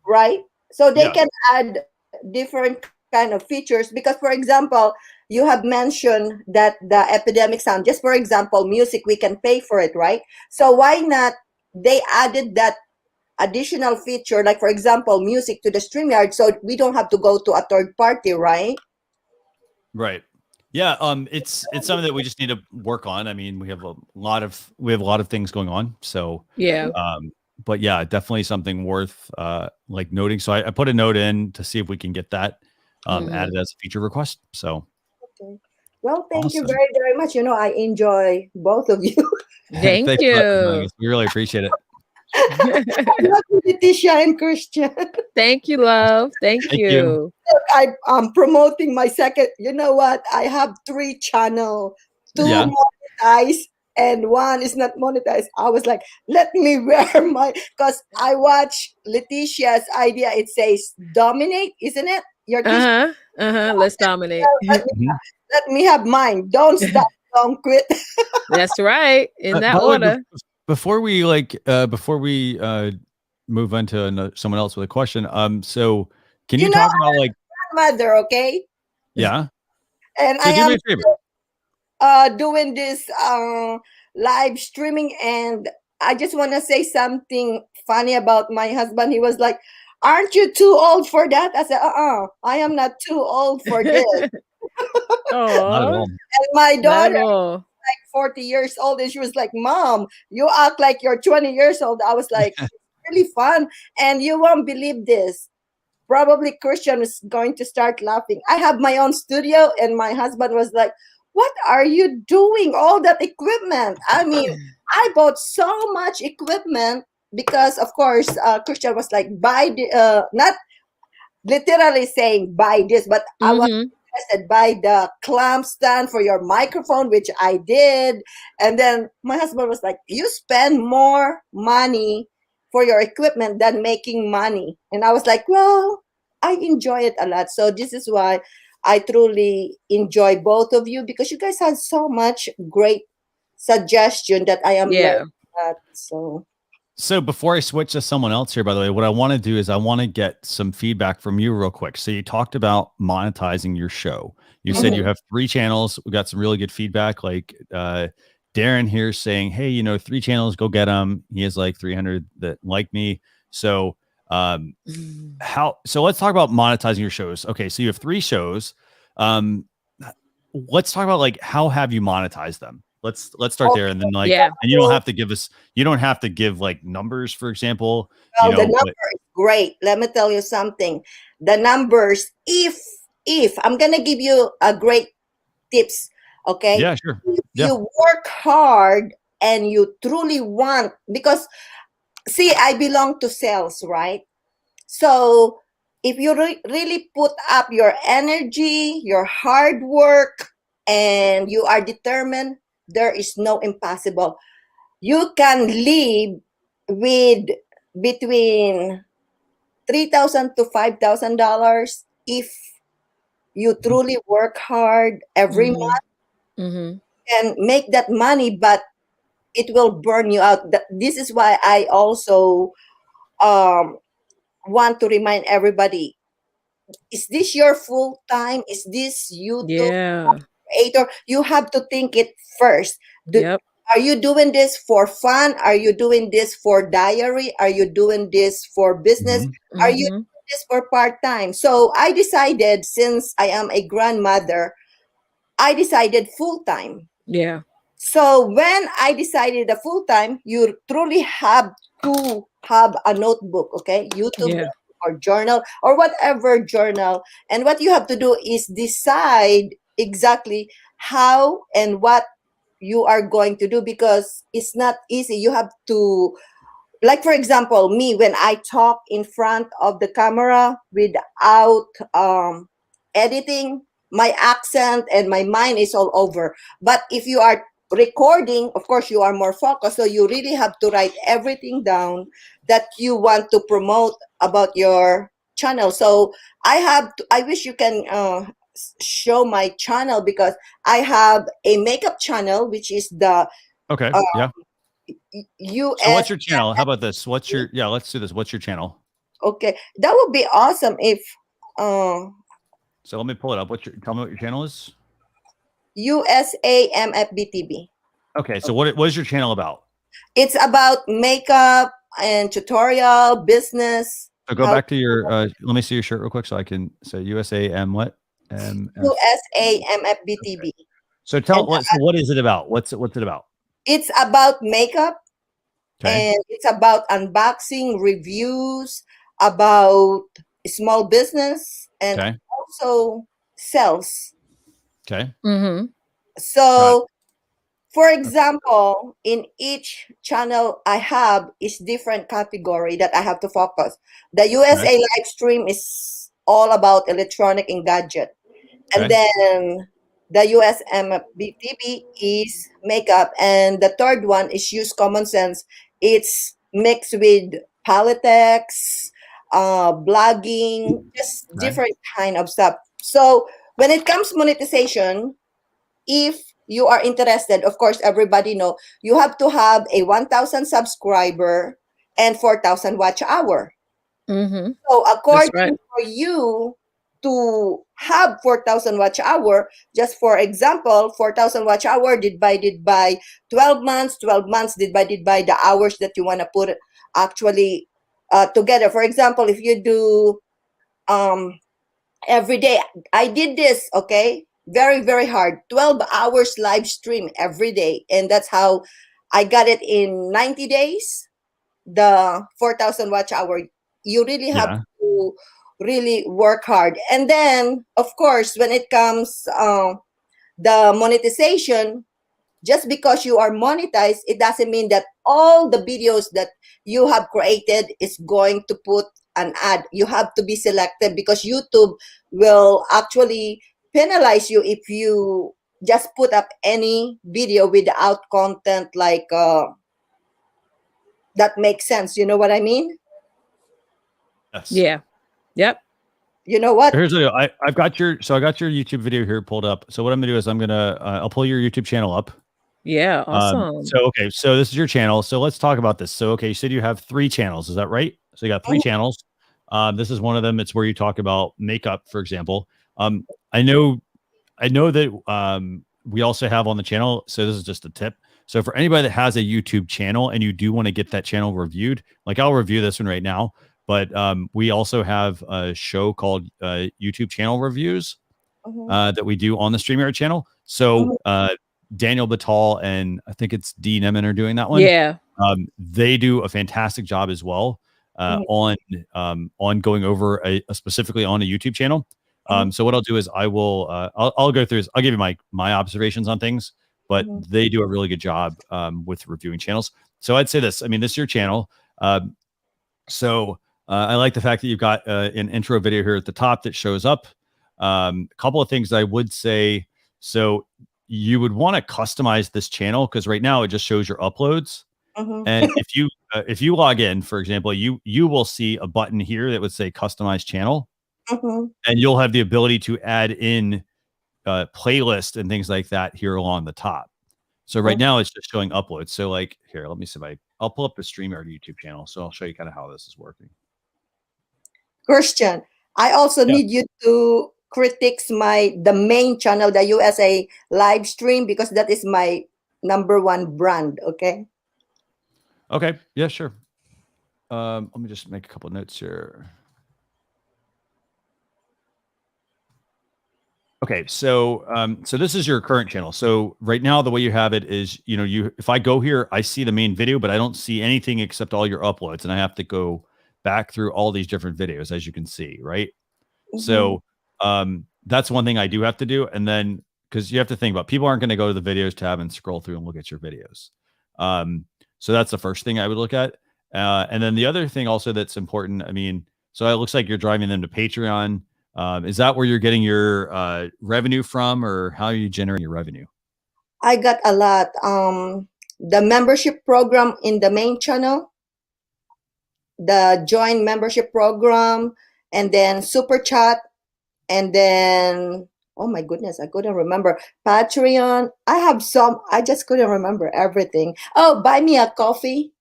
Right? So they can add different kind of features, because, for example, you have mentioned that the epidemic sound, just for example, music, we can pay for it, right? So why not they added that additional feature, like, for example, music to the StreamYard, so we don't have to go to a third party, right? Right. Yeah, it's something that we just need to work on. I mean, we have a lot of things going on. So yeah. But yeah, definitely something worth like noting. So I put a note in to see if we can get that added as a feature request. So okay. Well, thank you very, very much. I enjoy both of you. Thank you. We really appreciate it. I love you, Leticia and Christian. Thank you, love. Thank you. I'm promoting my second. You know what? I have 3 channels, 2 monetized and 1 is not monetized. I was like, let me wear because I watch Leticia's idea. It says dominate, isn't it? Let's dominate. Let me have mine. Don't stop. Don't quit. That's right. In that order. Before we move on to someone else with a question, so can you talk about like grandmother? Okay. Yeah. And so I am doing this live streaming, and I just want to say something funny about my husband. He was like, "Aren't you too old for that?" I said, I am not too old for this. And my daughter, like 40 years old, and she was like, "Mom, you act like you're 20 years old." I was like, "It's really fun." And you won't believe this. Probably Christian is going to start laughing. I have my own studio, and my husband was like, "What are you doing? All that equipment?" I mean, I bought so much equipment because, of course, Christian was like, "Buy the," not literally saying buy this, but I said, buy the clamp stand for your microphone, which I did. And then my husband was like, you spend more money for your equipment than making money. And I was like, well, I enjoy it a lot. So this is why I truly enjoy both of you, because you guys had so much great suggestion that I am learning at. So before I switch to someone else here, by the way, what I want to do is I want to get some feedback from you real quick. So you talked about monetizing your show. You said you have 3 channels. We got some really good feedback. Like Darren here saying, hey, 3 channels, go get them. He has like 300 that like me. So so let's talk about monetizing your shows. Okay. So you have 3 shows. Let's talk about like, how have you monetized them? Let's start there, and then and you don't have to give like numbers, for example. Well, the number is great. Let me tell you something. The numbers, if I'm gonna give you a great tips, okay? Yeah, sure. If you work hard and you truly want, because see, I belong to sales, right? So if you really put up your energy, your hard work, and you are determined, there is no impossible. You can live with between $3,000 to $5,000 if you truly work hard every month and make that money, but it will burn you out. This is why I also want to remind everybody, is this your full time? Is this YouTube creator? You have to think it first. Are you doing this for fun? Are you doing this for diary? Are you doing this for business? Are you doing this for part-time? So I decided, since I am a grandmother, I decided full-time. Yeah. So when I decided the full-time, you truly have to have a notebook, okay? YouTube or journal or whatever journal. And what you have to do is decide exactly how and what you are going to do, because it's not easy. You have to, like, for example, me, when I talk in front of the camera without editing, my accent and my mind is all over. But if you are recording, of course, you are more focused. So you really have to write everything down that you want to promote about your channel. So I wish you can show my channel, because I have a makeup channel, which is the US. So what's your channel? How about this? What's your, let's do this. What's your channel? Okay, that would be awesome if so let me pull it up. Tell me what your channel is. USAMFBTV. Okay, so what is your channel about? It's about makeup and tutorial business. So go back to your let me see your shirt real quick so I can say USAM what? USAMFBTV. So what is it about? What's it about? It's about makeup, and it's about unboxing, reviews, about small business, and also sales. Okay. So, for example, in each channel I have is different category that I have to focus. The USA live stream is all about electronic and gadget. And then the USMBTV is makeup. And the third one is Use Common Sense. It's mixed with politics, blogging, just different kind of stuff. So when it comes to monetization, if you are interested, of course, everybody know you have to have a 1,000 subscriber and 4,000 watch hour. So according for you to have 4,000 watch hour, just for example, 4,000 watch hour divided by 12 months, 12 months divided by the hours that you want to put actually together. For example, if you do every day, I did this, okay? Very, very hard. 12 hours live stream every day. And that's how I got it in 90 days, the 4,000 watch hour. You really have to really work hard. And then, of course, when it comes the monetization, just because you are monetized, it doesn't mean that all the videos that you have created is going to put an ad. You have to be selective, because YouTube will actually penalize you if you just put up any video without content like that makes sense. You know what I mean? Yes. Yeah. Yep. You know what? Here's what I got your YouTube video here pulled up. So what I'm gonna do is I'll pull your YouTube channel up. Yeah. Awesome. So this is your channel. So let's talk about this. So you said you have 3 channels. Is that right? So you got 3 channels. This is one of them. It's where you talk about makeup, for example. I know that we also have on the channel. So this is just a tip. So for anybody that has a YouTube channel and you do want to get that channel reviewed, like I'll review this one right now, but we also have a show called YouTube channel reviews that we do on the StreamYard channel. So Daniel Batal and I think it's Dee Neman are doing that one. Yeah. They do a fantastic job as well on going over specifically on a YouTube channel. So what I'll do is I'll go through I'll give you my observations on things, but they do a really good job with reviewing channels. So I'd say this, I mean, this is your channel. So I like the fact that you've got an intro video here at the top that shows up. A couple of things I would say. So you would want to customize this channel because right now it just shows your uploads. And if you log in, for example, you will see a button here that would say customize channel, and you'll have the ability to add in playlist and things like that here along the top. So right now it's just showing uploads. So like here, let me see if I'll pull up the StreamYard YouTube channel. So I'll show you kind of how this is working. Christian, I also need you to critique the main channel, the USA live stream, because that is my #1 brand. Okay. Okay. Yeah, sure. Let me just make a couple of notes here. Okay, so so this is your current channel. So right now, the way you have it is, if I go here, I see the main video, but I don't see anything except all your uploads, and I have to go back through all these different videos, as you can see, right? So that's one thing I do have to do, and then because you have to think about people aren't going to go to the videos tab and scroll through and look at your videos. So that's the first thing I would look at, and then the other thing also that's important. I mean, so it looks like you're driving them to Patreon. Is that where you're getting your revenue from, or how are you generating your revenue? I got a lot. The membership program in the main channel, the join membership program, and then super chat, and then, oh my goodness, I couldn't remember. Patreon. I have some, I just couldn't remember everything. Oh, buy me a coffee.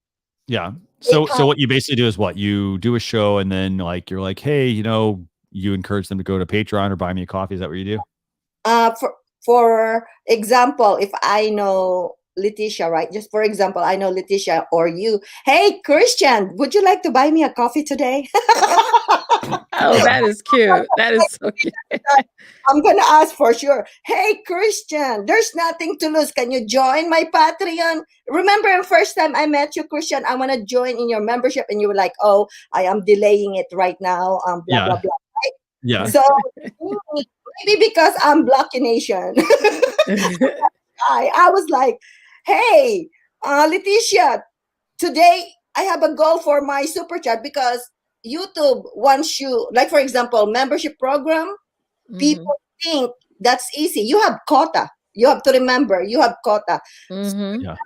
Yeah. So what you basically do is what you do a show, and then like, you're like, hey, you encourage them to go to Patreon or buy me a coffee. Is that what you do? For example, if I know Leticia, right? Just for example, I know Leticia or you. Hey, Christian, would you like to buy me a coffee today? Oh, that is cute. That is so cute. I'm going to ask for sure. Hey, Christian, there's nothing to lose. Can you join my Patreon? Remember the first time I met you, Christian, I want to join in your membership. And you were like, oh, I am delaying it right now. Blah, blah, blah. Right? Yeah. So maybe because I'm Black Nation. I was like, hey, Leticia, today I have a goal for my super chat because YouTube wants you, like, for example, membership program. People think that's easy. You have quota. You have to remember, you have quota. So,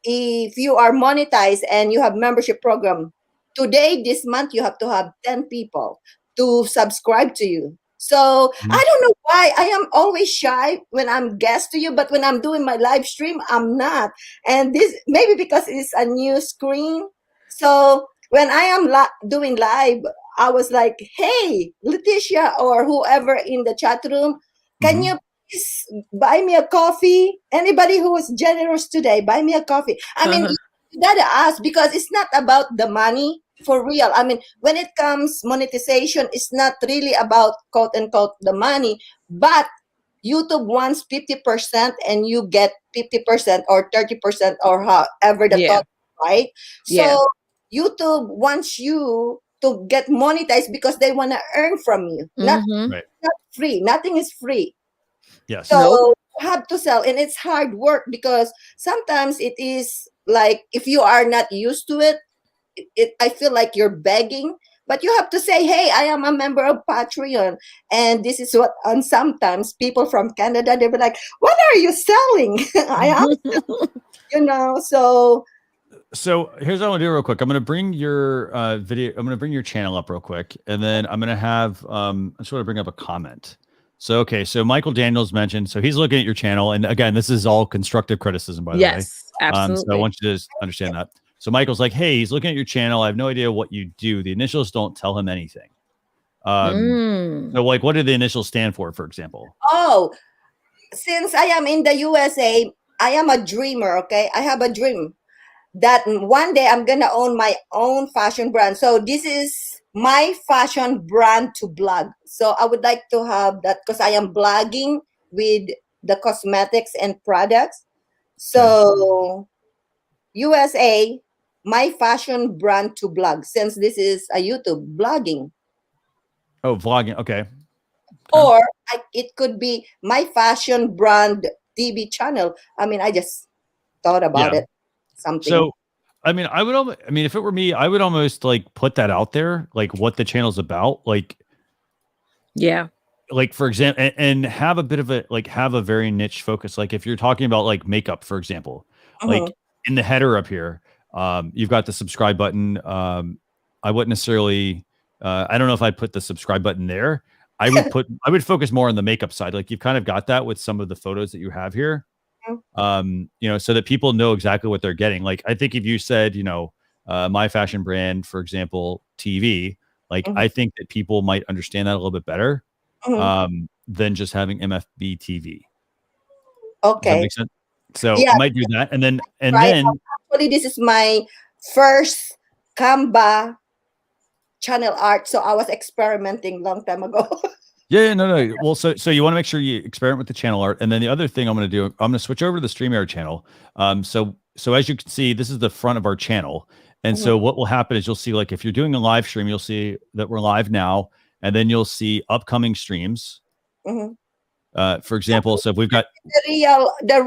if you are monetized and you have membership program, today, this month, you have to have 10 people to subscribe to you. So I don't know why I am always shy when I'm guest to you, but when I'm doing my live stream, I'm not. And this maybe because it's a new screen. So when I am doing live, I was like, hey, Leticia or whoever in the chat room, can you please buy me a coffee? Anybody who was generous today, buy me a coffee. I mean, you gotta ask because it's not about the money. For real. I mean, when it comes monetization, it's not really about quote unquote the money, but YouTube wants 50% and you get 50% or 30% or however the thought, right? So YouTube wants you to get monetized because they want to earn from you. Not free. Nothing is free. Yes. So you have to sell, and it's hard work because sometimes it is like if you are not used to it, I feel like you're begging, but you have to say, hey, I am a member of Patreon. And this is what, and sometimes people from Canada, they were like, what are you selling? I am, So here's what I'm going to do real quick. I'm going to bring your video. I'm going to bring your channel up real quick. And then I'm going to have, I just want to bring up a comment. So, okay. So Michael Daniels mentioned, so he's looking at your channel. And again, this is all constructive criticism, by the way. Yes, absolutely. So I want you to understand that. So Michael's like, hey, he's looking at your channel. I have no idea what you do. The initials don't tell him anything. So like, what do the initials stand for example? Oh, since I am in the USA, I am a dreamer, okay? I have a dream that one day I'm going to own my own fashion brand. So this is my fashion brand to blog. So I would like to have that because I am blogging with the cosmetics and products. So USA, my fashion brand to blog, since this is a YouTube blogging. Oh, vlogging. Okay. Or it could be my fashion brand TV channel. I mean, I just thought about it. Something. So I mean, if it were me, I would almost like put that out there, like what the channel's about, like, yeah, like for example, and have a bit of have a very niche focus. Like if you're talking about like makeup, for example, like in the header up here, you've got the subscribe button. I wouldn't necessarily, I don't know if I'd put the subscribe button there. I would focus more on the makeup side. Like you've kind of got that with some of the photos that you have here. So that people know exactly what they're getting. Like I think if you said, my fashion brand, for example, TV, like I think that people might understand that a little bit better than just having MFB TV. Okay. Does that make sense? So I might do that. And then actually this is my first Canva channel art. So I was experimenting long time ago. Yeah, no. Well, so you want to make sure you experiment with the channel art, and then the other thing I'm going to do, I'm going to switch over to the StreamYard channel. So as you can see, this is the front of our channel, and so what will happen is you'll see, like, if you're doing a live stream, you'll see that we're live now, and then you'll see upcoming streams. For example, so if we've got the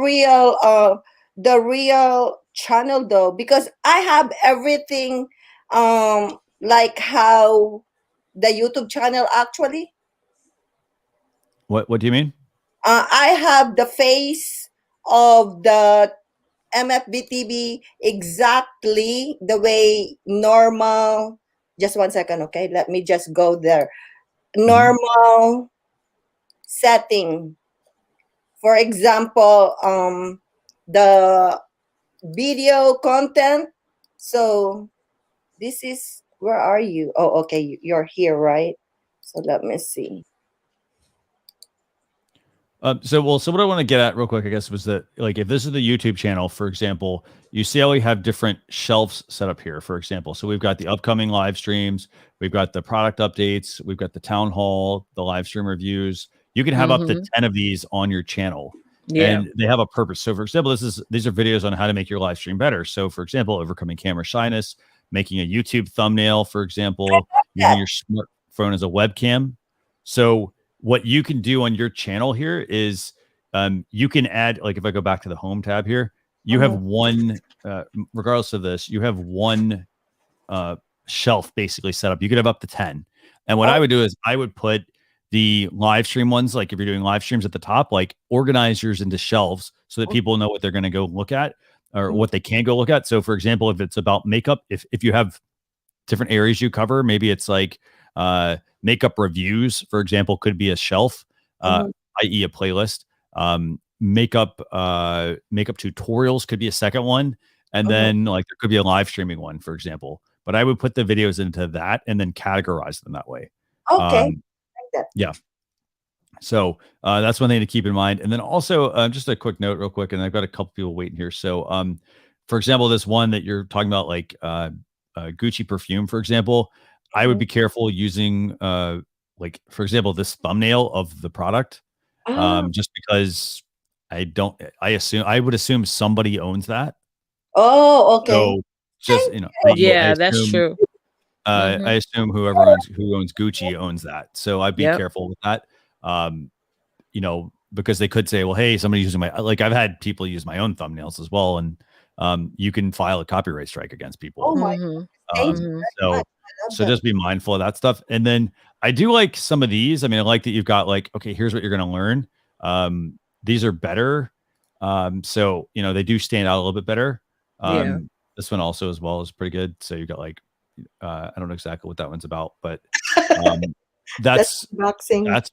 real channel though, because I have everything, like how the YouTube channel actually. What do you mean? I have the face of the MFB TV exactly the way normal. Just 1 second, okay? Let me just go there. Normal setting. For example, the video content. So this is, where are you? Oh, okay, you're here, right? So let me see. So what I want to get at real quick, I guess, was that, like, if this is the YouTube channel, for example, you see how we have different shelves set up here, for example. So we've got the upcoming live streams, we've got the product updates, we've got the town hall, the live stream reviews. You can have up to 10 of these on your channel, and they have a purpose. So for example, these are videos on how to make your live stream better. So for example, overcoming camera shyness, making a YouTube thumbnail, for example, using your smartphone as a webcam. So what you can do on your channel here is you can add, like if I go back to the home tab here, you have one, regardless of this, you have one shelf basically set up. You could have up to 10. And what I would do is I would put the live stream ones, like if you're doing live streams at the top, like organize yours into shelves so that people know what they're going to go look at or what they can go look at. So for example, if it's about makeup, if you have different areas you cover, maybe it's like makeup reviews, for example, could be a shelf, i.e. a playlist. Makeup tutorials could be a second one. And then like there could be a live streaming one, for example. But I would put the videos into that and then categorize them that way. Okay. Yeah. So that's one thing to keep in mind. And then also just a quick note real quick, and I've got a couple people waiting here. So for example, this one that you're talking about, like Gucci perfume, for example, I would be careful using like, for example, this thumbnail of the product, just because I would assume somebody owns that. Oh, okay. So just, that's true. I assume who owns Gucci owns that. So I'd be careful with that. Because they could say, well, hey, somebody's using like I've had people use my own thumbnails as well. And you can file a copyright strike against people. Oh my So just be mindful of that stuff. And then I do like some of these. I mean, I like that you've got like, okay, here's what you're going to learn. These are better. So, they do stand out a little bit better. This one also as well is pretty good. So you got like, I don't know exactly what that one's about, but that's what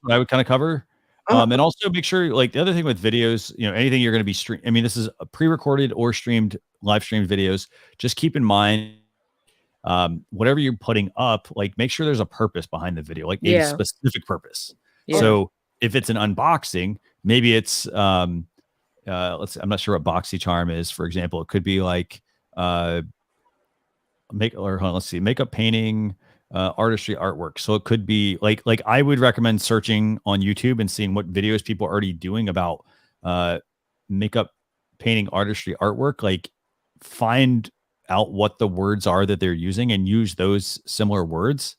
I would kind of cover. And also make sure, like the other thing with videos, anything you're going to be I mean, this is a pre-recorded or live streamed videos. Just keep in mind, whatever you're putting up, like make sure there's a purpose behind the video, like a specific purpose. So if it's an unboxing, maybe it's, I'm not sure what BoxyCharm is, for example. It could be like, makeup painting, artistry, artwork. So it could be like I would recommend searching on YouTube and seeing what videos people are already doing about makeup painting, artistry, artwork. Like find out what the words are that they're using and use those similar words,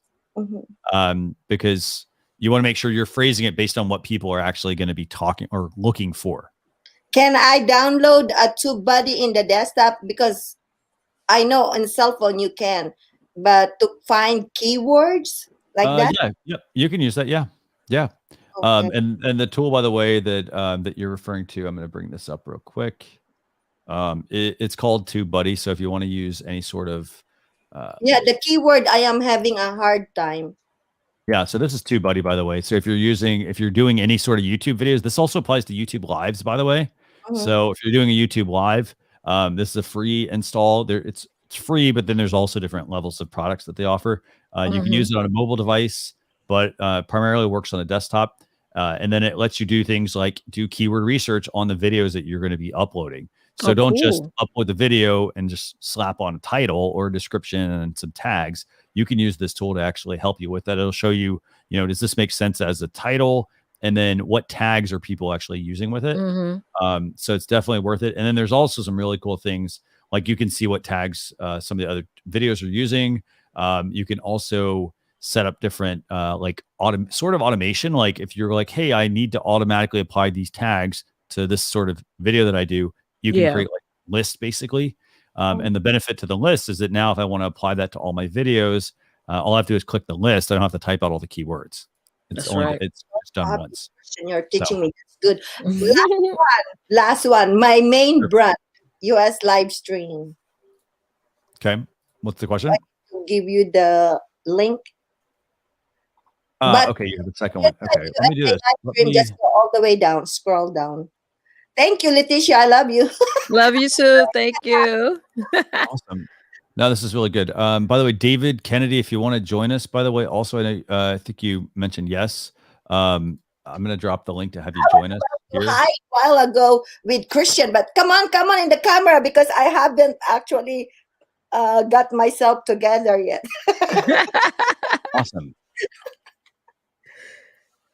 because you want to make sure you're phrasing it based on what people are actually going to be talking or looking for. Can I download a TubeBuddy in the desktop? Because I know on cell phone you can, but to find keywords like that. Yeah, yep, you can use that. Yeah, yeah. Okay. And the tool, by the way, that that you're referring to, I'm going to bring this up real quick. It's called TubeBuddy. So if you want to use any sort of yeah, the keyword I am having a hard time. Yeah, so this is TubeBuddy, by the way. So if you're doing any sort of YouTube videos, this also applies to YouTube Lives, by the way. So if you're doing a YouTube Live, this is a free install. It's free, but then there's also different levels of products that they offer. You can use it on a mobile device, but primarily works on a desktop. And then it lets you do things like do keyword research on the videos that you're going to be uploading. So don't just upload the video and just slap on a title or a description and some tags. You can use this tool to actually help you with that. It'll show you, does this make sense as a title? And then what tags are people actually using with it? So it's definitely worth it. And then there's also some really cool things, like you can see what tags some of the other videos are using. You can also set up different sort of automation. Like if you're like, hey, I need to automatically apply these tags to this sort of video that I do, you can create like lists basically. And the benefit to the list is that now if I want to apply that to all my videos, all I have to do is click the list. I don't have to type out all the keywords. It's done once. You're teaching me. That's good. Last one. My main brand, US live stream. Okay. What's the question? I'll give you the link. Okay, yeah, the second one. Okay, let me do this. Just go all the way down. Scroll down. Thank you, Leticia. I love you. Love you too. Thank you. Awesome. No, this is really good. By the way, David Kennedy, if you want to join us, by the way, also, I think you mentioned yes. I'm going to drop the link to have you join us here. Hi, a while ago with Christian, but come on in the camera because I haven't actually got myself together yet. Awesome.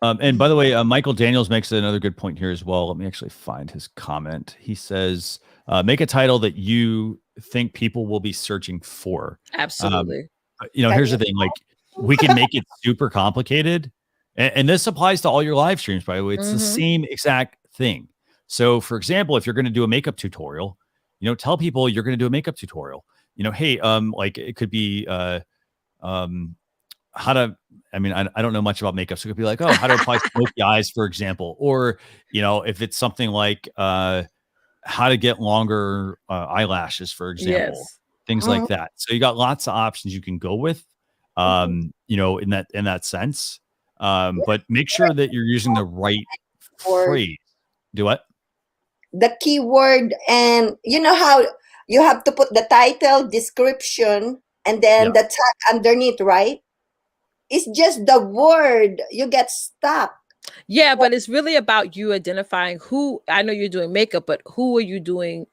And by the way, Michael Daniels makes another good point here as well. Let me actually find his comment. He says, make a title that you think people will be searching for. Absolutely. Here's the thing, like we can make it super complicated. And this applies to all your live streams, by the way. It's the same exact thing. So for example, if you're going to do a makeup tutorial, tell people you're going to do a makeup tutorial. Hey, like it could be how to, I don't know much about makeup. So it could be like, oh, how to apply smoky eyes, for example. Or, if it's something like how to get longer eyelashes, for example, things like that. So you got lots of options you can go with, in that sense. But make sure that you're using the right phrase. Do what? The keyword, and you know how you have to put the title, description, and then the tag underneath, right? It's just the word. You get stuck. Yeah, but it's really about you identifying who. I know you're doing makeup, but who are you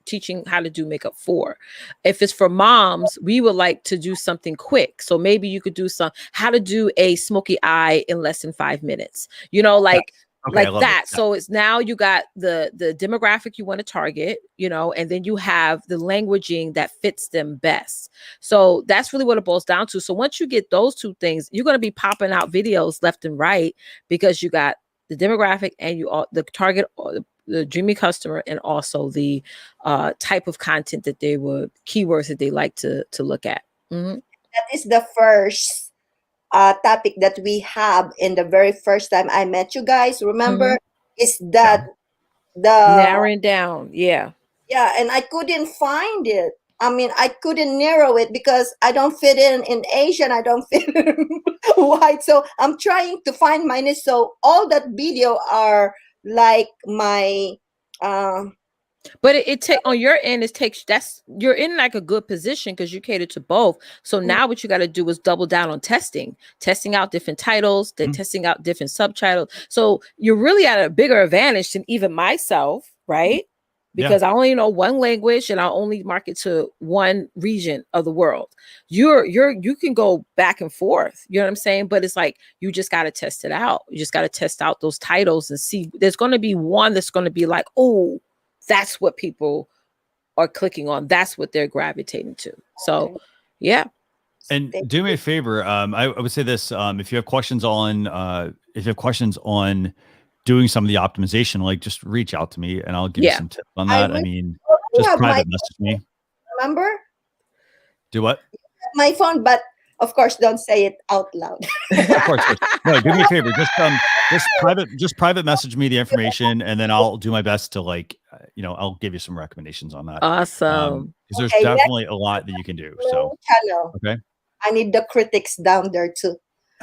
teaching how to do makeup for? If it's for moms, we would like to do something quick. So maybe you could do how to do a smoky eye in less than 5 minutes, like that. So it's now you got the demographic you want to target, and then you have the languaging that fits them best. So that's really what it boils down to. So once you get those two things, you're going to be popping out videos left and right because you got the demographic and the target, the dreamy customer, and also the type of content that keywords that they like to look at. That is the first topic that we have in the very first time I met you guys. Remember, is that the narrowing down? Yeah, and I couldn't find it. I couldn't narrow it because I don't fit in Asian. I don't fit in white. So I'm trying to find my niche. So all that video are like my. But it take on your end, you're in like a good position because you cater to both. So now what you got to do is double down on testing out different titles, then testing out different subtitles. So you're really at a bigger advantage than even myself, right? Because I only know one language and I only market to one region of the world. You can go back and forth, you know what I'm saying? But it's like, you just got to test it out. You just got to test out those titles and see. There's going to be one that's going to be like, oh, that's what people are clicking on. That's what they're gravitating to. So, yeah. And do me a favor. I would say this: if you have questions on, doing some of the optimization, like just reach out to me and I'll give you some tips on that. Just private message me. Remember? Do what? My phone, but of course, don't say it out loud. Of course. No, do me a favor. Just private message me the information, and then I'll do my best to I'll give you some recommendations on that. Awesome. Because there's definitely a lot that you can do. So channel. Okay. I need the critics down there too.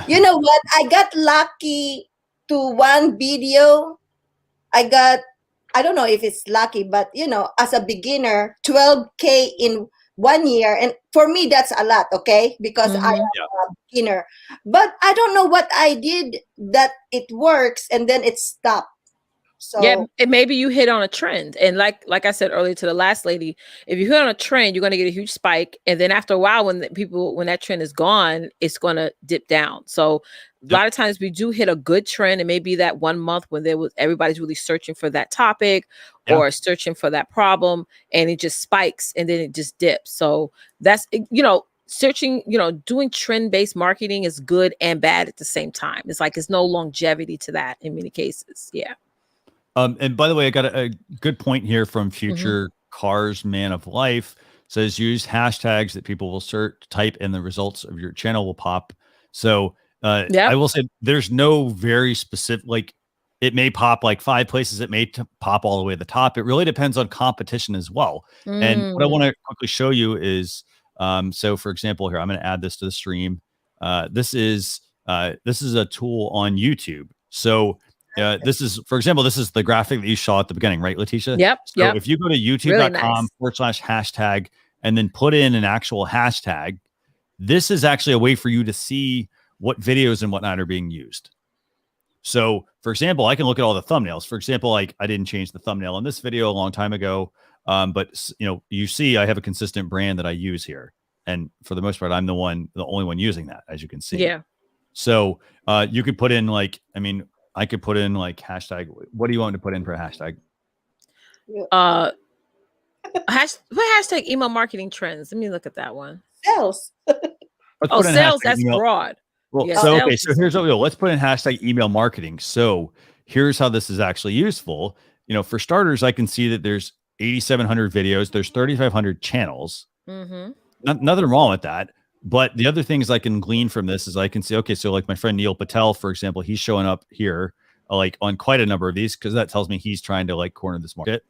You know what? I got lucky to one video. I don't know if it's lucky, but as a beginner, 12K in 1 year. And for me, that's a lot, okay? Because I am a beginner. But I don't know what I did that it works and then it stopped. So yeah, and maybe you hit on a trend. And like I said earlier to the last lady, if you hit on a trend, you're going to get a huge spike. And then after a while, when that trend is gone, it's going to dip down. So a lot of times we do hit a good trend. It may be that 1 month when everybody's really searching for that topic or searching for that problem, and it just spikes and then it just dips. So that's, searching, doing trend-based marketing is good and bad at the same time. It's like, it's no longevity to that in many cases. Yeah. And by the way, I got a good point here from Future Cars Man of Life. Says use hashtags that people will type, and the results of your channel will pop. So I will say there's no very specific, it may pop like 5 places. It may pop all the way to the top. It really depends on competition as well. And what I want to quickly show you is, so for example, here, I'm going to add this to the stream. This is a tool on YouTube. So this is, for example, this is the graphic that you saw at the beginning, right, Leticia? Yep. So if you go to youtube.com/hashtag and then put in an actual hashtag, this is actually a way for you to see what videos and whatnot are being used. So, for example, I can look at all the thumbnails. For example, I didn't change the thumbnail in this video a long time ago, but you see I have a consistent brand that I use here, and for the most part, I'm the only one using that, as you can see. Yeah. So you could put in I could put in hashtag. What do you want to put in for a hashtag? What hashtag email marketing trends? Let me look at that one. Sales. Sales. That's broad. Well, yeah, so here's what we'll do. Let's put in hashtag email marketing. So here's how this is actually useful. For starters, I can see that there's 8,700 videos. There's 3,500 channels. Nothing wrong with that. But the other things I can glean from this is I can see, okay, so like my friend Neil Patel, for example, he's showing up here on quite a number of these, because that tells me he's trying to corner this market.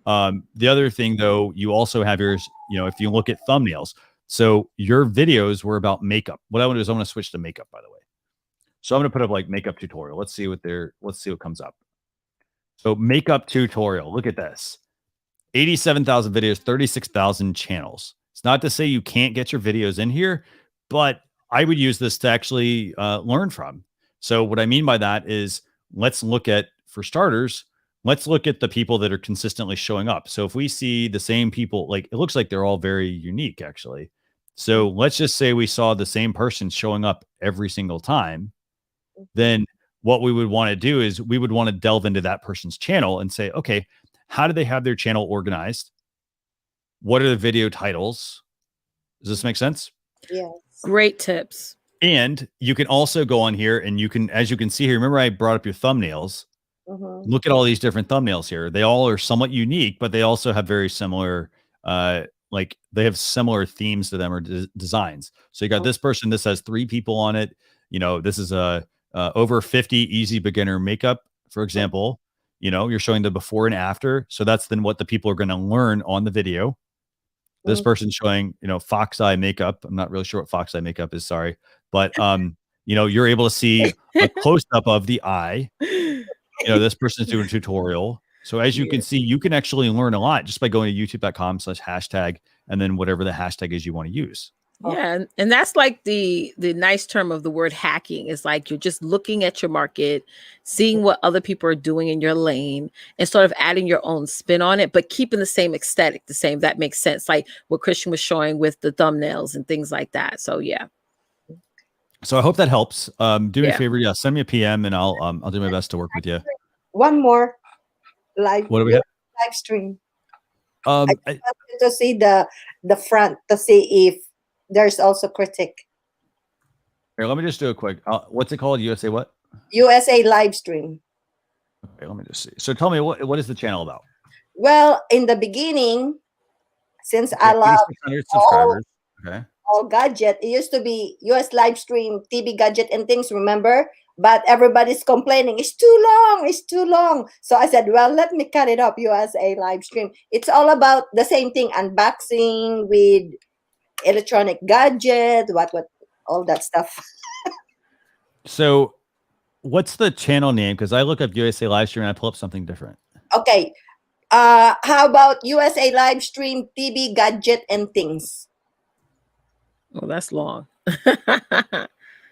The other thing, though, you also have yours, if you look at thumbnails. So your videos were about makeup. What I want to do is I want to switch to makeup, by the way. So I'm going to put up makeup tutorial. Let's see what comes up. So makeup tutorial. Look at this. 87,000 videos, 36,000 channels. It's not to say you can't get your videos in here, but I would use this to actually learn from. So what I mean by that is, for starters, let's look at the people that are consistently showing up. So if we see the same people, it looks like they're all very unique, actually. So let's just say we saw the same person showing up every single time. Then what we would want to do is we would want to delve into that person's channel and say, okay, how do they have their channel organized? What are the video titles? Does this make sense? Yes. Great tips. And you can also go on here and as you can see here, remember I brought up your thumbnails. Look at all these different thumbnails here. They all are somewhat unique, but they also have very similar, they have similar themes to them or designs. So you got this person, this has 3 people on it. This is over 50 easy beginner makeup, for example. You're showing the before and after. So that's then what the people are going to learn on the video. This person's showing, fox eye makeup. I'm not really sure what fox eye makeup is. Sorry. But, you're able to see a close up of the eye. This person's doing a tutorial. So as you can see, you can actually learn a lot just by going to youtube.com/hashtag and then whatever the hashtag is you want to use. Yeah. And that's like the nice term of the word hacking. Is like you're just looking at your market, seeing what other people are doing in your lane and sort of adding your own spin on it, but keeping the same aesthetic, that makes sense. Like what Christian was showing with the thumbnails and things like that. So yeah. So I hope that helps. Do me a favor. Yeah. Send me a PM and I'll do my best to work with you. One more live. What do we have? Live stream. I wanted to see the front to see if there's also critic. Here, let me just do a quick. What's it called? USA what? USA live stream. Okay, let me just see. So tell me what is the channel about? Well, in the beginning, since I love 8,600 subscribers. Okay. All gadget. It used to be US live stream, TV gadget and things, remember? But everybody's complaining, it's too long, it's too long. So I said, well, let me cut it up, USA live stream. It's all about the same thing, unboxing with electronic gadget, what, all that stuff. So what's the channel name? Because I look up USA live stream and I pull up something different. Okay. How about USA live stream, TV gadget and things? Oh, that's long.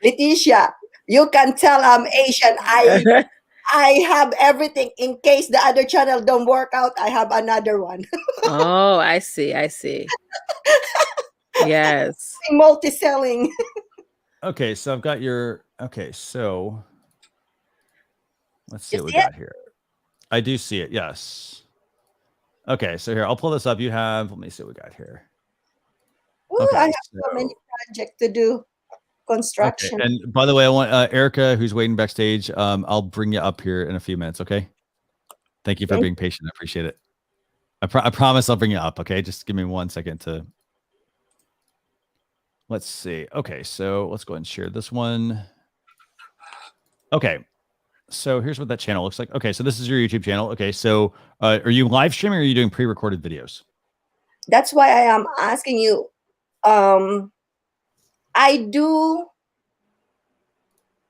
Leticia, you can tell I'm Asian. I have everything in case the other channel don't work out. I have another one. Oh, I see. I see. Yes. Multi-selling. Okay, so I've got your. Okay, so let's see what we got here. I do see it. Yes. Okay, so here I'll pull this up. You have. Let me see what we got here. Ooh, okay, I have so many projects to do. Construction. Okay. And by the way, I want Erica, who's waiting backstage. I'll bring you up here in a few minutes. Okay. Thank you for being patient. I appreciate it. I promise I'll bring you up. Okay. Just give me 1 second to. Let's see. Okay. So let's go ahead and share this one. Okay. So here's what that channel looks like. Okay. So this is your YouTube channel. Okay. So are you live streaming or are you doing pre-recorded videos? That's why I am asking you. I do,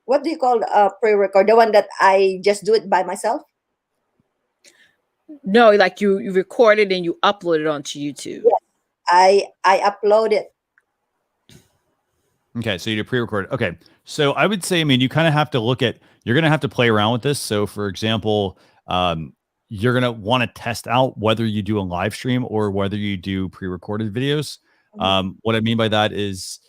what do you call pre-record? The one that I just do it by myself? No, like you record it and you upload it onto YouTube. Yes, I upload it. Okay, so you do pre-record. Okay, so I would say, I mean, you kind of have to look at, you're going to have to play around with this. So for example, you're going to want to test out whether you do a live stream or whether you do pre-recorded videos. What I mean by that is,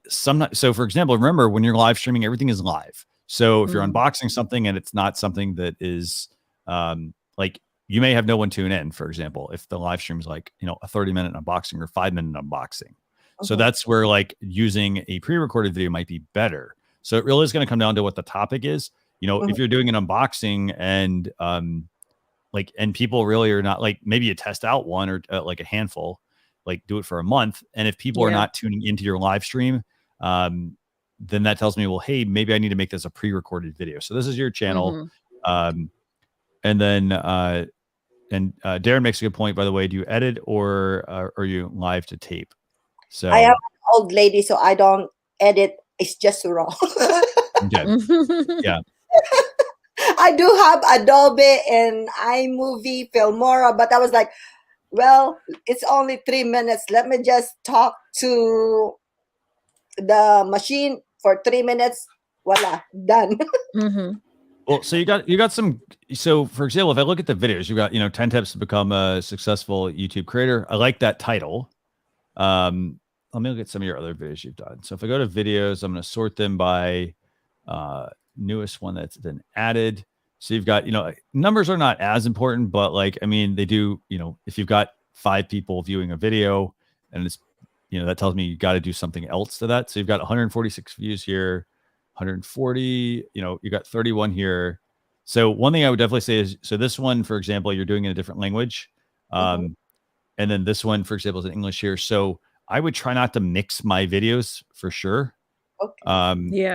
so for example, remember when you're live streaming, everything is live. So if you're unboxing something and it's not something that is like, you may have no one tune in, for example, if the live stream is like, you know, a 30-minute unboxing or 5-minute unboxing. So that's where like using a pre-recorded video might be better. So it really is going to come down to what the topic is. You know, if you're doing an unboxing and like, and people really are not like, maybe you test out one or like a handful, like do it for a month. And if people are not tuning into your live stream, then that tells me, well, hey, maybe I need to make this a pre-recorded video. So this is your channel. And then, Darren makes a good point, by the way. Do you edit or are you live to tape? So I am an old lady, so I don't edit. It's just raw. Okay. Yeah. I do have Adobe and iMovie, Filmora, but I was like, well, it's only 3 minutes. Let me just talk to the machine for 3 minutes. Voila, done. Well, so you got some. So for example, if I look at the videos, you got 10 tips to become a successful YouTube creator. I like that title. Let me look at some of your other videos you've done. So if I go to videos, I'm going to sort them by newest one that's been added. So you've got, numbers are not as important, but like, I mean, they do, if you've got 5 people viewing a video and it's, that tells me you got to do something else to that. So you've got 146 views here, 140, you got 31 here. So one thing I would definitely say is, so this one, for example, you're doing in a different language. And then this one, for example, is in English here. So I would try not to mix my videos for sure.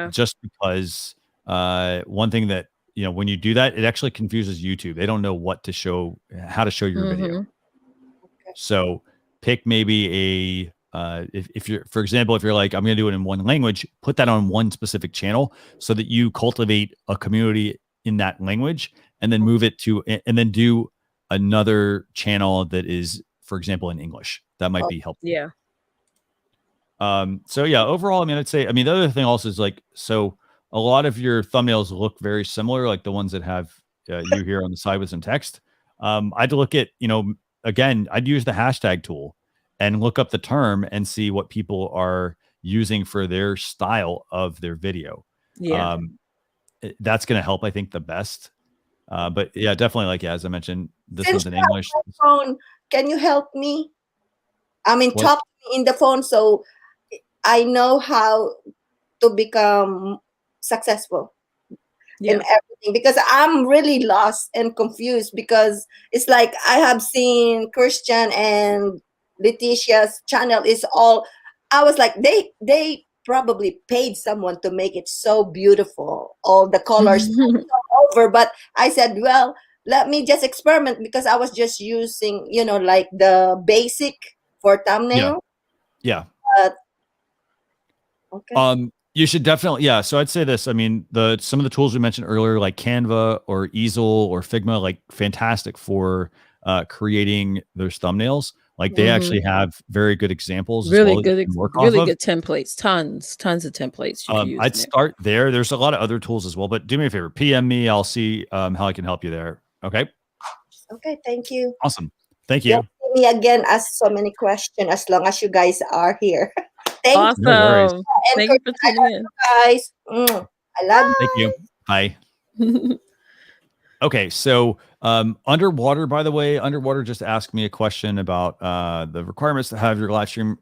Just because one thing that, when you do that, it actually confuses YouTube. They don't know what to show, how to show your video. So pick maybe if you're, for example, if you're like, I'm going to do it in one language, put that on one specific channel so that you cultivate a community in that language and then move it to, and then do another channel that is, for example, in English. That might be helpful. So yeah, overall, I mean, I'd say, the other thing also is like, so a lot of your thumbnails look very similar, like the ones that have you here on the side with some text. I'd look at, again, I'd use the hashtag tool and look up the term and see what people are using for their style of their video. That's going to help, I think, the best. But yeah, definitely, like, as I mentioned, this one's in English. Phone, can you help me? Talk to me in the phone so I know how to become successful in everything, because I'm really lost and confused, because it's like I have seen Christian and Leticia's channel is all I was like, they probably paid someone to make it so beautiful, all the colors over. But I said, well, let me just experiment, because I was just using, like the basic for thumbnail. Yeah. Okay. You should definitely, so I'd say this. I mean, some of the tools we mentioned earlier, like Canva or Easel or Figma, like fantastic for creating those thumbnails. Like they actually have very good examples Really as well. Good templates. Tons of templates you can use. I'd start there. There's a lot of other tools as well, but do me a favor, PM me. I'll see how I can help you there. Okay. Okay. Thank you. Awesome. Thank you. Me again, ask so many questions as long as you guys are here. Thank you. Awesome. Thank you for tuning in, guys. I love you. Thank you. Bye. Okay, so Underwater, by the way, Underwater just asked me a question about the requirements to have your live stream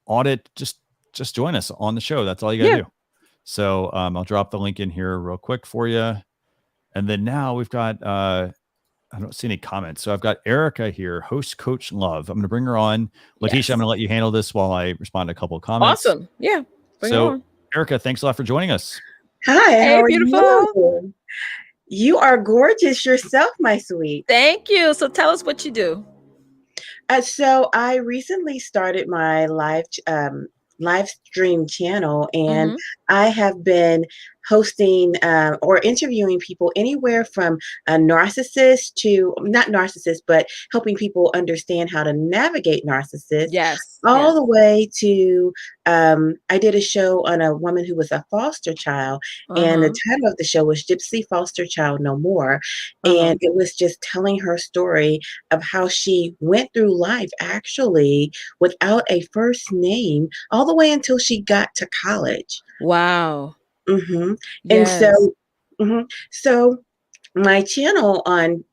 audit. Just join us on the show. That's all you gotta do. So I'll drop the link in here real quick for you. And then now we've got I don't see any comments. So I've got Erica here, host Coach Love. I'm gonna bring her on. Leticia, I'm gonna let you handle this while I respond to a couple of comments. Awesome. Yeah. So Erica, thanks a lot for joining us. Hi, hey, beautiful. You are gorgeous yourself, my sweet. Thank you. So tell us what you do. So I recently started my live stream channel, and I have been hosting or interviewing people anywhere from a narcissist to not narcissist, but helping people understand how to navigate narcissists. Yes. All the way to I did a show on a woman who was a foster child, and the title of the show was Gypsy Foster Child No More. And it was just telling her story of how she went through life actually without a first name all the way until she got to college. Wow. And Yes. so my channel on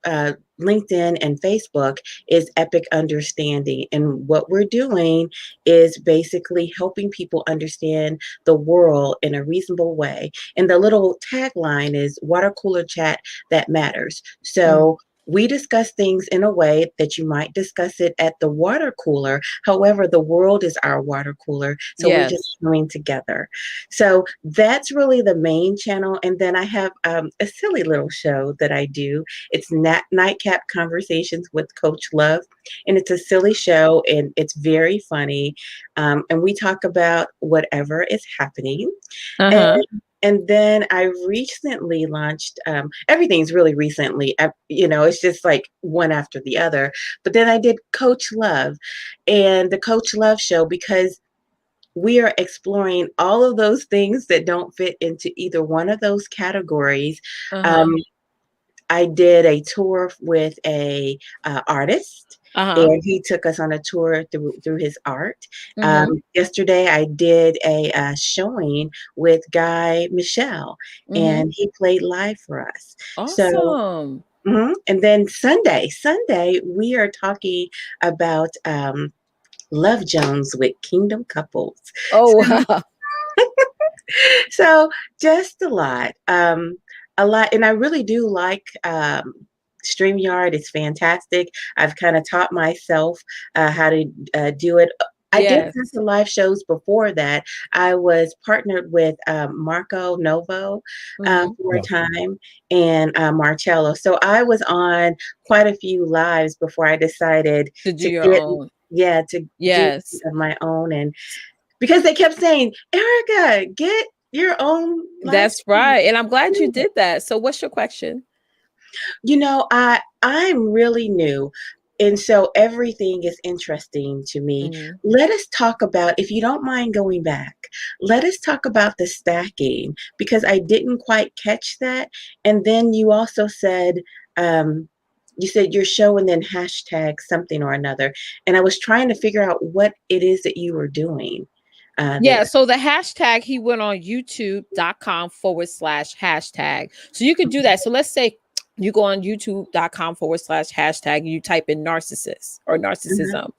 LinkedIn and Facebook is Epic Understanding. And what we're doing is basically helping people understand the world in a reasonable way. And the little tagline is water cooler chat that matters. So we discuss things in a way that you might discuss it at the water cooler. However, the world is our water cooler. So we're just coming together. So that's really the main channel. And then I have a silly little show that I do. It's Nightcap Conversations with Coach Love. And it's a silly show, and it's very funny. And we talk about whatever is happening. And then I recently launched, everything's really recently, it's just like one after the other. But then I did Coach Love and the Coach Love show, because we are exploring all of those things that don't fit into either one of those categories. I did a tour with a artist. And he took us on a tour through his art. Yesterday, I did a showing with Guy Michelle, and he played live for us. Awesome. So, and then Sunday, we are talking about Love Jones with Kingdom Couples. Oh, wow. So just a lot. And I really do like StreamYard. It's fantastic. I've kind of taught myself how to do it. I did some live shows before that. I was partnered with Marco Novo for a time, and Marcello. So I was on quite a few lives before I decided to do your own. Do my own. And because they kept saying, Erica, get your own. That's right. And I'm glad you did that. So what's your question? I'm really new. And so everything is interesting to me. Let us talk about, if you don't mind going back, let us talk about the stacking, because I didn't quite catch that. And then you also said, you said your show and then hashtag something or another. And I was trying to figure out what it is that you were doing. So the hashtag, he went on youtube.com/hashtag. So you could do that. So let's say you go on youtube.com/hashtag, you type in narcissist or narcissism,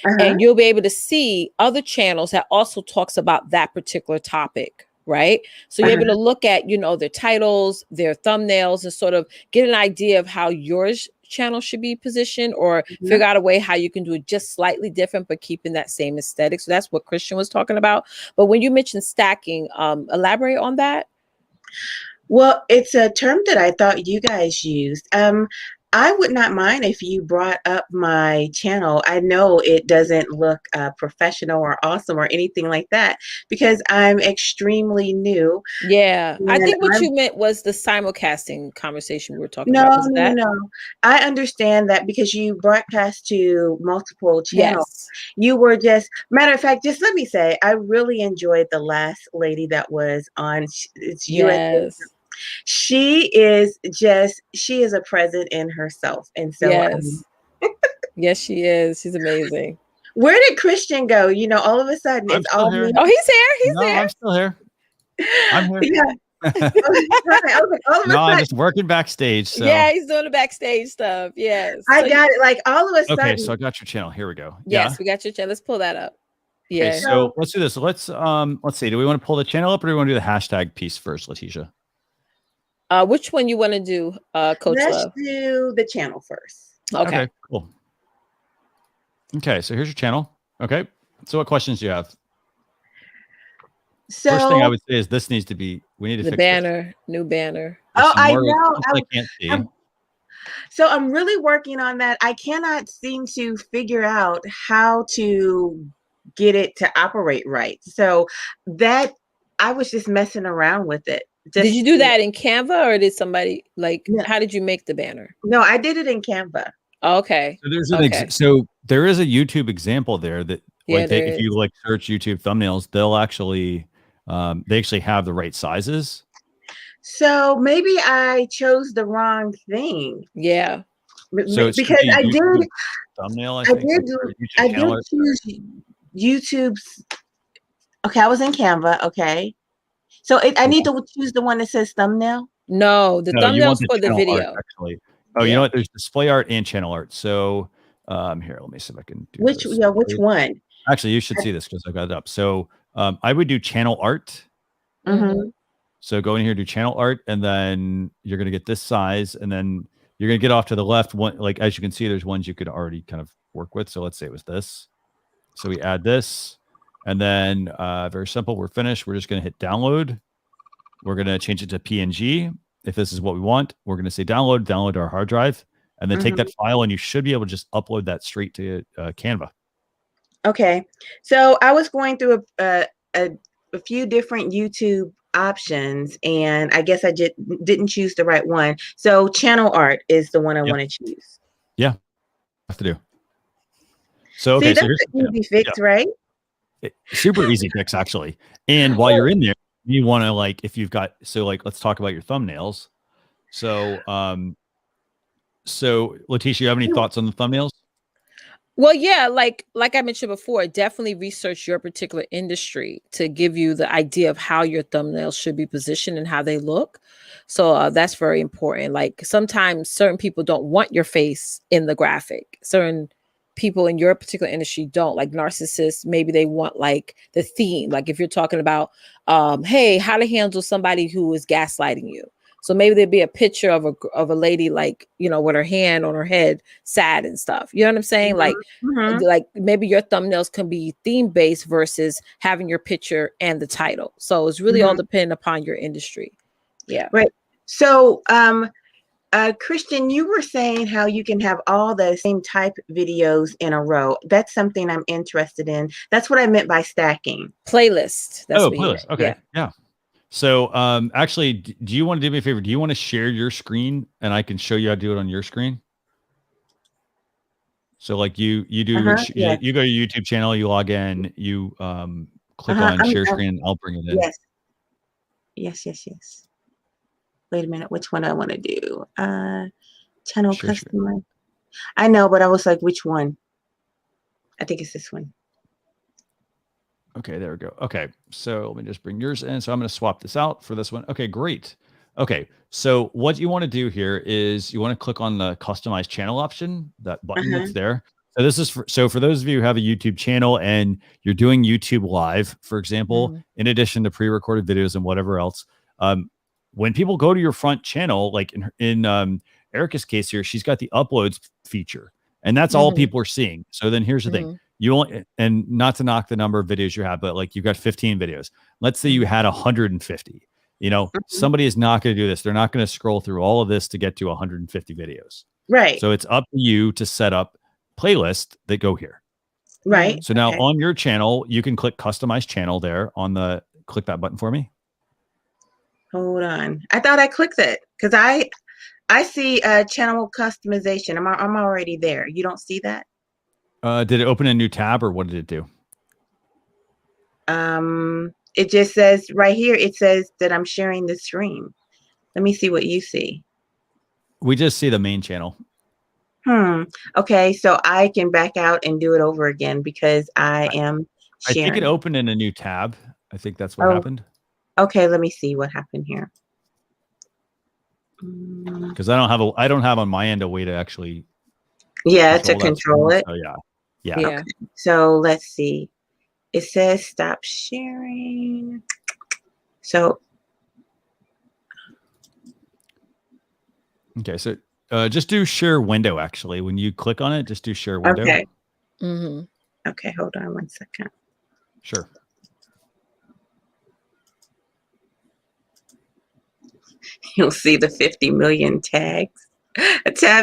and you'll be able to see other channels that also talks about that particular topic. Right. So you're able to look at, their titles, their thumbnails, and sort of get an idea of how yours channel should be positioned, or figure out a way how you can do it just slightly different, but keeping that same aesthetic. So that's what Christian was talking about. But when you mentioned stacking, elaborate on that. Well, it's a term that I thought you guys used. I would not mind if you brought up my channel. I know it doesn't look professional or awesome or anything like that because I'm extremely new. Yeah, I think what you meant was the simulcasting conversation we were talking about. Was that? No. I understand that because you broadcast to multiple channels. Yes. You were just, matter of fact, just let me say, I really enjoyed the last lady that was on. It's yes. She is a present in herself. And so yes, yes, she is. She's amazing. Where did Christian go? You know, all of a sudden it's all here. Oh, he's here. He's there. I'm still here. I'm here. Yeah. I'm just working backstage. So. Yeah, he's doing the backstage stuff. Yes. I got it. Like all of a sudden. Okay, so I got your channel. Here we go. Yes, we got your channel. Let's pull that up. Yeah. Okay, so let's do this. Let's see. Do we want to pull the channel up or do we want to do the hashtag piece first, Latisha? Which one you want to do, Coach Let's Love? do the channel first. Okay, cool. Okay, so here's your channel. Okay, so what questions do you have? So first thing I would say is this needs to be. We need to the fix banner, this. new banner. Oh, I know. I can't see. So I'm really working on that. I cannot seem to figure out how to get it to operate right. So that I was just messing around with it. Did you do that in Canva or did somebody how did you make the banner? No, I did it in Canva. Okay. So there's so there is a YouTube example there that if you search YouTube thumbnails, they'll actually they actually have the right sizes. So maybe I chose the wrong thing. Yeah. So because I did thumbnail. I did choose YouTube's. Okay, I was in Canva. Okay. So I need to choose the one that says thumbnail? No, the thumbnail's for the video. Art, actually. Oh, you know what? There's display art and channel art. So here, let me see if I can do which one? Actually, you should see this because I got it up. So I would do channel art. So go in here, do channel art, and then you're going to get this size, and then you're going to get off to the left. One, as you can see, there's ones you could already kind of work with. So let's say it was this. So we add this. And then very simple, we're finished. We're just going to hit download. We're going to change it to PNG. If this is what we want, we're going to say download to our hard drive, and then take that file, and you should be able to just upload that straight to Canva. Okay. So I was going through a few different YouTube options, and I guess I didn't choose the right one. So channel art is the one I want to choose. Yeah. Have to do. So, okay. See, that's an easy fix, right? Super easy fix, actually. And while you're in there, you want to if you've got, let's talk about your thumbnails. So, Latisha, you have any thoughts on the thumbnails? Well, yeah, like I mentioned before, definitely research your particular industry to give you the idea of how your thumbnails should be positioned and how they look. So that's very important. Like sometimes certain people don't want your face in the graphic. Certain people in your particular industry don't, like narcissists. Maybe they want the theme. Like if you're talking about, hey, how to handle somebody who is gaslighting you. So maybe there'd be a picture of a lady with her hand on her head, sad and stuff. You know what I'm saying? Like maybe your thumbnails can be theme based versus having your picture and the title. So it's really all dependent upon your industry. Yeah. Right. So, Christian, you were saying how you can have all the same type videos in a row. That's something I'm interested in. That's what I meant by stacking. Playlist. That's playlist. Okay. Yeah. So actually, do you want to do me a favor? Do you want to share your screen and I can show you how to do it on your screen? So you do, you go to your YouTube channel, you log in, you click on share screen, and I'll bring it in. Yes. Wait a minute, which one I want to do? Channel customer. I know, but I was like, which one? I think it's this one. Okay, there we go. Okay, so let me just bring yours in. So I'm going to swap this out for this one. Okay, great. Okay, so what you want to do here is you want to click on the customize channel option, that button that's there. So this is for those of you who have a YouTube channel and you're doing YouTube live, for example, in addition to pre-recorded videos and whatever else, when people go to your front channel, like in Erica's case here, she's got the uploads feature, and that's all people are seeing. So then here's the thing. You only, and not to knock the number of videos you have, but like you've got 15 videos. Let's say you had 150. You know, somebody is not going to do this. They're not going to scroll through all of this to get to 150 videos. Right. So it's up to you to set up playlists that go here. Right. So now on your channel, you can click customize channel there on the, click that button for me. Hold on. I thought I clicked it because I see channel customization. I'm already there. You don't see that? Did it open a new tab or what did it do? It just says right here, it says that I'm sharing the stream. Let me see what you see. We just see the main channel. Okay, so I can back out and do it over again because I am sharing. I think it opened in a new tab. I think that's what happened. Okay, let me see what happened here. Because I don't have on my end a way to actually control it. So yeah. Okay. So let's see. It says stop sharing. So okay, so just do share window. Actually, when you click on it, just do share window. Okay. Okay, hold on 1 second. Sure. You'll see the 50 million tabs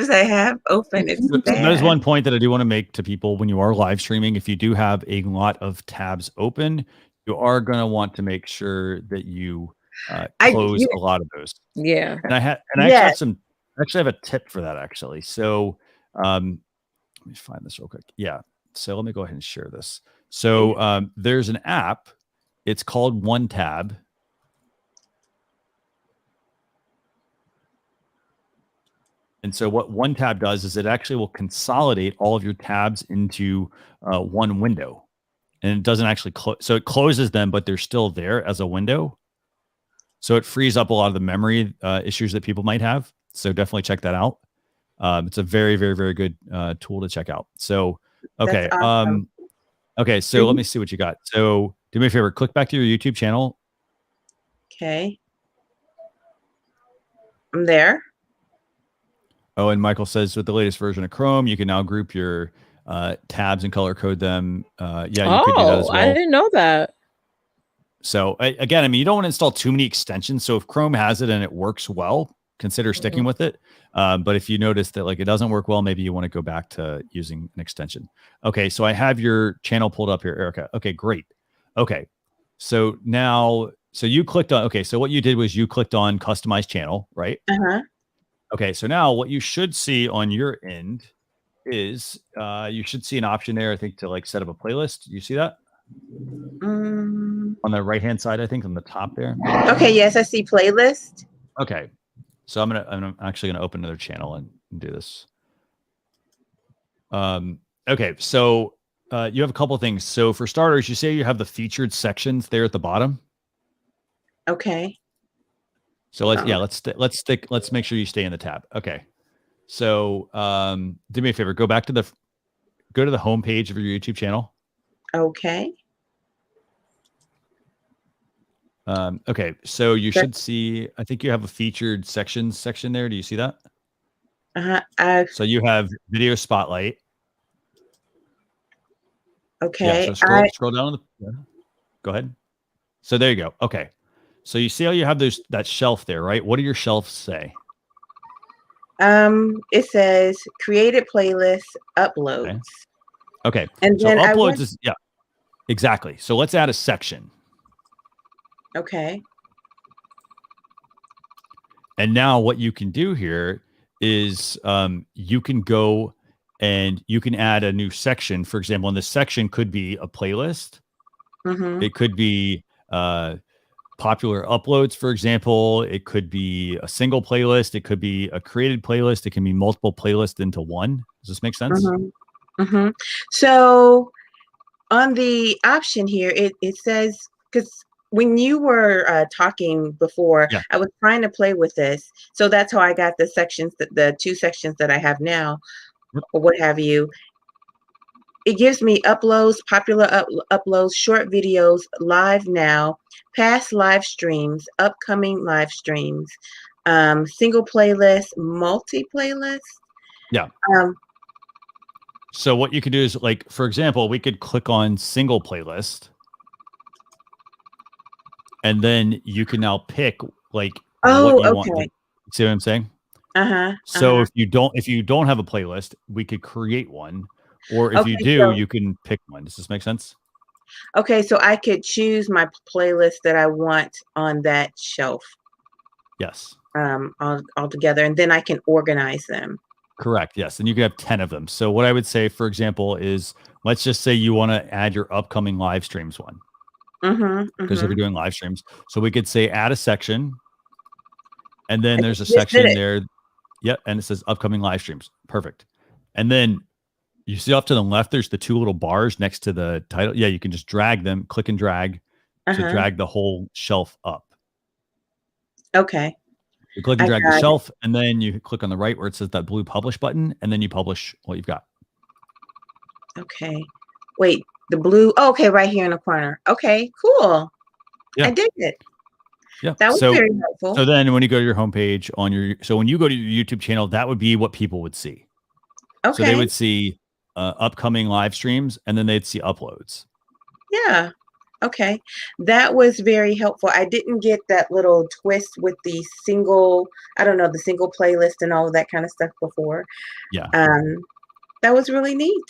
I have open. There's one point that I do want to make to people when you are live streaming. If you do have a lot of tabs open, you are going to want to make sure that you close a lot of those. Yeah. And I actually have a tip for that actually. So let me find this real quick. Yeah. So let me go ahead and share this. So there's an app. It's called One Tab. And so what One Tab does is it actually will consolidate all of your tabs into one window. And it doesn't actually close. So it closes them, but they're still there as a window. So it frees up a lot of the memory issues that people might have. So definitely check that out. It's a very, very, very good tool to check out. So, okay. Awesome. Okay. So let me see what you got. So do me a favor, click back to your YouTube channel. Okay. I'm there. Oh, and Michael says with the latest version of Chrome, you can now group your tabs and color code them. Yeah, you could do that as well. I didn't know that. So again, I mean, you don't want to install too many extensions. So if Chrome has it and it works well, consider sticking with it. But if you notice that like it doesn't work well, maybe you want to go back to using an extension. Okay, so I have your channel pulled up here, Erica. Okay, great. Okay, so now, so you clicked on, okay, so what you did was you clicked on customize channel, right? Okay, so now what you should see on your end is you should see an option there, I think, to like set up a playlist. You see that? On the right-hand side, I think, on the top there. Okay, yes, I see playlist. Okay, so I'm actually gonna open another channel and do this. Okay, so you have a couple of things. So for starters, you say you have the featured sections there at the bottom. Okay. So let's make sure you stay in the tab. Okay. So do me a favor, go to the home page of your YouTube channel. Okay. Okay. So you should see, I think you have a featured sections section there. Do you see that? So you have video spotlight. Okay. Yeah, so scroll down. Go ahead. So there you go. Okay. So you see how you have that shelf there, right? What do your shelves say? It says created playlist uploads. Okay. And so then uploads is, yeah, exactly. So let's add a section. Okay. And now what you can do here is you can go and you can add a new section. For example, and this section could be a playlist. It could be popular uploads, for example. It could be a single playlist. It could be a created playlist. It can be multiple playlists into one. Does this make sense? So on the option here, it says, because when you were talking before, I was trying to play with this. So that's how I got the sections, the two sections that I have now, or what have you. It gives me uploads, popular uploads, short videos, live now, past live streams, upcoming live streams, single playlist, multi-playlist. Yeah. So what you could do is, like, for example, we could click on single playlist, and then you can now pick like what you want to, see what I'm saying? So if you don't have a playlist, we could create one, or if you do, you can pick one. Does this make sense? Okay, so I could choose my playlist that I want on that shelf. Yes. All together, and then I can organize them. Correct. Yes. And you can have 10 of them. So what I would say, for example, is let's just say you want to add your upcoming live streams one. Because if you're doing live streams, so we could say add a section, and then there's a section there. Yep. And it says upcoming live streams. Perfect. And then you see off to the left, there's the 2 little bars next to the title. Yeah. You can just drag them, click and drag to drag the whole shelf up. Okay. You click and drag the shelf, and then you click on the right where it says that blue publish button, and then you publish what you've got. Okay. Wait, the blue. Oh, okay, right here in the corner. Okay, cool. Yeah. I did it. Yeah. That was very helpful. So then when you go to your homepage when you go to your YouTube channel, that would be what people would see. Okay. So they would see upcoming live streams, and then they'd see uploads. Yeah. Okay. That was very helpful. I didn't get that little twist with the single playlist and all of that kind of stuff before. Yeah. That was really neat.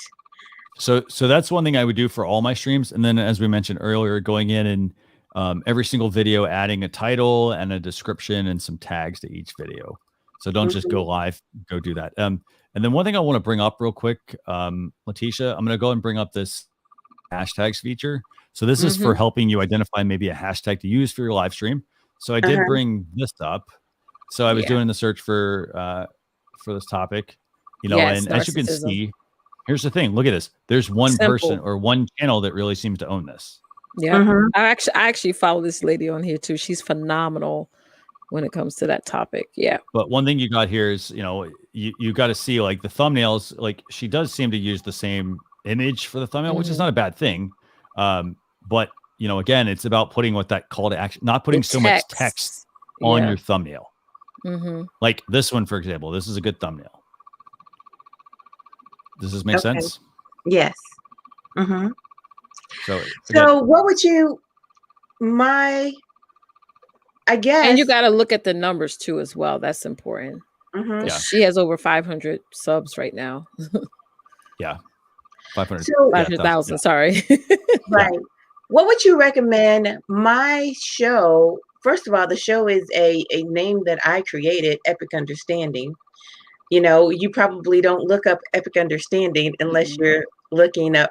So that's one thing I would do for all my streams. And then, as we mentioned earlier, going in and every single video, adding a title and a description and some tags to each video. So don't just go live, go do that. And then one thing I want to bring up real quick, Latisha, I'm going to go and bring up this hashtags feature. So this is for helping you identify maybe a hashtag to use for your live stream. So I did bring this up. So I was doing the search for this topic, and as you can see, here's the thing. Look at this. There's one person or one channel that really seems to own this. Yeah. I actually follow this lady on here too. She's phenomenal when it comes to that topic. Yeah. But one thing you got here is, you got to see like the thumbnails, like she does seem to use the same image for the thumbnail, which is not a bad thing. But again, it's about putting what that call to action, not putting so much text on your thumbnail. Like this one, for example, this is a good thumbnail. Does this make sense? Yes. So what would you, I guess. And you got to look at the numbers too, as well. That's important. She has over 500 subs right now. Yeah. 500,000. Sorry. Right. What would you recommend my show? First of all, the show is a name that I created, Epic Understanding. You probably don't look up Epic Understanding unless you're looking up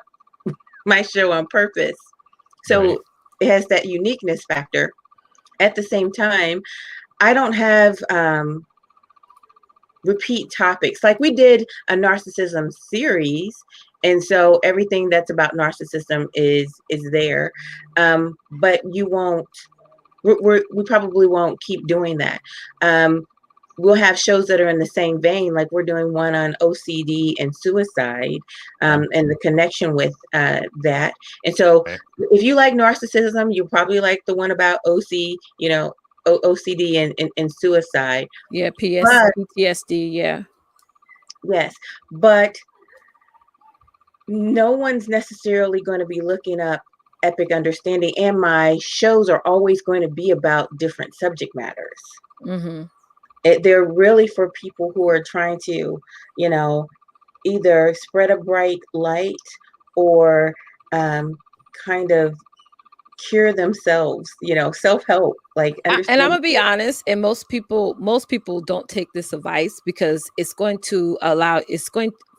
my show on purpose. So it has that uniqueness factor. At the same time, I don't have repeat topics. Like we did a narcissism series, and so everything that's about narcissism is there. But you won't. We probably won't keep doing that. We'll have shows that are in the same vein, like we're doing one on OCD and suicide, and the connection with that. And so, if you like narcissism, you probably like the one about OCD and suicide. Yeah, PTSD. Yeah. Yes, but no one's necessarily going to be looking up Epic Understanding, and my shows are always going to be about different subject matters. They're really for people who are trying to, either spread a bright light or kind of cure themselves, self-help. Like, and I'm gonna be honest, and most people don't take this advice because it's going to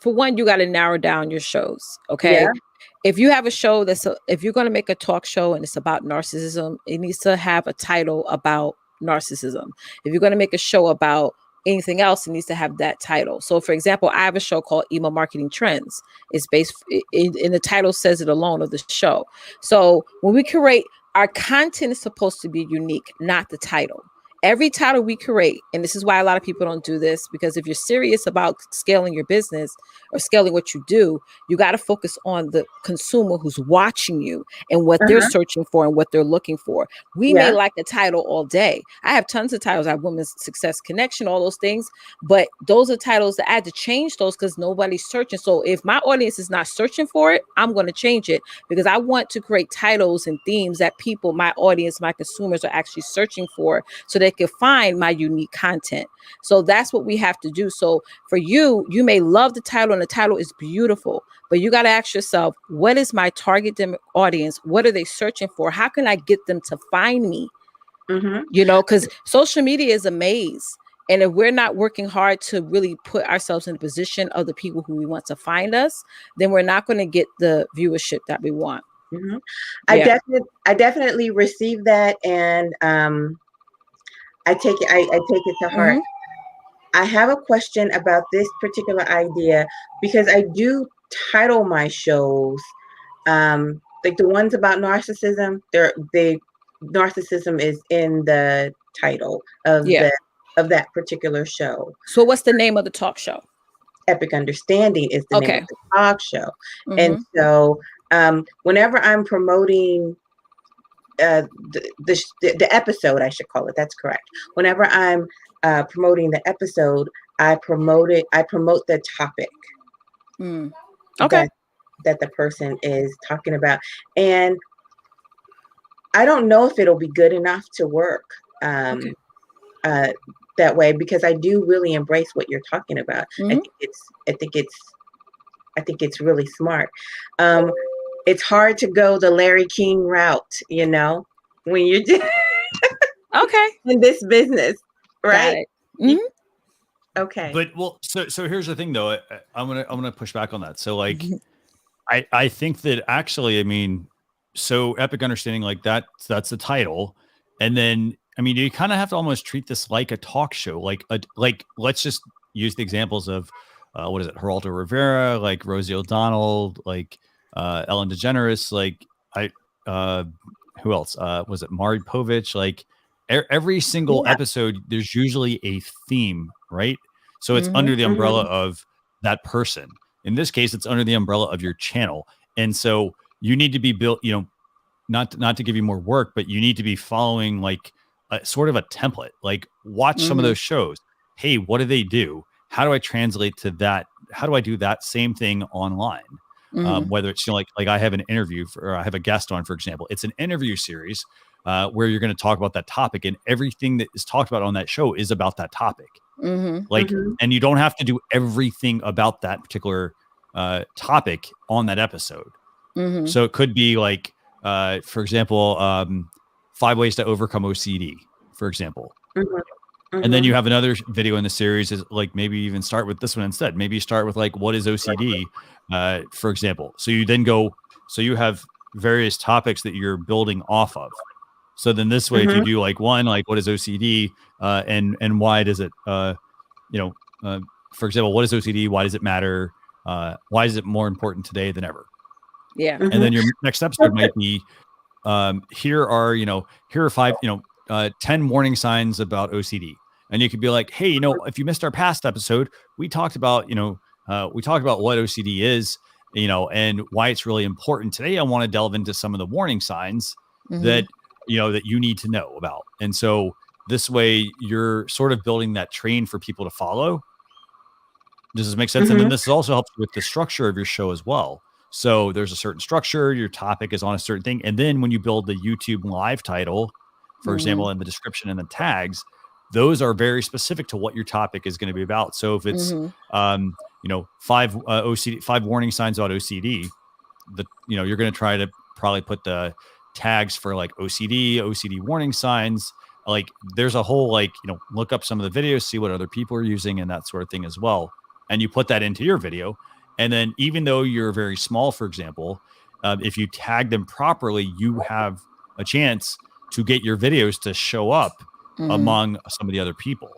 for one, you got to narrow down your shows. Okay. Yeah. If you have a show if you're going to make a talk show and it's about narcissism, it needs to have a title about narcissism. If you're going to make a show about anything else, it needs to have that title. So for example, I have a show called Email Marketing Trends. It's based in the title says it alone of the show. So when we create, our content is supposed to be unique, not the title. every title we create, and this is why a lot of people don't do this, because if you're serious about scaling your business or scaling what you do, you got to focus on the consumer who's watching you and what they're searching for and what they're looking for. We may like a title all day. I have tons of titles. I have Women's Success Connection, all those things, but those are titles that I had to change those because nobody's searching. So if my audience is not searching for it, I'm going to change it because I want to create titles and themes that people, my audience, my consumers are actually searching for so they can find my unique content. So that's what we have to do. So for you, you may love the title and the title is beautiful, but you got to ask yourself, what is my target audience? What are they searching for? How can I get them to find me? You know, because social media is a maze. And if we're not working hard to really put ourselves in the position of the people who we want to find us, then we're not going to get the viewership that we want. I definitely received that, and I take it to heart. I have a question about this particular idea because I do title my shows like the ones about narcissism. Narcissism is in the title of that particular show. So what's the name of the talk show? Epic Understanding is the name of the talk show. And so whenever I'm promoting the episode, I should call it, that's correct. Whenever I'm promoting the episode, I promote the topic that the person is talking about. And I don't know if it'll be good enough to work that way, because I do really embrace what you're talking about. I think it's really smart. It's hard to go the Larry King route, you know, when you're in this business, right? Okay. But so here's the thing though. I'm gonna push back on that. So like, I think that actually, I mean, so Epic Understanding, like that's the title, and then I mean, you kind of have to almost treat this like a talk show, like let's just use the examples of what is it, Geraldo Rivera, like Rosie O'Donnell, like Ellen DeGeneres, like who else was it, Maury Povich, like every single episode there's usually a theme, right? So it's under the umbrella of that person. In this case, it's under the umbrella of your channel, and so you need to be built, you know, not to give you more work, but you need to be following like sort of a template. Like watch some of those shows. Hey, what do they do? How do I translate to that? How do I do that same thing online? Whether it's, you know, like I have an interview or I have a guest on, for example, it's an interview series where you're going to talk about that topic, and everything that is talked about on that show is about that topic. And you don't have to do everything about that particular topic on that episode. So it could be like, for example, 5 ways to overcome OCD, for example. And then you have another video in the series is like, maybe even start with this one instead. Maybe you start with like, what is OCD, for example. So you then go, so you have various topics that you're building off of. So then this way, if you do like one, like what is OCD, and why does it, you know, for example, what is OCD? Why does it matter? Why is it more important today than ever? And then your next episode might be, here are 5, 10 warning signs about OCD. And you could be like, hey, you know, if you missed our past episode, we talked about, what OCD is, you know, and why it's really important. Today, I want to delve into some of the warning signs that you need to know about. And so this way you're sort of building that train for people to follow. Does this make sense? And then this also helps with the structure of your show as well. So there's a certain structure, your topic is on a certain thing. And then when you build the YouTube live title, for example, in the description and the tags, those are very specific to what your topic is going to be about. So if it's, 5 warning signs about OCD, you're going to try to probably put the tags for like OCD warning signs. Like there's a whole, look up some of the videos, see what other people are using and that sort of thing as well. And you put that into your video. And then even though you're very small, for example, if you tag them properly, you have a chance to get your videos to show up among some of the other people.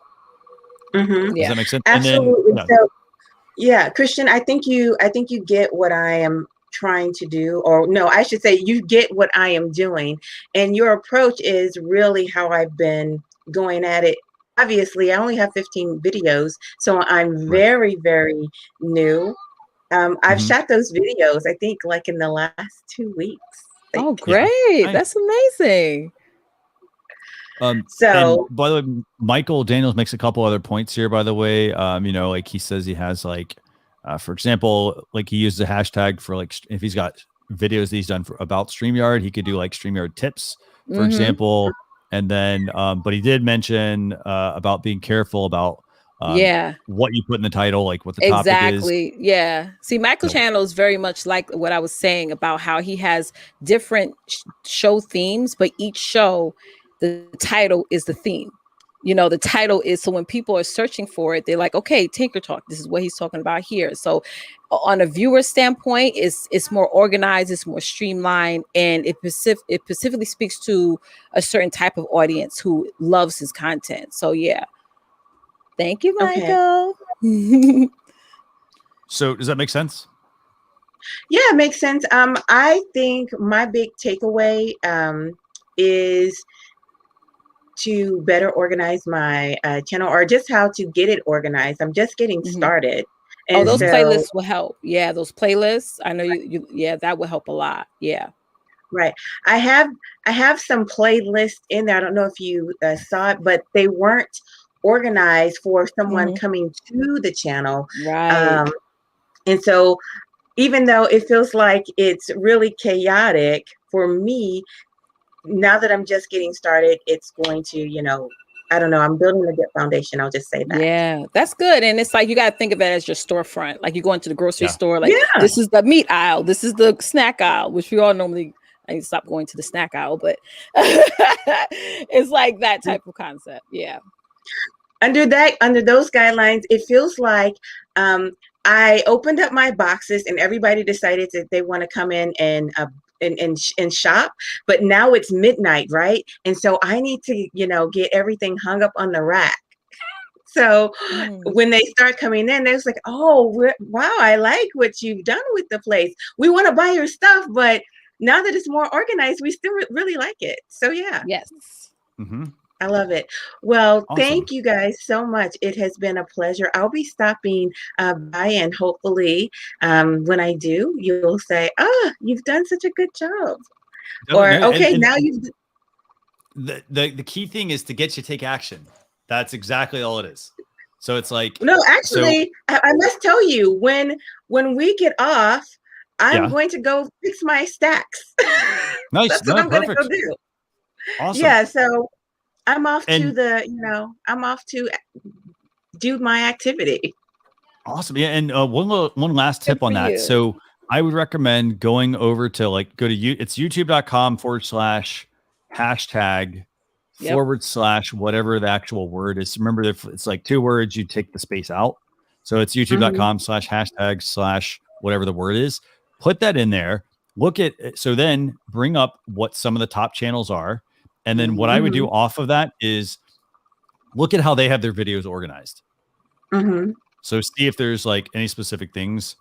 Does that make sense? Absolutely. And then, so, Christian, I think you get what I am trying to do, or no, I should say you get what I am doing. And your approach is really how I've been going at it. Obviously, I only have 15 videos, so I'm very, very new. I've shot those videos, I think, like in the last 2 weeks. Oh, great. That's amazing. So, and by the way, Michael Daniels makes a couple other points here, by the way. You know, like he says he has like, for example, like he used a hashtag for like, if he's got videos that he's done about StreamYard, he could do like StreamYard tips, for example. And then, but he did mention about being careful about what you put in the title, like what the topic is. Yeah. See, Michael channel is very much like what I was saying about how he has different show themes, but each show, the title is the theme. You know, the title is, so when people are searching for it, they're like, okay, Tinker Talk, this is what he's talking about here. So on a viewer standpoint, it's more organized, it's more streamlined, and it specifically speaks to a certain type of audience who loves his content. So yeah. Thank you, Michael. Okay. So does that make sense? Yeah, it makes sense. I think my big takeaway is to better organize my channel, or just how to get it organized. I'm just getting started. And those playlists will help. Yeah, those playlists. I know you yeah, that will help a lot. Yeah. Right. I have some playlists in there. I don't know if you saw it, but they weren't organized for someone coming to the channel. Right. And so even though it feels like it's really chaotic for me, now that I'm just getting started, it's going to, you know, I don't know, I'm building a good foundation. I'll just say that. Yeah, that's good. And it's like, you got to think of it as your storefront. Like you go into the grocery store, like this is the meat aisle, this is the snack aisle, which we all normally, I need to stop going to the snack aisle, but it's like that type of concept. Yeah. Under those guidelines, it feels like I opened up my boxes and everybody decided that they want to come in and shop, but now it's midnight, right? And so I need to, you know, get everything hung up on the rack. So when they start coming in, they're like, oh, wow, I like what you've done with the place. We want to buy your stuff, but now that it's more organized, we still really like it. So yeah. Yes. I love it. Well, thank you guys so much. It has been a pleasure. I'll be stopping by, and hopefully when I do, you'll say, oh, you've done such a good job. Now you've... The key thing is to get you to take action. That's exactly all it is. So it's like... No, actually, I must tell you, when we get off, I'm going to go fix my stacks. Nice. That's what I'm going to go do. Awesome. Yeah, so... I'm off to do my activity. Awesome. Yeah. And one last tip on that. So I would recommend going over to it's youtube.com/hashtag / whatever the actual word is. Remember, if it's like 2 words, you take the space out. So it's youtube.com/hashtag / whatever the word is. Put that in there. So then bring up what some of the top channels are. And then what I would do off of that is look at how they have their videos organized. So see if there's like any specific things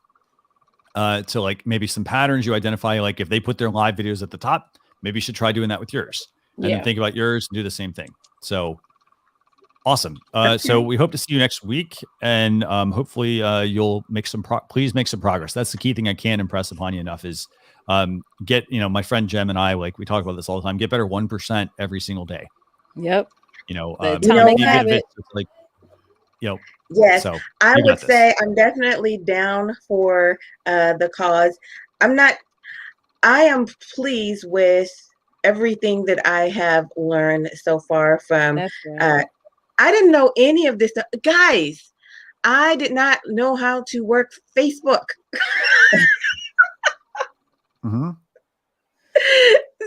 to like maybe some patterns you identify. Like if they put their live videos at the top, maybe you should try doing that with yours. And then think about yours and do the same thing. So awesome. So we hope to see you next week. And hopefully you'll make please make some progress. That's the key thing I can't impress upon you enough is get, my friend Jem and I, like we talk about this all the time, get better 1% every single day. Yep. Yes, so I would say I'm definitely down for the cause. I am pleased with everything that I have learned so far from, I didn't know any of this stuff. Guys, I did not know how to work Facebook.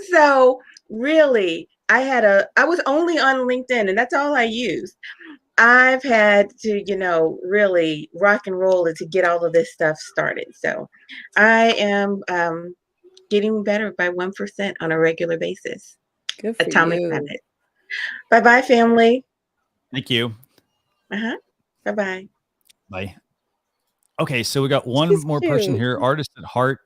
So really, I was only on LinkedIn, and that's all I used. I've had to, really rock and roll to get all of this stuff started. So I am getting better by 1% on a regular basis. Good for Atomic you. Habit. Bye-bye, family. Thank you. Bye-bye. Bye. Okay, so we got one more person here. Artist at Heart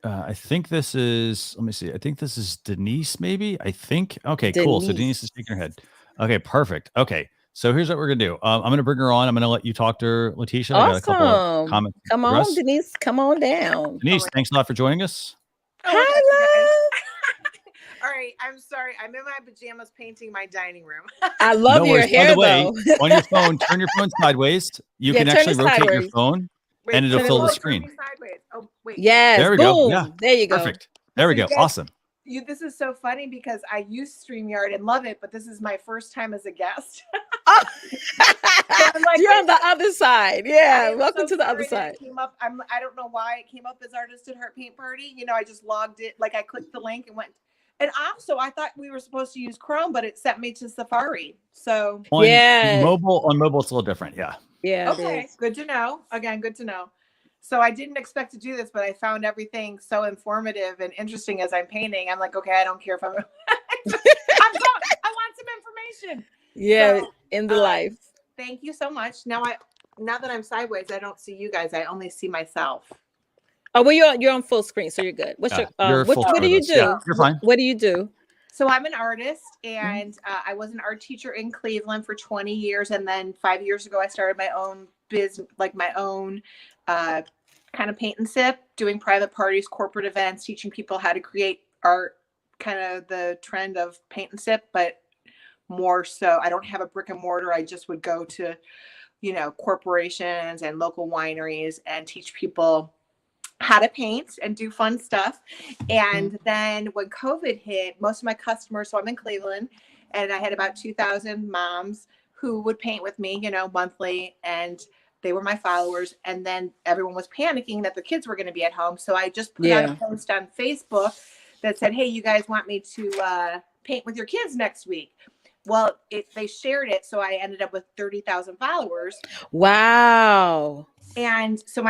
I think this is, let me see. I think this is Denise, maybe. I think. Okay, cool. So Denise is shaking her head. Okay, perfect. Okay. So here's what we're going to do. I'm going to bring her on. I'm going to let you talk to her, Latisha. Awesome. I got a couple of comments. Come on, Denise. Come on down. Denise, thanks a lot for joining us. Hi, love. All right, I'm sorry. I'm in my pajamas painting my dining room. I love your hair, though. On your phone, turn your phone sideways. You can actually rotate your phone, and it'll fill the screen. Sideways. Oh, wait. Yes. There we go. Yeah. There you go. Perfect. There we go. Awesome. This is so funny because I use StreamYard and love it, but this is my first time as a guest. I'm like, you're on the other side. Yeah. Welcome to the other side. Came up, I don't know why it came up as Artist at Heart Paint Party. You know, I just logged it. Like I clicked the link and went. And also, I thought we were supposed to use Chrome, but it sent me to Safari. So on mobile, it's a little different. Yeah. Yeah. Okay. Good to know. Again, good to know. So I didn't expect to do this, but I found everything so informative and interesting as I'm painting. I'm like, okay, I don't care if I'm. I want some information. Yeah, so, in the life. Thank you so much. Now that I'm sideways, I don't see you guys. I only see myself. Oh, well, you're on full screen, so you're good. What's what do you do? Yeah, you're fine. What do you do? So I'm an artist, and I was an art teacher in Cleveland for 20 years, and then 5 years ago, I started my own business, like my own kind of paint and sip, doing private parties, corporate events, teaching people how to create art, kind of the trend of paint and sip, but more so. I don't have a brick and mortar. I just would go to, corporations and local wineries and teach people how to paint and do fun stuff. And then when COVID hit, most of my customers, so I'm in Cleveland, and I had about 2,000 moms who would paint with me, monthly, and they were my followers. And then everyone was panicking that the kids were going to be at home. So I just put out a post on Facebook that said, hey, you guys want me to paint with your kids next week? Well, they shared it. So I ended up with 30,000 followers. Wow. And so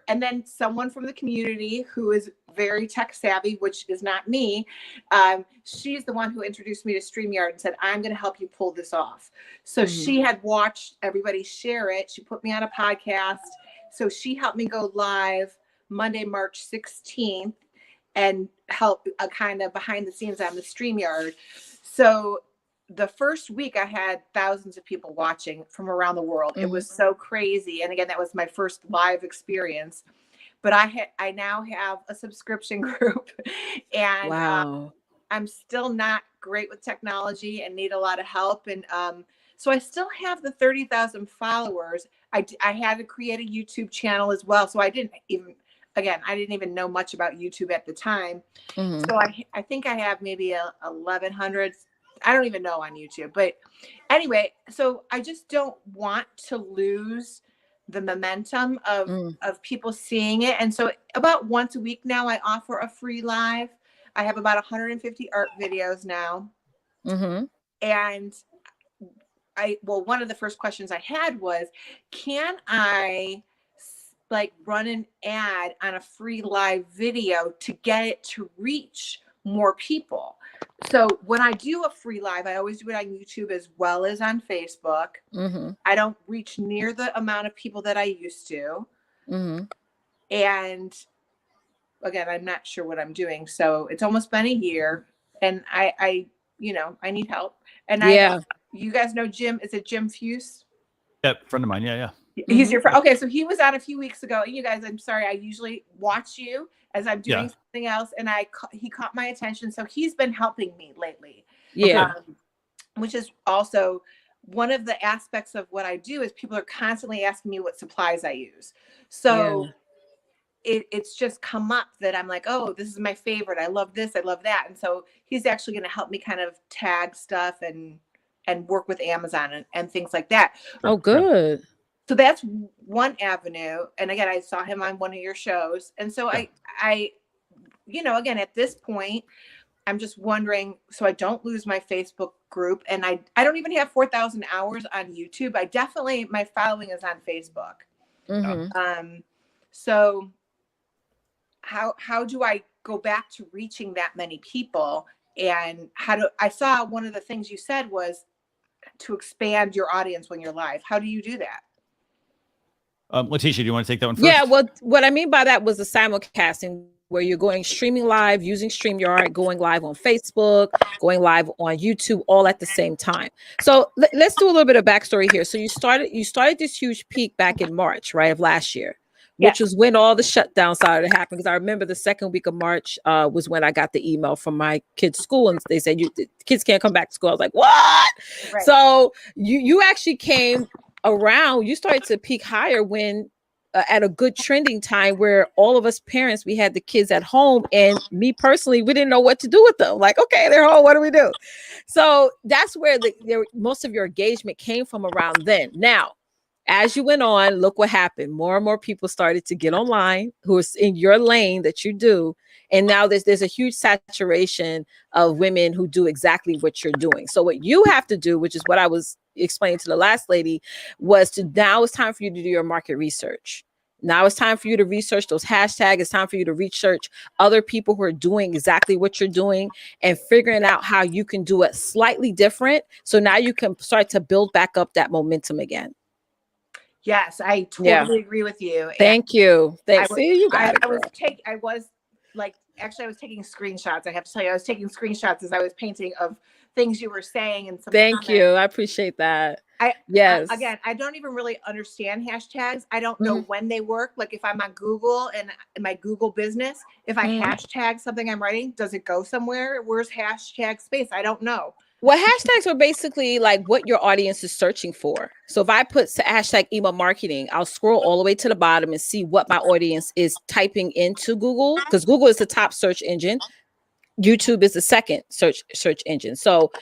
and then someone from the community who is very tech savvy, which is not me. She's the one who introduced me to StreamYard and said, I'm going to help you pull this off. So she had watched everybody share it. She put me on a podcast. So she helped me go live Monday, March 16th and help kind of behind the scenes on the StreamYard. So the first week I had thousands of people watching from around the world. It was so crazy. And again, that was my first live experience, but I now have a subscription group, and I'm still not great with technology and need a lot of help. And so I still have the 30,000 followers. I had to create a YouTube channel as well. So I didn't even know much about YouTube at the time. So I think I have maybe 1,100. I don't even know on YouTube, but anyway, so I just don't want to lose the momentum of people seeing it. And so about once a week now, I offer a free live. I have about 150 art videos now. And one of the first questions I had was, can I run an ad on a free live video to get it to reach more people? So when I do a free live, I always do it on YouTube as well as on Facebook. I don't reach near the amount of people that I used to. And again, I'm not sure what I'm doing. So it's almost been a year, and I need help. And you guys know Jim, is it Jim Fuse? Yep. Friend of mine. Yeah. He's your friend. Okay. So he was on a few weeks ago. You guys, I'm sorry. I usually watch you as I'm doing something else, and he caught my attention. So he's been helping me lately. Which is also one of the aspects of what I do is people are constantly asking me what supplies I use. So it's just come up that I'm like, oh, this is my favorite. I love this. I love that. And so he's actually going to help me kind of tag stuff and work with Amazon and things like that. Oh, good. So that's one avenue. And again, I saw him on one of your shows. And so I again, at this point, I'm just wondering, so I don't lose my Facebook group, and I don't even have 4,000 hours on YouTube. My following is on Facebook. So how do I go back to reaching that many people? And I saw one of the things you said was to expand your audience when you're live. How do you do that? Leticia, do you want to take that one first? Yeah, well, what I mean by that was the simulcasting, where you're going streaming live using StreamYard, going live on Facebook, going live on YouTube, all at the same time. So let's do a little bit of backstory here. So you started this huge peak back in March, right, of last year, which was when all the shutdown started to happen. Because I remember the second week of March was when I got the email from my kids' school, and they said the kids can't come back to school. I was like, what? Right. So you actually came around. You started to peak higher when at a good trending time where all of us parents, we had the kids at home, and me personally, we didn't know what to do with them. Like, okay, they're home. What do we do? So that's where most of your engagement came from around then. Now, as you went on, look what happened. More and more people started to get online who is in your lane that you do. And now there's a huge saturation of women who do exactly what you're doing. So what you have to do, which is what I was explaining to the last lady, was now it's time for you to do your market research. Now it's time for you to research those hashtags. It's time for you to research other people who are doing exactly what you're doing and figuring out how you can do it slightly different. So now you can start to build back up that momentum again. Yes, I totally agree with you. Thank you. I was taking screenshots. I have to tell you, I was taking screenshots as I was painting of things you were saying. And thank you. I appreciate that. Yes. Again, I don't even really understand hashtags. I don't know when they work. Like if I'm on Google and in my Google business, if I hashtag something I'm writing, does it go somewhere? Where's hashtag space? I don't know. Well, hashtags are basically like what your audience is searching for. So if I put hashtag email marketing, I'll scroll all the way to the bottom and see what my audience is typing into Google, because Google is the top search engine. YouTube is the second search engine. So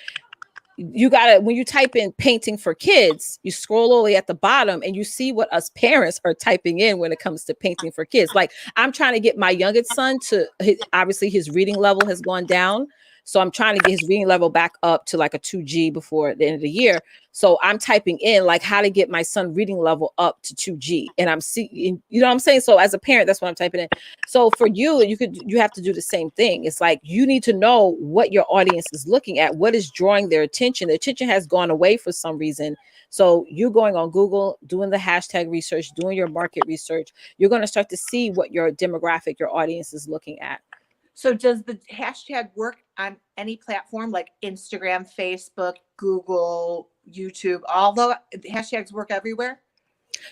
you gotta, when you type in painting for kids, you scroll all the way at the bottom and you see what us parents are typing in when it comes to painting for kids. Like I'm trying to get my youngest son to, obviously his reading level has gone down. So I'm trying to get his reading level back up to like a 2G before the end of the year. So I'm typing in like how to get my son reading level up to 2G. And I'm seeing, you know what I'm saying? So as a parent, that's what I'm typing in. So for you, you have to do the same thing. It's like, you need to know what your audience is looking at, what is drawing their attention. The attention has gone away for some reason. So you going on Google, doing the hashtag research, doing your market research, you're going to start to see what your demographic, your audience is looking at. So does the hashtag work on any platform like Instagram, Facebook, Google, YouTube? Although hashtags work everywhere?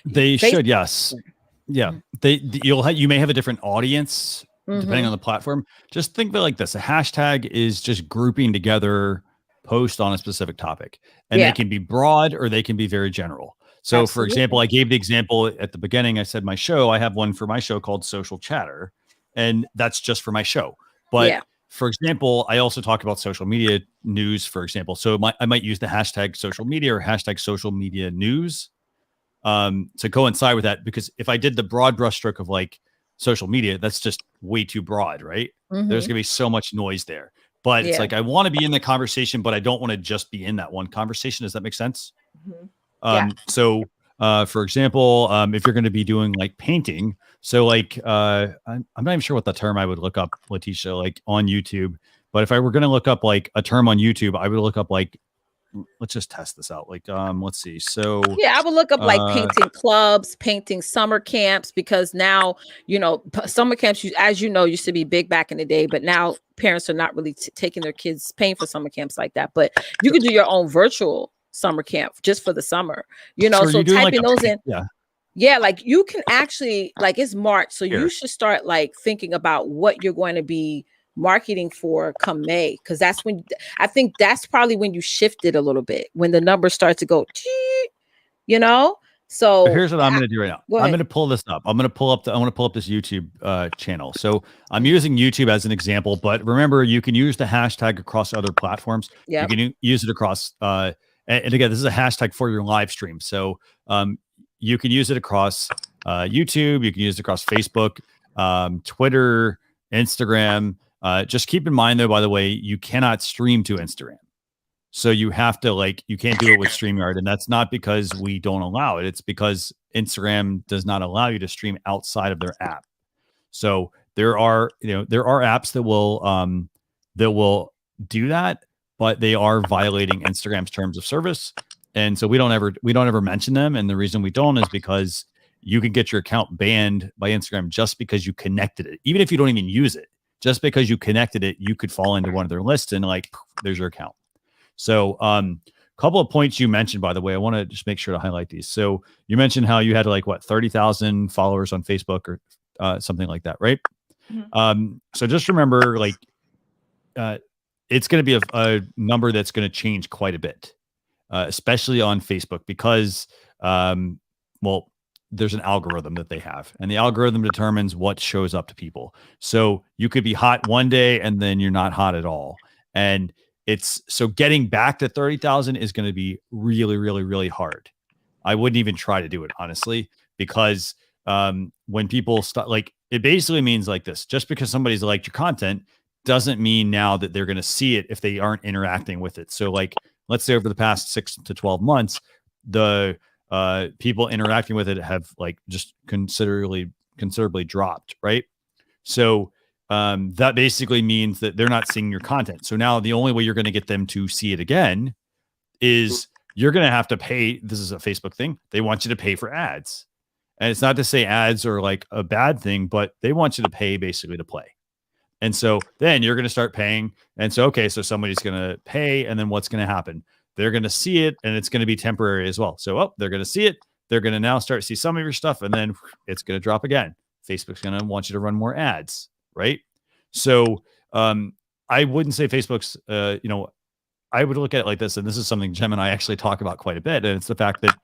They should, yes. Yeah. You may have a different audience depending on the platform. Just think of it like this. A hashtag is just grouping together posts on a specific topic. And they can be broad or they can be very general. So for example, I gave the example at the beginning. I said I have one for my show called Social Chatter. And that's just for my show. But for example, I also talk about social media news, for example. So I might use the hashtag social media or hashtag social media news to coincide with that. Because if I did the broad brushstroke of like social media, that's just way too broad, right? There's going to be so much noise there. But it's like, I want to be in the conversation, but I don't want to just be in that one conversation. Does that make sense? So for example, if you're going to be doing like painting, so like, I'm not even sure what the term I would look up, Latisha, like on YouTube, but if I were going to look up like a term on YouTube, I would look up like, let's just test this out. Like, let's see. So I would look up like painting clubs, painting summer camps, because now, summer camps, as you know, used to be big back in the day, but now parents are not really taking their kids paying for summer camps like that. But you can do your own virtual summer camp just for the summer, so typing those in. Like you can actually, like, it's March, so you should start like thinking about what you're going to be marketing for come May, because that's when I think that's probably when you shifted a little bit, when the numbers start to go so here's what I'm going to do right now. I'm going to pull this up. I want to pull up this YouTube channel. So I'm using YouTube as an example, but remember, you can use the hashtag across other platforms. You can use it across and again, this is a hashtag for your live stream. So you can use it across YouTube. You can use it across Facebook, Twitter, Instagram. Just keep in mind, though, by the way, you cannot stream to Instagram. So you have to you can't do it with StreamYard. And that's not because we don't allow it. It's because Instagram does not allow you to stream outside of their app. So there are apps that will do that, but they are violating Instagram's terms of service. And so we don't ever mention them. And the reason we don't is because you can get your account banned by Instagram just because you connected it. Even if you don't even use it, just because you connected it, you could fall into one of their lists and like, there's your account. So, couple of points you mentioned, by the way, I want to just make sure to highlight these. So you mentioned how you had like what, 30,000 followers on Facebook or something like that, right? Mm-hmm. So just remember, like, it's going to be a number that's going to change quite a bit, especially on Facebook, because, well, there's an algorithm that they have, and the algorithm determines what shows up to people. So you could be hot one day and then you're not hot at all. And so getting back to 30,000 is going to be really, really, really hard. I wouldn't even try to do it, honestly, because when people start, like, it basically means like this: just because somebody's liked your content doesn't mean now that they're going to see it if they aren't interacting with it. So like, let's say over the past 6 to 12 months, the people interacting with it have like just considerably dropped, right? So that basically means that they're not seeing your content. So now the only way you're going to get them to see it again is you're going to have to pay. This is a Facebook thing. They want you to pay for ads. And it's not to say ads are like a bad thing, but they want you to pay basically to play. And so then you're going to start paying. And so, okay, so somebody's going to pay, and then what's going to happen? They're going to see it, and it's going to be temporary as well. So, they're going to see it. They're going to now start to see some of your stuff, and then it's going to drop again. Facebook's going to want you to run more ads, right? So I wouldn't say Facebook's, I would look at it like this, and this is something Jem and I actually talk about quite a bit, and it's the fact that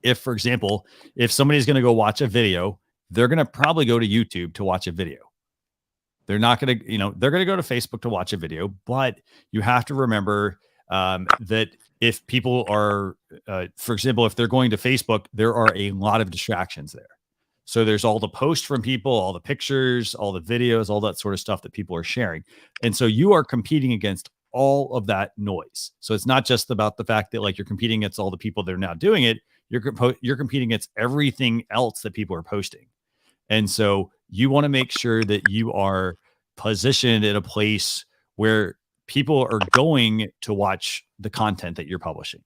if, for example, if somebody's going to go watch a video, they're going to probably go to YouTube to watch a video. They're not going to, they're going to go to Facebook to watch a video, but you have to remember that if people are, for example, if they're going to Facebook, there are a lot of distractions there. So there's all the posts from people, all the pictures, all the videos, all that sort of stuff that people are sharing. And so you are competing against all of that noise. So it's not just about the fact that like you're competing against all the people that are now doing it. You're competing against everything else that people are posting. And so you want to make sure that you are positioned in a place where people are going to watch the content that you're publishing.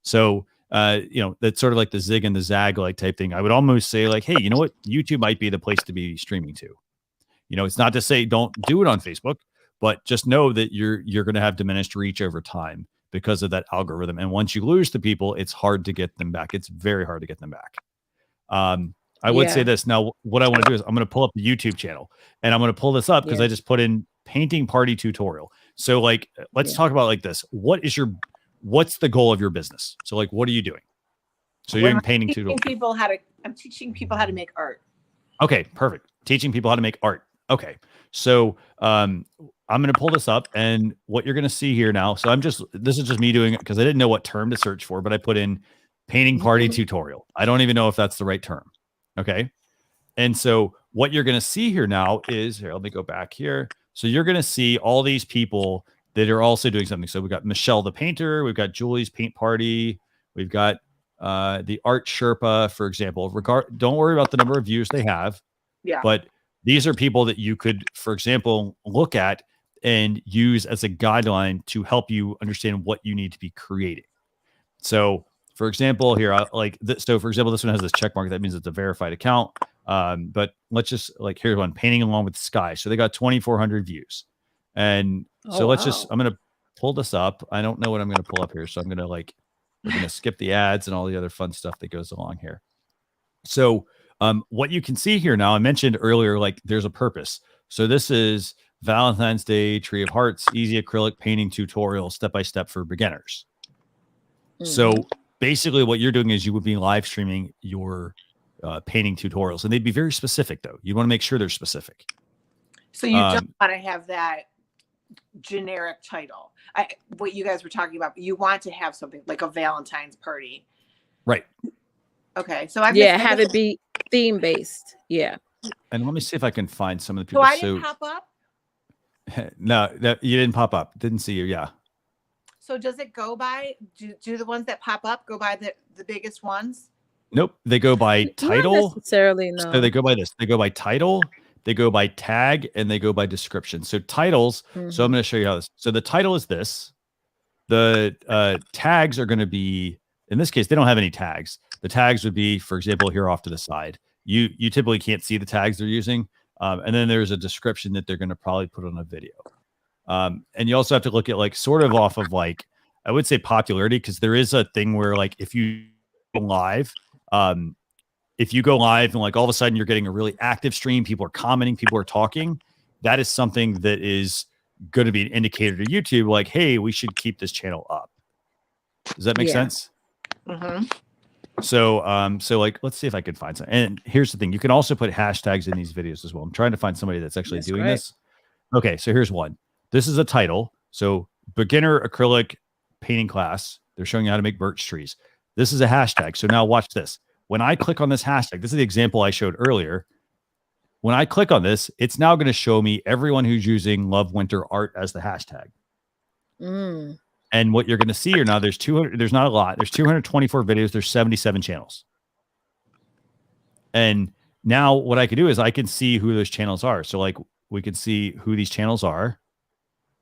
So, that's sort of like the zig and the zag like type thing. I would almost say like, hey, you know what? YouTube might be the place to be streaming to. It's not to say don't do it on Facebook, but just know that you're going to have diminished reach over time because of that algorithm. And once you lose the people, it's hard to get them back. It's very hard to get them back. I would say this. Now, what I want to do is I'm going to pull up the YouTube channel, and I'm going to pull this up because I just put in painting party tutorial. So like, let's talk about like this. What's the goal of your business? So like, what are you doing? So you're doing painting tutorial. I'm teaching people how to make art. Okay, perfect. Teaching people how to make art. Okay. So, I'm going to pull this up, and what you're going to see here now. So this is just me doing it because I didn't know what term to search for, but I put in painting party tutorial. I don't even know if that's the right term. Okay. And so what you're going to see here now is let me go back here. So you're going to see all these people that are also doing something. So we've got Michelle the painter, we've got Julie's paint party, we've got the art Sherpa, for example. Don't worry about the number of views they have. Yeah. But these are people that you could, for example, look at and use as a guideline to help you understand what you need to be creating. So, for example, here, so for example, this one has this check mark. That means it's a verified account. But let's just here's one, painting along with the sky. So they got 2,400 views. And so I'm going to pull this up. I don't know what I'm going to pull up here. So I'm going to we're going to skip the ads and all the other fun stuff that goes along here. So what you can see here now, I mentioned earlier, there's a purpose. So this is Valentine's Day, Tree of Hearts, easy acrylic painting tutorial, step-by-step for beginners. Mm-hmm. So basically what you're doing is you would be live streaming your painting tutorials, and they'd be very specific though. You want to make sure they're specific. So you don't want to have that generic title. What you guys were talking about, you want to have something like a Valentine's party. Right. Okay. So have it be theme based. Yeah. And let me see if I can find some of the people. So I didn't pop up? No, you didn't pop up. Didn't see you. Yeah. So does it go by, do the ones that pop up go by the biggest ones? Nope. They go by title. Not necessarily, no. So they go by this. They go by title, they go by tag, and they go by description. So titles. Mm-hmm. So I'm going to show you how this. So the title is this. The tags are going to be, in this case, they don't have any tags. The tags would be, for example, here off to the side. You typically can't see the tags they're using. And then there's a description that they're going to probably put on a video. And you also have to look at like sort of off of like, I would say popularity, because there is a thing where like if you go live, if you go live and like all of a sudden you're getting a really active stream, people are commenting, people are talking, that is something that is going to be an indicator to YouTube, like, hey, we should keep this channel up. Does that make sense? Mm-hmm. So like, let's see if I could find some. And here's the thing. You can also put hashtags in these videos as well. I'm trying to find somebody that's actually doing this. Okay. So here's one. This is a title. So beginner acrylic painting class. They're showing you how to make birch trees. This is a hashtag. So now watch this. When I click on this hashtag, this is the example I showed earlier. When I click on this, it's now going to show me everyone who's using Love Winter Art as the hashtag. And what you're going to see here now, there's 200, there's not a lot. There's 224 videos. There's 77 channels. And now what I can do is I can see who those channels are. So like we can see who these channels are,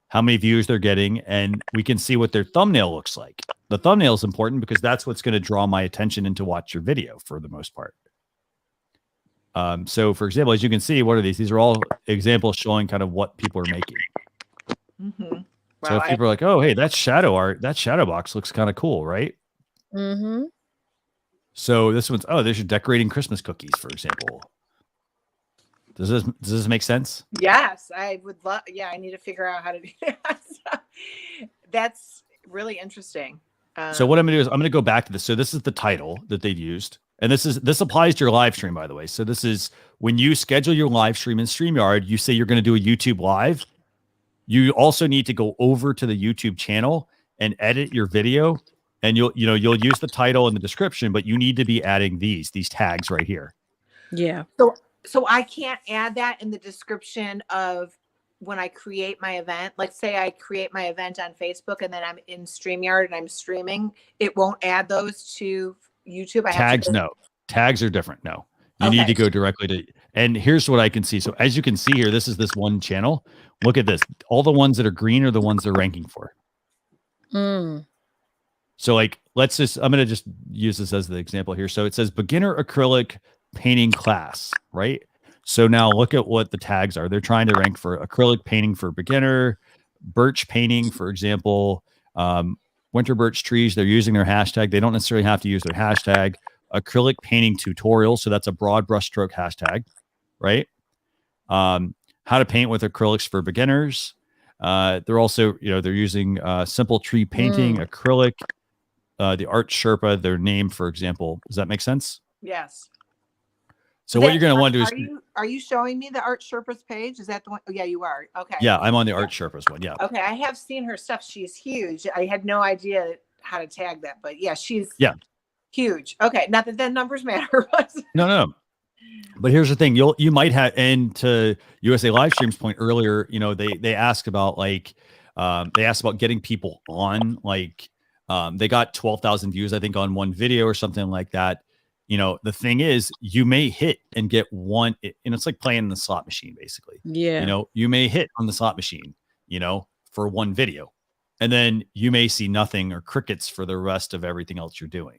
how many views they're getting, and we can see what their thumbnail looks like. The thumbnail is important because that's what's going to draw my attention and to watch your video for the most part. So for example, as you can see, what are these? These are all examples showing kind of what people are making. Mm-hmm. So if people are like, oh, hey, that's shadow art. That shadow box looks kind of cool, right? Mm-hmm. So this one's, oh, there's your decorating Christmas cookies, for example. Does this make sense? Yes, I would love. Yeah, I need to figure out how to do that. That's really interesting. So what I'm going to do is I'm going to go back to this. So this is the title that they've used. And this applies to your live stream, by the way. So this is when you schedule your live stream in StreamYard, you say you're going to do a YouTube live. You also need to go over to the YouTube channel and edit your video. And you'll use the title and the description, but you need to be adding these tags right here. Yeah. So I can't add that in the description of when I create my event. Let's say I create my event on Facebook and then I'm in StreamYard and I'm streaming. It won't add those to YouTube. Tags, no. Tags are different. No. You need to go directly to, and here's what I can see. So as you can see here, this is this one channel. Look at this. All the ones that are green are the ones they're ranking for. So like, I'm going to just use this as the example here. So it says beginner acrylic painting class, right? So now look at what the tags are. They're trying to rank for acrylic painting for beginner, birch painting, for example, winter birch trees. They're using their hashtag. They don't necessarily have to use their hashtag. Acrylic painting tutorial. So that's a broad brushstroke hashtag, right? How to paint with acrylics for beginners. They're also, they're using simple tree painting, acrylic, the Art Sherpa, their name, for example. Does that make sense? Yes. So what you're going to want to do is... Are you showing me the Art Sherpa's page? Is that the one? Oh, yeah, you are. Okay. Yeah, I'm on the Art Sherpa's one. Yeah. Okay. I have seen her stuff. She's huge. I had no idea how to tag that, but yeah, she's huge. Okay. Not that the numbers matter. No. But here's the thing. You might have, and to USA Livestream's point earlier, they asked about getting people on, like, they got 12,000 views, I think, on one video or something like that. The thing is, you may hit and get one, and it's like playing the slot machine, basically. Yeah. You may hit on the slot machine, for one video, and then you may see nothing or crickets for the rest of everything else you're doing.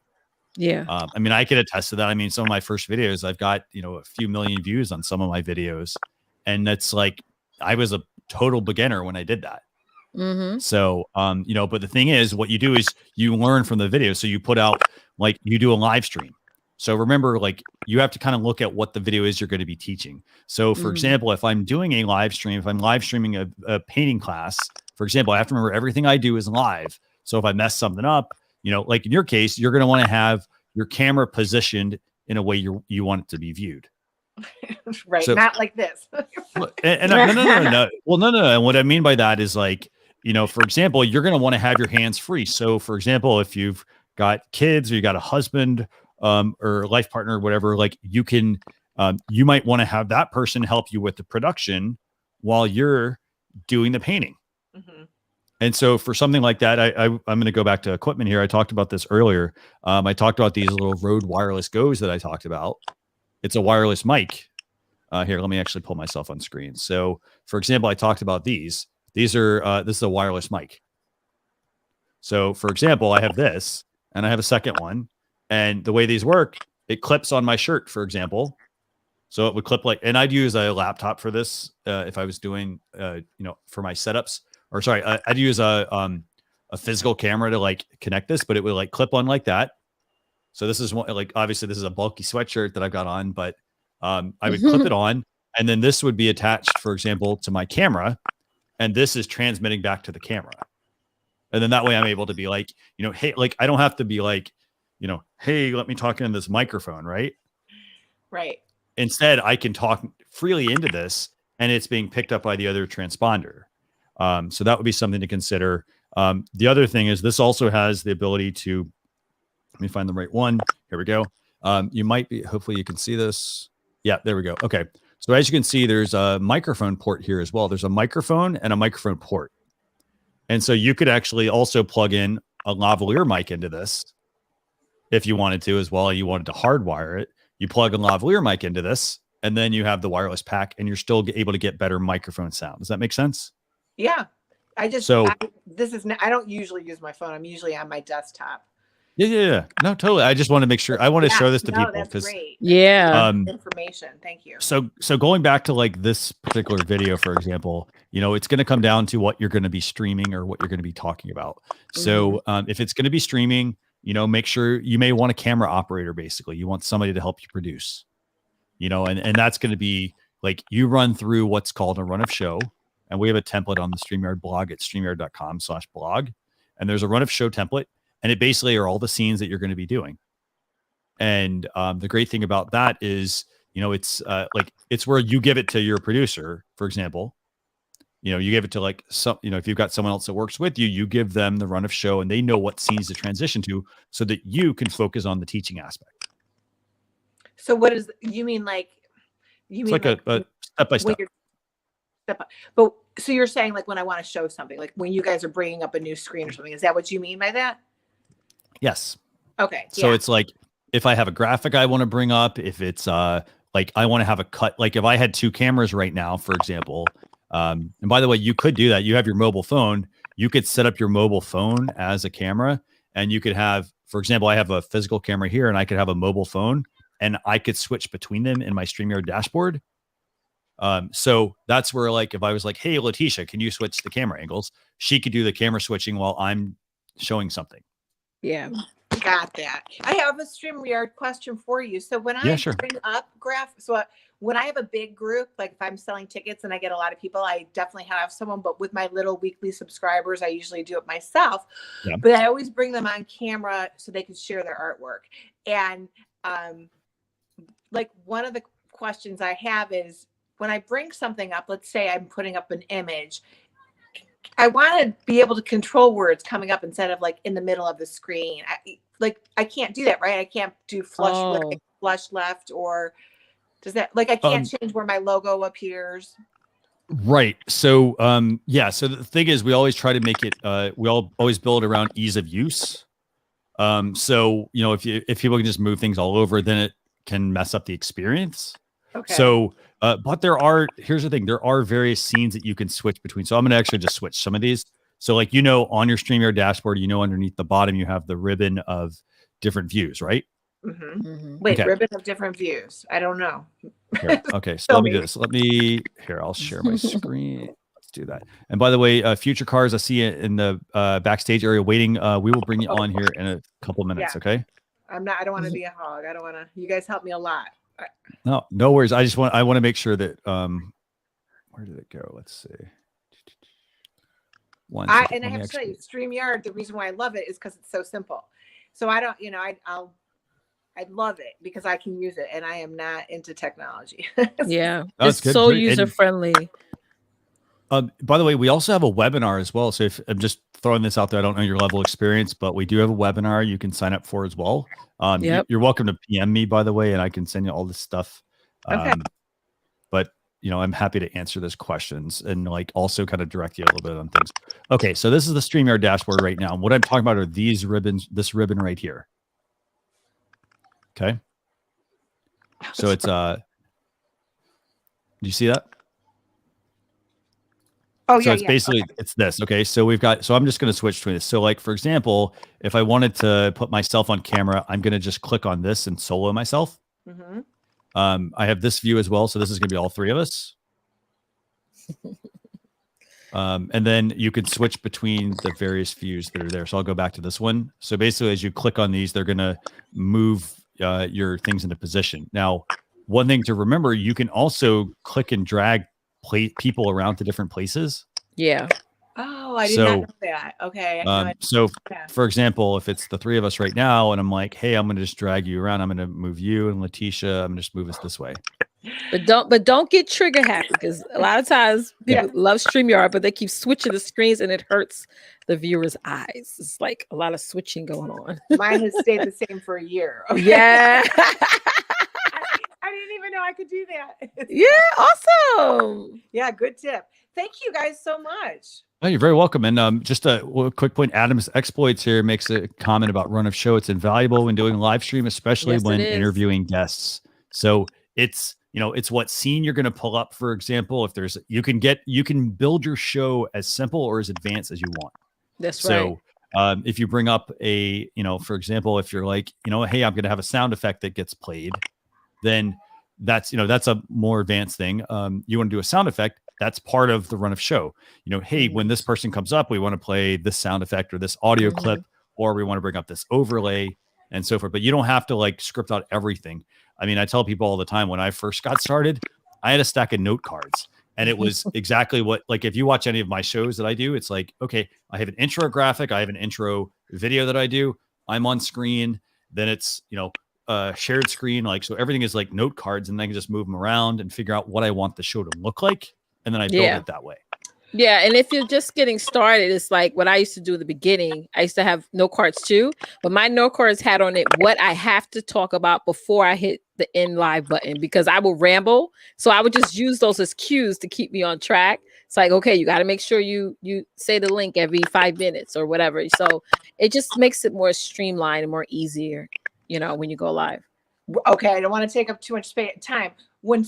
Yeah. I mean, I can attest to that. I mean, some of my first videos, I've got, a few million views on some of my videos, and that's like, I was a total beginner when I did that. So, but the thing is, what you do is you learn from the video. So you put out, like, you do a live stream. So remember, like, you have to kind of look at what the video is you're going to be teaching. So for example, if I'm doing a live stream, if I'm live streaming a painting class, for example, I have to remember everything I do is live. So if I mess something up, like in your case, you're going to want to have your camera positioned in a way you want it to be viewed. Right. So, not like this. No. Well, no. And what I mean by that is, like, for example, you're going to want to have your hands free. So for example, if you've got kids or you got a husband, or life partner, or whatever, like, you might want to have that person help you with the production while you're doing the painting. And so for something like that, I'm going to go back to equipment here. I talked about this earlier. I talked about these little Rode wireless Go's that I talked about. It's a wireless mic. Here, let me actually pull myself on screen. So for example, I talked about these. This is a wireless mic. So for example, I have this, and I have a second one. And the way these work, it clips on my shirt, for example. So it would clip like, and I'd use a laptop for this if I was doing, for my setups. Or sorry, I'd use a physical camera to like connect this, but it would like clip on like that. So this is one, like, obviously this is a bulky sweatshirt that I've got on, but I would clip it on, and then this would be attached, for example, to my camera, and this is transmitting back to the camera. And then that way I'm able to be like, hey, like, I don't have to be like, hey, let me talk in this microphone, right? Right. Instead, I can talk freely into this, and it's being picked up by the other transponder. So that would be something to consider. The other thing is this also has the ability to, let me find the right one. Here we go. You might be, hopefully you can see this. Yeah, there we go. Okay. So as you can see, there's a microphone port here as well. There's a microphone and a microphone port. And so you could actually also plug in a lavalier mic into this if you wanted to as well. You wanted to hardwire it. You plug a lavalier mic into this, and then you have the wireless pack, and you're still able to get better microphone sound. Does that make sense? Yeah. I don't usually use my phone. I'm usually on my desktop. Yeah. No, totally. I just want to make sure. I want to show this to people because Information. Thank you. So going back to like this particular video, for example, it's going to come down to what you're going to be streaming or what you're going to be talking about. So if it's going to be streaming, make sure you may want a camera operator. Basically, you want somebody to help you produce. And that's going to be like you run through what's called a run of show, and we have a template on the StreamYard blog at streamyard.com/blog, and there's a run of show template. And it basically are all the scenes that you're going to be doing. And the great thing about that is, it's where you give it to your producer, for example. You give it to like some, if you've got someone else that works with you, you give them the run of show and they know what scenes to transition to so that you can focus on the teaching aspect. So what is, you mean like, it's like a step by step. But so you're saying like when I want to show something, like when you guys are bringing up a new screen or something, is that what you mean by that? Yes. Okay. So it's like if I have a graphic I want to bring up, if it's like I want to have a cut, like if I had two cameras right now, for example, and by the way, you could do that. You have your mobile phone. You could set up your mobile phone as a camera, and you could have, for example, I have a physical camera here, and I could have a mobile phone, and I could switch between them in my StreamYard dashboard. So that's where, like, if I was like, hey, Latisha, can you switch the camera angles? She could do the camera switching while I'm showing something. Yeah. Got that. I have a StreamYard question for you. So when I bring up when I have a big group, like if I'm selling tickets and I get a lot of people, I definitely have someone, but with my little weekly subscribers, I usually do it myself, but I always bring them on camera so they can share their artwork. And, like one of the questions I have is when I bring something up, let's say I'm putting up an image, I want to be able to control where it's coming up instead of like in the middle of the screen. I can't do that, right? I can't do flush right, flush left, or does that, like, I can't change where my logo appears. Right. So, so the thing is, we always try to make it, we always build around ease of use. So, if people can just move things all over, then it can mess up the experience. Okay. So, but here's the thing, there are various scenes that you can switch between. So I'm going to actually just switch some of these. So like, on your StreamYard dashboard, underneath the bottom, you have the ribbon of different views, right? Mm-hmm. Mm-hmm. Wait, okay. Ribbon of different views. I don't know. Here. Okay. So let me do this. I'll share my screen. Let's do that. And by the way, future cars, I see it in the backstage area waiting. We will bring you on here in a couple minutes. Yeah. Okay. I don't want to be a hog. You guys help me a lot. No worries. I want to make sure that, where did it go? Let's see. I have to tell you, StreamYard, the reason why I love it is because it's so simple. So I don't, I love it because I can use it, and I am not into technology. Yeah. It's so user friendly. By the way, we also have a webinar as well. So if I'm just throwing this out there, I don't know your level of experience, but we do have a webinar you can sign up for as well. You're welcome to PM me, by the way, and I can send you all this stuff. Okay. But I'm happy to answer those questions and like also kind of direct you a little bit on things. Okay, so this is the StreamYard dashboard right now. And what I'm talking about are these ribbons, this ribbon right here. Okay. So it's do you see that? Oh, so yeah. it's basically, it's this. Okay. So I'm just going to switch between this. So like, for example, if I wanted to put myself on camera, I'm going to just click on this and solo myself. Mm-hmm. I have this view as well. So this is going to be all three of us. And then you can switch between the various views that are there. So I'll go back to this one. So basically, as you click on these, they're going to move your things into position. Now, one thing to remember, you can also click and drag people around to different places. Yeah. Oh, I did not know that. Okay. So, for example, if it's the three of us right now, and I'm like, hey, I'm going to just drag you around. I'm going to move you and Latisha. I'm going to just move us this way. But don't get trigger happy, because a lot of times people love StreamYard, but they keep switching the screens and it hurts the viewer's eyes. It's like a lot of switching going on. Mine has stayed the same for a year. Okay? Yeah. I didn't even know I could do that. Yeah, awesome. Yeah, good tip. Thank you guys so much. Oh, you're very welcome. And just a quick point, Adam's Exploits here makes a comment about run of show. It's invaluable when doing live stream, especially when interviewing guests. So it's, it's what scene you're going to pull up. For example, if there's, you can build your show as simple or as advanced as you want. That's right. So if you bring up a, for example, if you're like, hey, I'm going to have a sound effect that gets played, then that's a more advanced thing. You want to do a sound effect. That's part of the run of show. Hey, when this person comes up, we want to play this sound effect or this audio clip, or we want to bring up this overlay and so forth. But you don't have to like script out everything. I mean, I tell people all the time, when I first got started, I had a stack of note cards, and it was exactly what, like, if you watch any of my shows that I do, it's like, okay, I have an intro graphic, I have an intro video that I do, I'm on screen, then it's, shared screen. Like, so everything is like note cards, and I can just move them around and figure out what I want the show to look like. And then I build it that way. Yeah. And if you're just getting started, it's like what I used to do at the beginning. I used to have note cards too, but my note cards had on it what I have to talk about before I hit the end live button, because I will ramble. So I would just use those as cues to keep me on track. It's like, okay, you got to make sure you say the link every 5 minutes or whatever. So it just makes it more streamlined and more easier, when you go live. Okay. I don't want to take up too much time. When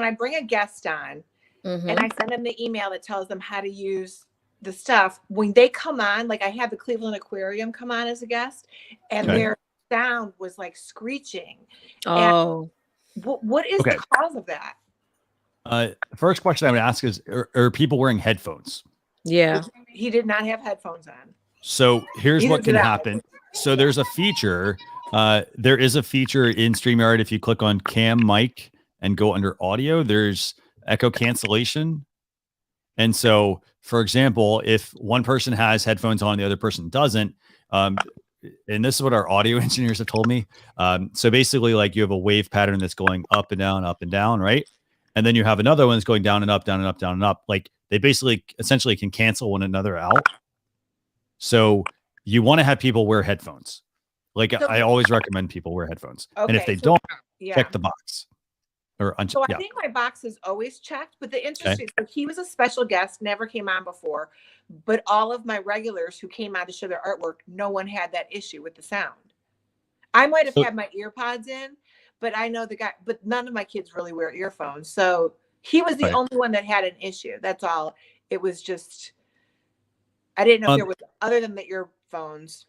I bring a guest on, and I send them the email that tells them how to use the stuff, when they come on, like I had the Cleveland Aquarium come on as a guest, and their sound was like screeching. Oh, what is the cause of that? First question I would ask is, are people wearing headphones? Yeah. He did not have headphones on. So here's what can happen. So there's a feature. There is a feature in StreamYard. If you click on cam mic and go under audio, there's echo cancellation. And so, for example, if one person has headphones on, the other person doesn't, and this is what our audio engineers have told me. So basically, like, you have a wave pattern that's going up and down, right? And then you have another one that's going down and up, down and up, down and up. Like, they essentially can cancel one another out. So you want to have people wear headphones. Like, I always recommend people wear headphones. And if they don't, check the box. I think my box is always checked, but the interesting, so he was a special guest, never came on before, but all of my regulars who came on to show their artwork, no one had that issue with the sound. I might have had my ear pods in, but I know but none of my kids really wear earphones. So he was the only one that had an issue. That's all. It was just, I didn't know if there was, other than the earphones.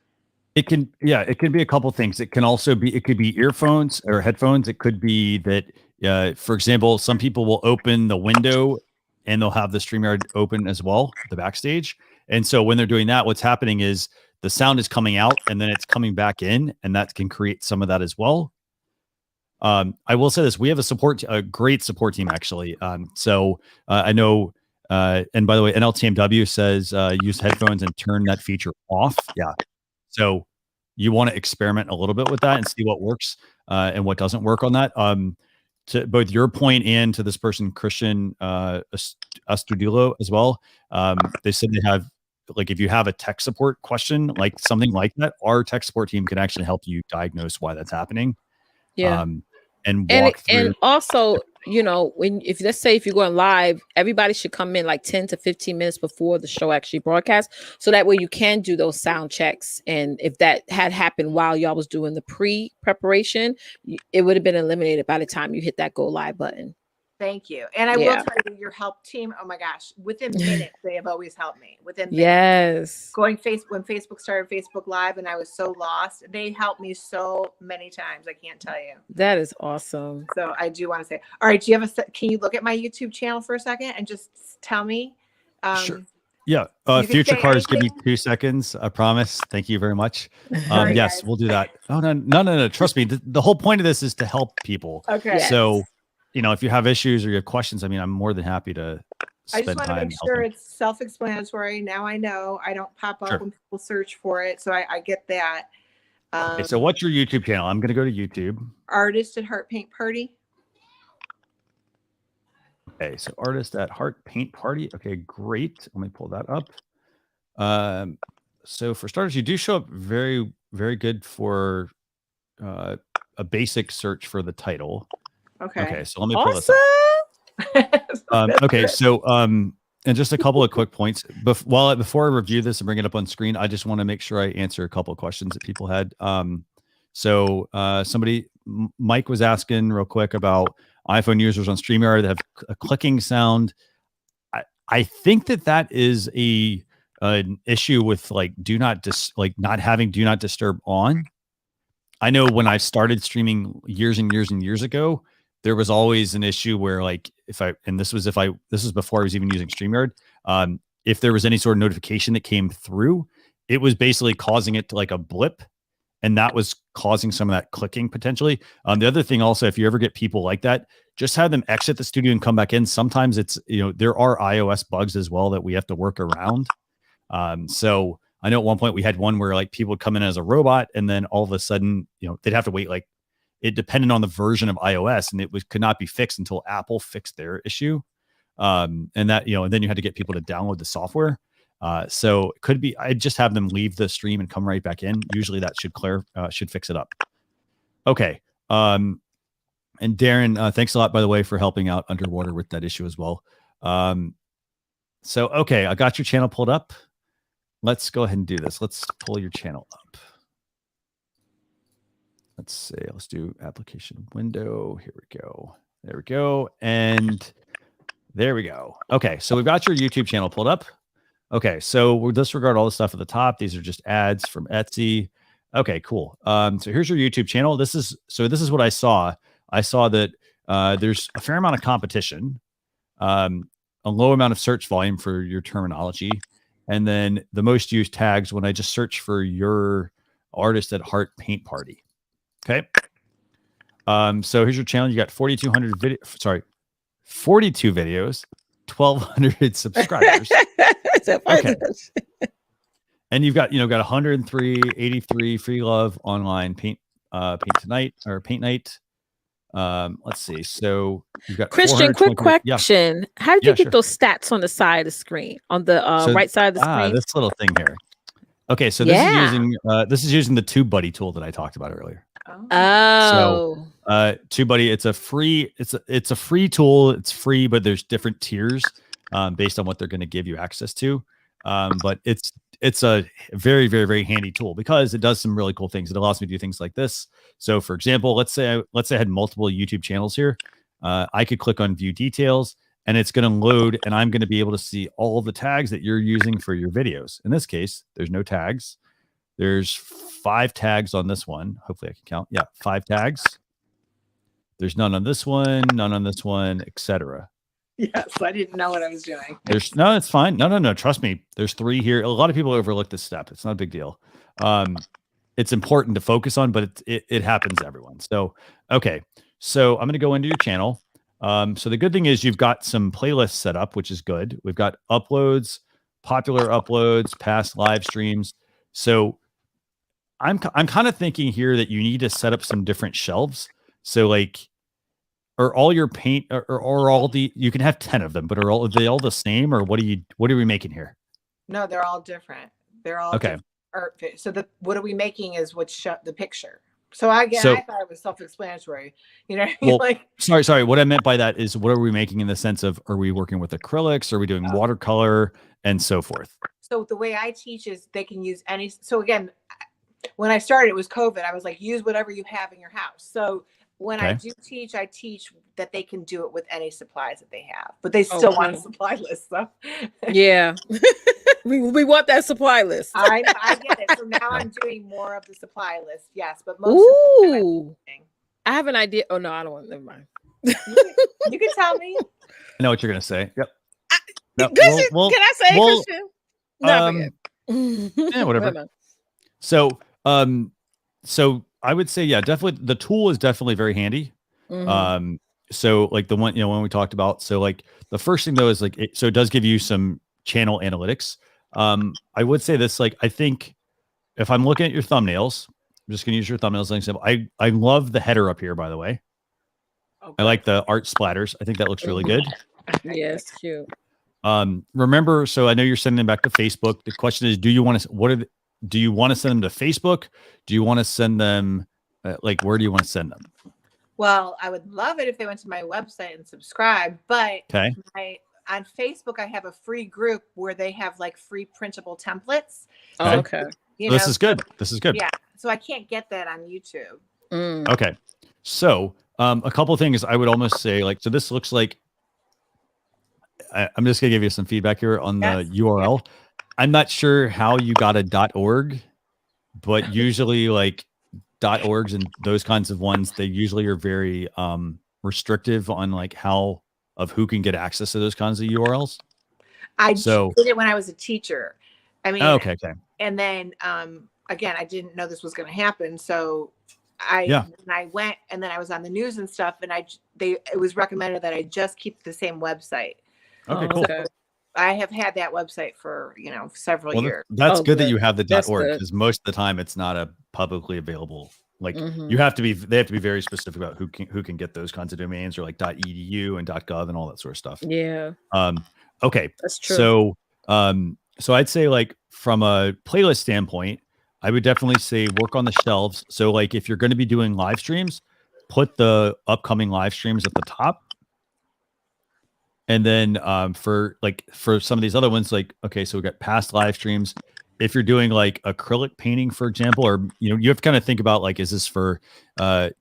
It can be a couple things. It could be earphones or headphones. It could be that, for example, some people will open the window and they'll have the StreamYard open as well, the backstage. And so when they're doing that, what's happening is the sound is coming out and then it's coming back in, and that can create some of that as well. I will say this: we have a great support team, actually. So I know, and by the way, NLTMW says use headphones and turn that feature off. Yeah. So you want to experiment a little bit with that and see what works and what doesn't work on that. To both your point and to this person, Christian Astudillo as well. They said they have, like, if you have a tech support question, like something like that, our tech support team can actually help you diagnose why that's happening. Yeah. And walk through. And also, if let's say if you're going live, everybody should come in like 10 to 15 minutes before the show actually broadcasts. So that way you can do those sound checks. And if that had happened while y'all was doing the pre-preparation, it would have been eliminated by the time you hit that go live button. Thank you. And I will tell you, your help team, oh my gosh, within minutes, they have always helped me. Within minutes. Yes. When Facebook started Facebook Live and I was so lost, they helped me so many times. I can't tell you. That is awesome. So I do want to say, all right, do you have can you look at my YouTube channel for a second and just tell me? Sure. Yeah. Future Cars, give me 2 seconds. I promise. Thank you very much. Sorry, yes, guys. we'll do that. Oh, no. Trust me. The whole point of this is to help people. Okay. So, if you have issues or you have questions, I mean, I'm more than happy to I just spend want to time make sure helping. it's self-explanatory. Now I know I don't pop up when people search for it. So I get that. Okay, so what's your YouTube channel? I'm going to go to YouTube. Artist at Heart Paint Party. Okay, so Artist at Heart Paint Party. Okay, great. Let me pull that up. So for starters, you do show up very, very good for a basic search for the title. Okay, so let me pull this up. Okay, so and just a couple of quick points. Before I review this and bring it up on screen, I just want to make sure I answer a couple of questions that people had. Mike was asking real quick about iPhone users on StreamYard that have a clicking sound. I think that is an issue with not having do not disturb on. I know when I started streaming years and years and years ago, there was always an issue where this was before I was even using StreamYard. If there was any sort of notification that came through, it was basically causing it to like a blip. And that was causing some of that clicking potentially. The other thing also, if you ever get people like that, just have them exit the studio and come back in. Sometimes it's, there are iOS bugs as well that we have to work around. So I know at one point we had one where people would come in as a robot and then all of a sudden, they'd have to wait. It depended on the version of iOS and could not be fixed until Apple fixed their issue. And that, and then you had to get people to download the software. So it could be, I just have them leave the stream and come right back in. Usually that should fix it up. Okay. And Darren, thanks a lot, by the way, for helping out underwater with that issue as well. Okay, I got your channel pulled up. Let's go ahead and do this. Let's pull your channel up. Let's see. Let's do application window. Here we go. There we go. And there we go. Okay. So we've got your YouTube channel pulled up. Okay. So we'll disregard all the stuff at the top. These are just ads from Etsy. Okay, cool. So here's your YouTube channel. This is what I saw. I saw that there's a fair amount of competition, a low amount of search volume for your terminology, and then the most used tags when I just search for your Artist at Heart Paint Party. Okay. So here's your channel. You got 42 videos, 1,200 subscribers. Okay. And you've got 103, 83 free love online paint night. Let's see. So you've got Christian, quick question. Yeah. How did you get those stats on the side of the screen, on the right side of the screen? This little thing here. Okay, so this is using the TubeBuddy tool that I talked about earlier. Oh. So TubeBuddy, it's a free tool. It's free, but there's different tiers based on what they're going to give you access to. But it's a very, very, very handy tool because it does some really cool things. It allows me to do things like this. So for example, let's say I had multiple YouTube channels here. I could click on view details and it's going to load and I'm going to be able to see all of the tags that you're using for your videos. In this case, there's no tags. There's 5 tags on this one. Hopefully I can count. Yeah, 5 tags. There's none on this one, none on this one, etc. Yes, I didn't know what I was doing. No, it's fine. No. Trust me. There's 3 here. A lot of people overlook this step. It's not a big deal. It's important to focus on, but it happens to everyone. So, okay. So I'm going to go into your channel. So the good thing is you've got some playlists set up, which is good. We've got uploads, popular uploads, past live streams. So I'm kind of thinking here that you need to set up some different shelves. So are all your paint or all you can have 10 of them, but are they all the same or what are we making here? No, they're all different. They're all okay. So what are we making is what's the picture. So I thought it was self-explanatory, Well, sorry. What I meant by that is what are we making in the sense of, are we working with acrylics? Are we doing watercolor and so forth? So the way I teach is they can use any. So again, when I started, it was COVID. I was like, use whatever you have in your house. So when I do teach, I teach that they can do it with any supplies that they have, but they still want a supply list. So yeah, we want that supply list. I get it. So now I'm doing more of the supply list. Yes, but most. Ooh, I have an idea. Oh no, I don't want. Never mind. You can tell me. I know what you're gonna say. Yep. Can I say it, Christian? No, yeah, whatever. So, so I would say, yeah, definitely the tool is definitely very handy. So like the one, when we talked about, so like the first thing though is like, so it does give you some channel analytics. I would say this, like, I think if I'm looking at your thumbnails, I'm just going to use your thumbnails as an example. I love the header up here, by the way. Okay. I like the art splatters. I think that looks really good. Yes, cute. Remember, so I know you're sending them back to Facebook. The question is, do you want to, do you want to send them to Facebook? Do you want to send them, like, where do you want to send them? Well, I would love it if they went to my website and subscribe, but on Facebook, I have a free group where they have like free printable templates. Okay. This is good. This is good. Yeah. So I can't get that on YouTube. Okay. So a couple of things I would almost say, like, so this looks like, I'm just going to give you some feedback here on the URL. I'm not sure how you got a .org, but usually like .orgs and those kinds of ones, they usually are very restrictive on like who can get access to those kinds of URLs. I did it when I was a teacher. I mean, okay. And then again, I didn't know this was going to happen, so I went, and then I was on the news and stuff, and it was recommended that I just keep the same website. Okay, cool. So I have had that website for several years. That's good that you have the .org, because most of the time it's not a publicly available. Like they have to be very specific about who can get those kinds of domains, or like .edu and .gov and all that sort of stuff. Yeah. Okay. That's true. So I'd say, like, from a playlist standpoint, I would definitely say work on the shelves. So like if you're going to be doing live streams, put the upcoming live streams at the top. And then for some of these other ones, like, okay, so we got past live streams. If you're doing like acrylic painting, for example, or, you have to kind of think about, like, is this for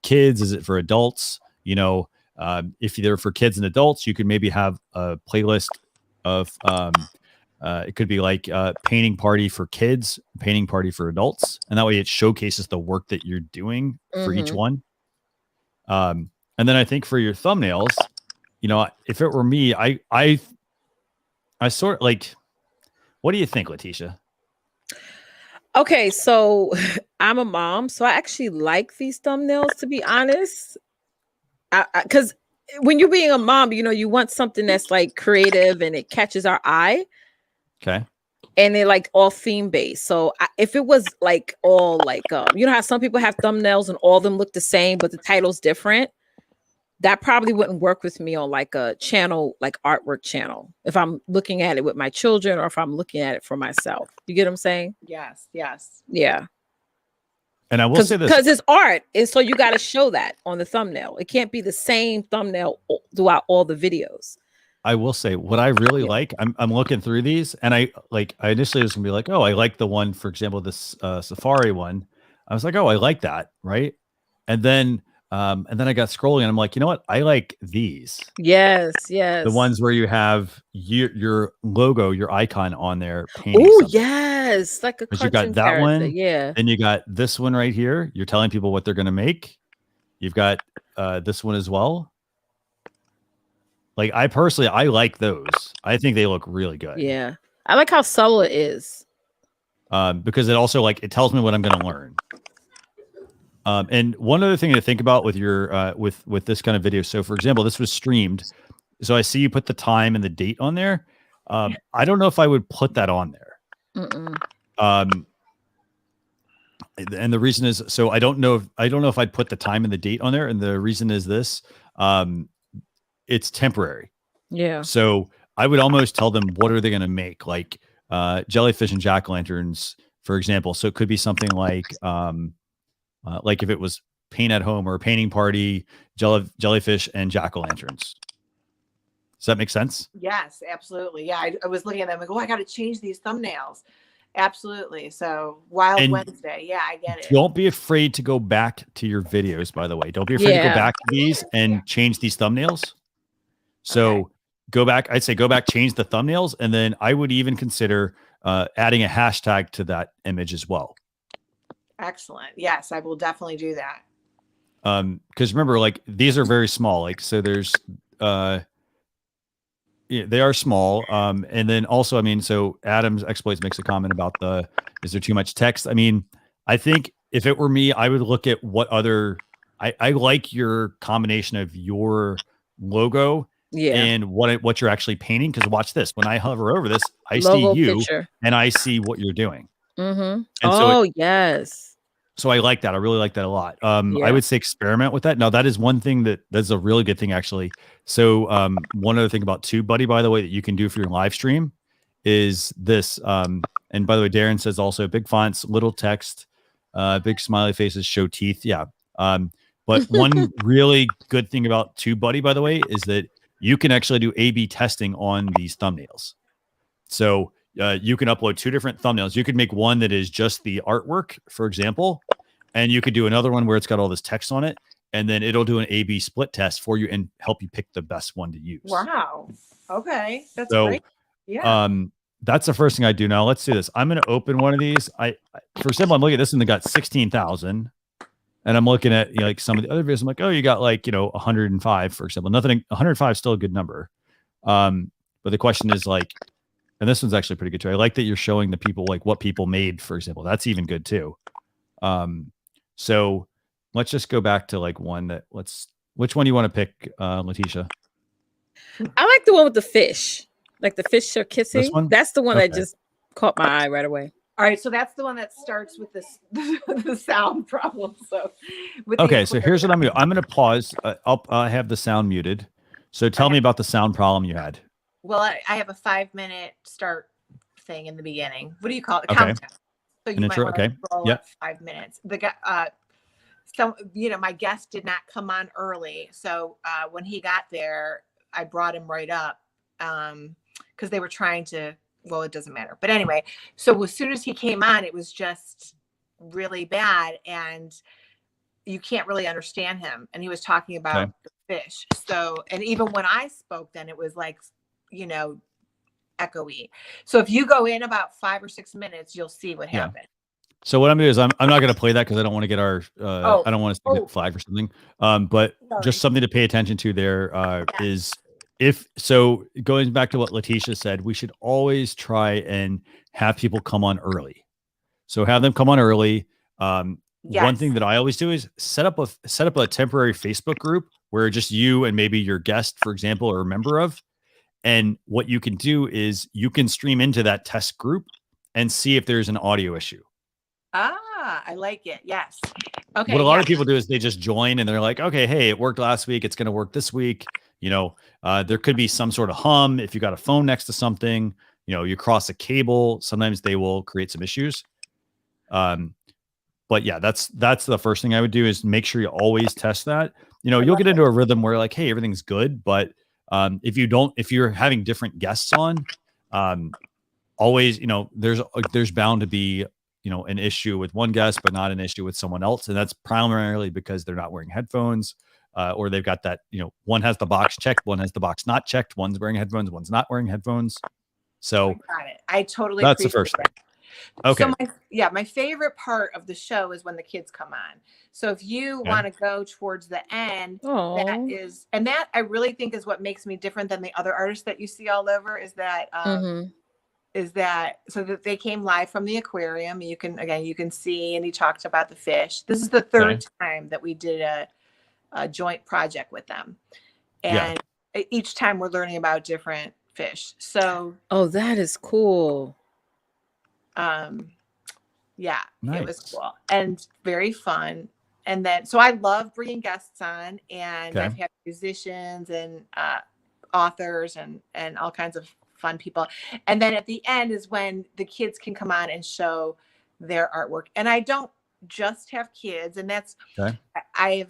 kids? Is it for adults? If they're for kids and adults, you could maybe have a playlist of, it could be like painting party for kids, painting party for adults. And that way it showcases the work that you're doing for each one. And then I think for your thumbnails, if it were me, I sort of like, what do you think, Latisha? Okay, so I'm a mom, so I actually like these thumbnails, to be honest. Because when you're being a mom, you want something that's like creative and it catches our eye. Okay. And they're like all theme based. So if it was like all like, how some people have thumbnails and all of them look the same, but the title's different, that probably wouldn't work with me on like a channel, like artwork channel, if I'm looking at it with my children or if I'm looking at it for myself. You get what I'm saying? Yes. Yeah. And I will say this, because it's art, and so you got to show that on the thumbnail. It can't be the same thumbnail throughout all the videos. I will say what I really like. I'm looking through these, and I initially was gonna be like, oh, I like the one, for example, this safari one. I was like, oh, I like that, right? And then I got scrolling, and I'm like, you know what? I like these. Yes. The ones where you have your logo, your icon on there. Oh, yes, like a cartoon you got that character. one, yeah. Then you got this one right here. You're telling people what they're gonna make. You've got this one as well. Like, I personally like those. I think they look really good. Yeah. I like how subtle it is. Because it also, like, it tells me what I'm going to learn. And one other thing to think about with your, with this kind of video. So for example, this was streamed. So I see you put the time and the date on there. I don't know if I would put that on there. And the reason is, so I don't know if I'd put the time and the date on there. And the reason is this, it's temporary. Yeah. So I would almost tell them, what are they going to make? Like jellyfish and jack-o'-lanterns, for example. So it could be something like if it was paint at home or a painting party, jellyfish and jack-o'-lanterns. Does that make sense? Yes, absolutely. Yeah. I was looking at them like, oh, I got to change these thumbnails. Absolutely. So Wild Wednesday. Yeah, I get it. Don't be afraid to go back to your videos, by the way. Don't be afraid to go back to these and change these thumbnails. So go back, I'd say go back, change the thumbnails. And then I would even consider adding a hashtag to that image as well. Excellent. Yes, I will definitely do that. Because remember, like these are very small. Like, so there's they are small. And then also, I mean, so Adam's Exploits makes a comment about is there too much text? I mean, I think if it were me, I would look at what other, I like your combination of your logo and what you're actually painting. Because watch this, when I hover over this, I see you and I see what you're doing. And so yes. So I like that. I really like that a lot. I would say experiment with that. Now that is one thing that's a really good thing actually. So one other thing about TubeBuddy, by the way, that you can do for your live stream is this. And by the way, Darren says also big fonts, little text, big smiley faces, show teeth. Yeah. But one really good thing about TubeBuddy, by the way, is that you can actually do A/B testing on these thumbnails. So you can upload 2 different thumbnails. You could make one that is just the artwork, for example, and you could do another one where it's got all this text on it, and then it'll do an A/B split test for you and help you pick the best one to use. Wow. Okay. That's great. Yeah. That's the first thing I do. Now let's do this. I'm going to open one of these. For example, I'm looking at this one that got 16,000. And I'm looking at like some of the other videos. I'm like, oh, you got like 105, for example. 105 is still a good number. But the question is like, and this one's actually pretty good too. I like that you're showing the people like what people made, for example. That's even good too. So let's just go back to like one that which one do you want to pick, Latisha? I like the one with the fish. Like the fish are kissing. That's the one that just caught my eye right away. All right, so that's the one that starts with this the sound problem. So, so here's what I'm going to do. I'm going to pause. I'll have the sound muted. So tell me about the sound problem you had. Well, I have a 5-minute start thing in the beginning. What do you call it? Countdown. So you might want to roll up 5 minutes. The guy, my guest did not come on early, so when he got there, I brought him right up because they were trying to. Well, it doesn't matter. But anyway, so as soon as he came on, it was just really bad. And you can't really understand him. And he was talking about the fish. So, and even when I spoke, then it was like, echoey. So if you go in about 5 or 6 minutes, you'll see what happened. So what I'm going to do is I'm not going to play that because I don't want to get our, I don't want us to get flagged or something. But just something to pay attention to there is, going back to what Latisha said, we should always try and have people come on early. So have them come on early. One thing that I always do is set up a temporary Facebook group where just you and maybe your guest, for example, are a member of. And what you can do is you can stream into that test group and see if there's an audio issue. I like it. Yes. Okay. What a lot of people do is they just join and they're like, okay, hey, it worked last week. It's going to work this week. There could be some sort of hum. If you got a phone next to something, you cross a cable, sometimes they will create some issues. But yeah, that's the first thing I would do is make sure you always test that. You'll get into a rhythm where like, hey, everything's good. But if you're having different guests on, always, there's bound to be, an issue with one guest, but not an issue with someone else. And that's primarily because they're not wearing headphones. Or they've got that, one has the box checked, one has the box not checked, one's wearing headphones, one's not wearing headphones. So I got it. I totally that's the first thing. Okay. So my favorite part of the show is when the kids come on. So if you want to go towards the end, that I really think is what makes me different than the other artists that you see all over is that so that they came live from the aquarium. You can see, and he talked about the fish. This is the third time that we did a joint project with them, and each time we're learning about different fish. So that is cool. Nice. It was cool and very fun. And then so I love bringing guests on, and I've had musicians and authors and all kinds of fun people. And then at the end is when the kids can come on and show their artwork. And I don't just have kids, and that's I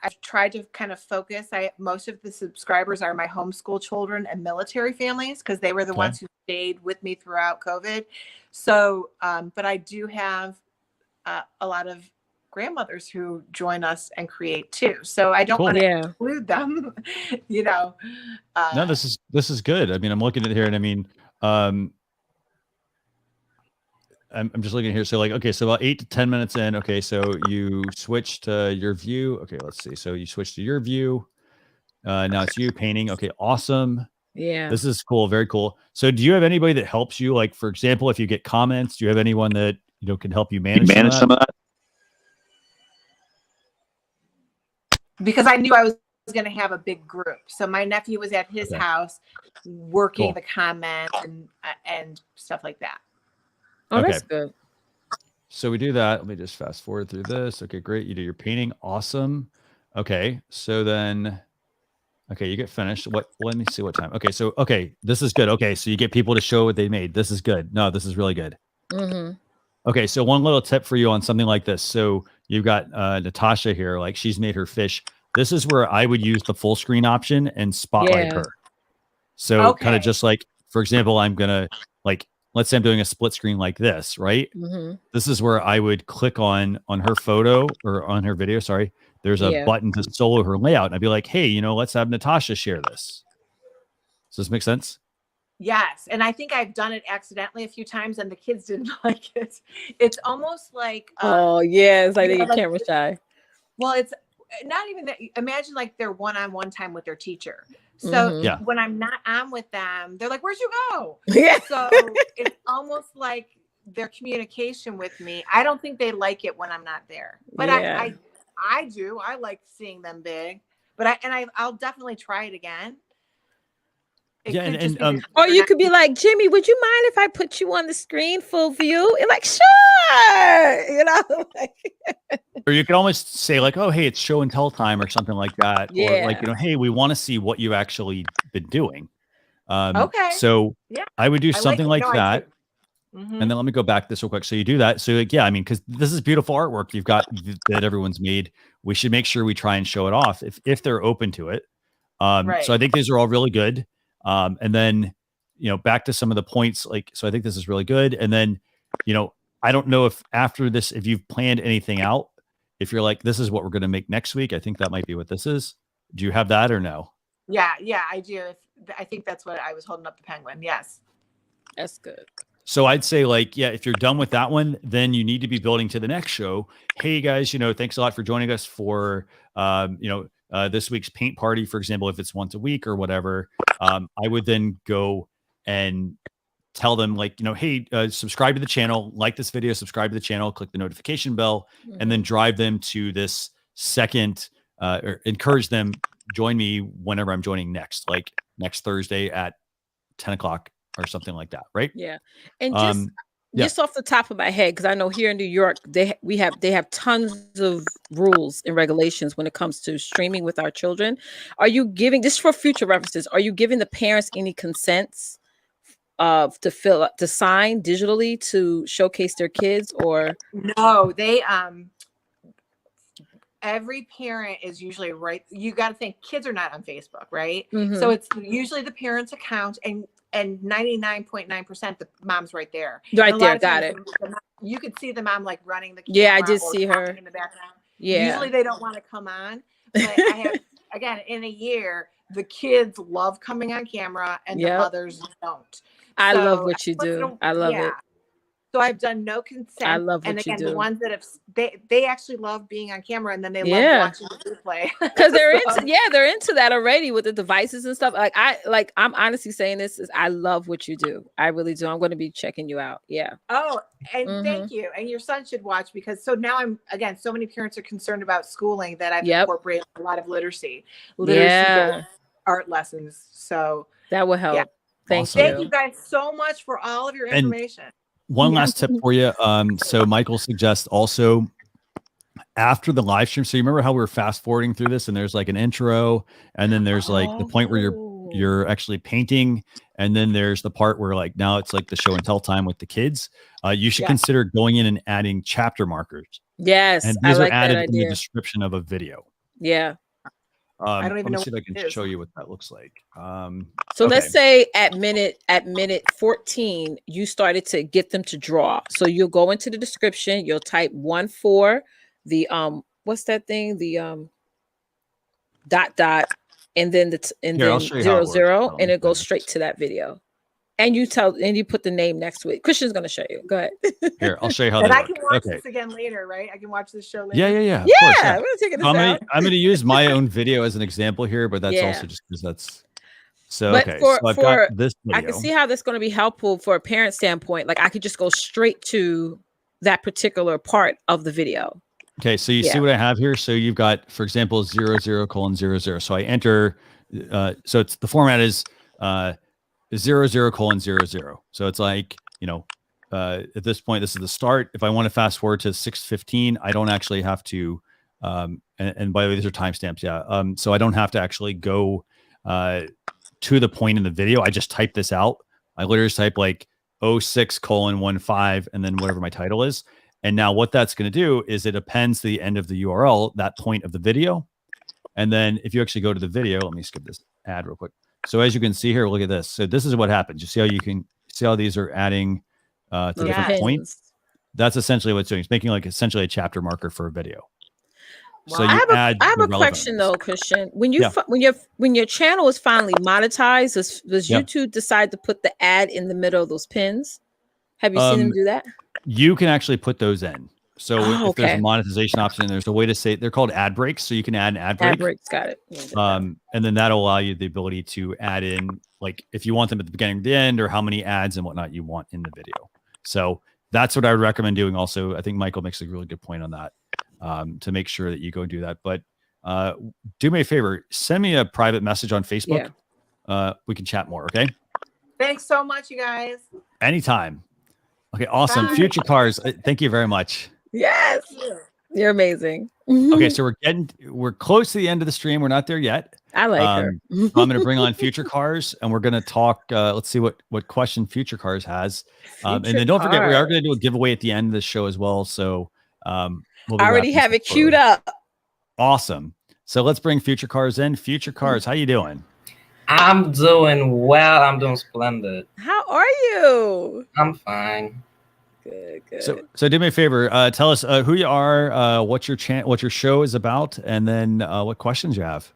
I've tried to kind of focus. Most of the subscribers are my homeschool children and military families because they were the ones who stayed with me throughout COVID. So, but I do have a lot of grandmothers who join us and create too. So I don't want to include them, you know. No, this is good. I mean, I'm looking at it here, and I mean, I'm just looking here. So like, okay, so about 8 to 10 minutes in. Okay, so you switch to your view. Okay, let's see. So you switch to your view. Now it's you painting. Okay, awesome. Yeah. This is cool. Very cool. So do you have anybody that helps you? Like, for example, if you get comments, do you have anyone that, you know, can help you manage some of that? Because I knew I was going to have a big group. So my nephew was at his house working the comments and stuff like that. Oh, that's good. So we do that. Let me just fast forward through this. Okay, great. You do your painting. Awesome. Okay. So then, okay, you get finished. Let me see what time. Okay. So, okay, this is good. Okay. So you get people to show what they made. This is good. No, this is really good. Mm-hmm. Okay. So one little tip for you on something like this. So you've got Natasha here, like she's made her fish. This is where I would use the full screen option and spotlight her. So kind of just like, for example, I'm going to like, let's say I'm doing a split screen like this, right? Mm-hmm. This is where I would click on her photo or on her video. Sorry. There's a button to solo her layout. And I'd be like, hey, you know, let's have Natasha share this. Does this make sense? Yes. And I think I've done it accidentally a few times and the kids didn't like it. It's almost like, it's like they get camera shy. Well, it's not even that. Imagine like their one-on-one time with their teacher. So when I'm not on with them, they're like, where'd you go? Yeah. So it's almost like their communication with me. I don't think they like it when I'm not there, but I do. I like seeing them big, but I'll definitely try it again. Or you could be like, Jimmy, would you mind if I put you on the screen full view? And like, sure, you know. Or you can almost say like, oh, hey, it's show and tell time or something like that. Or like, you know, hey, we want to see what you've actually been doing. So I would do something like that. Mm-hmm. And then let me go back this real quick. So you do that. So like, I mean, because this is beautiful artwork you've got that everyone's made. We should make sure we try and show it off if they're open to it. So I think these are all really good. And then, you know, back to some of the points, like, so I think this is really good. And then, you know, I don't know if after this, if you've planned anything out, if you're like, this is what we're going to make next week. I think that might be what this is. Do you have that or no? Yeah, I do. I think that's what I was holding up the penguin. Yes. That's good. So I'd say like, if you're done with that one, then you need to be building to the next show. Hey guys, you know, thanks a lot for joining us for, this week's paint party, for example, if it's once a week or whatever. I would then go and tell them like, you know, hey, subscribe to the channel, like this video, subscribe to the channel, click the notification bell, and then drive them to this second, or encourage them, join me whenever I'm joining next, like next Thursday at 10 o'clock or something like that. Right. Yeah. And just off the top of my head, because I know here in New York, they have tons of rules and regulations when it comes to streaming with our children. Are you giving this for future references? Are you giving the parents any consents to sign digitally to showcase their kids, or no? They every parent is usually right. You got to think kids are not on Facebook, right? Mm-hmm. So it's usually the parent's account, and 99.9% the mom's right there. Right there, got it. You could see the mom like running the camera. Yeah, I did see her in the background. Yeah. Usually they don't want to come on, but I have again in a year the kids love coming on camera and the mothers don't. I love what you do. I love it. So I've done no consent. I love what and again, you do. The ones that have they actually love being on camera, and then they love watching the replay because they're into that already with the devices and stuff. I'm honestly saying this is I love what you do. I really do. I'm going to be checking you out. Yeah. Oh, and thank you. And your son should watch because so now so many parents are concerned about schooling that I've incorporated a lot of literacy art lessons. So that will help. Yeah. Thank you guys so much for all of your information. One last tip for you. So Michael suggests also after the live stream. So you remember how we were fast forwarding through this and there's like an intro and then there's like the point where you're actually painting. And then there's the part where like, now it's like the show and tell time with the kids. You should consider going in and adding chapter markers. Yes. And these are added in the description of a video. Yeah. I don't even know Let me see if I can show you what that looks like. So let's say at minute 14, you started to get them to draw. So you'll go into the description, you'll type 1-4, the what's that thing? The dot, and then then 0, and it goes straight to that video. And you put the name next to it. Christian's gonna show you. Go ahead. Here, I'll show you how. And I can watch this again later, right? I can watch this show later. Yeah. Yeah, we're gonna take it out. I'm gonna use my own video as an example here, but that's also just because that's so. But okay, so I've got this video. I can see how that's going to be helpful for a parent standpoint. Like I could just go straight to that particular part of the video. Okay, so you see what I have here. So you've got, for example, 00:00. So I enter. So it's the format is 00:00. So it's like, at this point, this is the start. If I want to fast forward to 6:15, I don't actually have to. And by the way, these are timestamps. Yeah. So I don't have to actually go to the point in the video. I just type this out. I literally just type like 06:15 and then whatever my title is. And now what that's going to do is it appends to the end of the URL, that point of the video. And then if you actually go to the video, let me skip this ad real quick. So as you can see here, look at this. So this is what happens. You see how you can see how these are adding to different points. That's essentially what it's doing. It's making like essentially a chapter marker for a video. So I have a question though, Christian. When your channel is finally monetized, does YouTube decide to put the ad in the middle of those pins? Have you seen them do that? You can actually put those in. So if there's a monetization option, there's a way to say they're called ad breaks. So you can add an ad break. Ad breaks, got it. And then that'll allow you the ability to add in, like if you want them at the beginning or the end, or how many ads and whatnot you want in the video. So that's what I would recommend doing. Also, I think Michael makes a really good point on that, to make sure that you go do that. But do me a favor, send me a private message on Facebook. We can chat more. Okay. Thanks so much, you guys. Anytime. Okay. Awesome. Bye. Future Cars. Thank you very much. Yes. You're amazing. Okay. So we're close to the end of the stream. We're not there yet. I like her. I'm going to bring on Future Cars and we're going to talk. Let's see what question Future Cars has. And then don't forget, we are going to do a giveaway at the end of the show as well. So we'll I already have it queued up. Awesome. So let's bring Future Cars in. Future Cars, how you doing? I'm doing well. I'm doing splendid. How are you? I'm fine. Good. So do me a favor. Tell us who you are, what your show is about, and then what questions you have.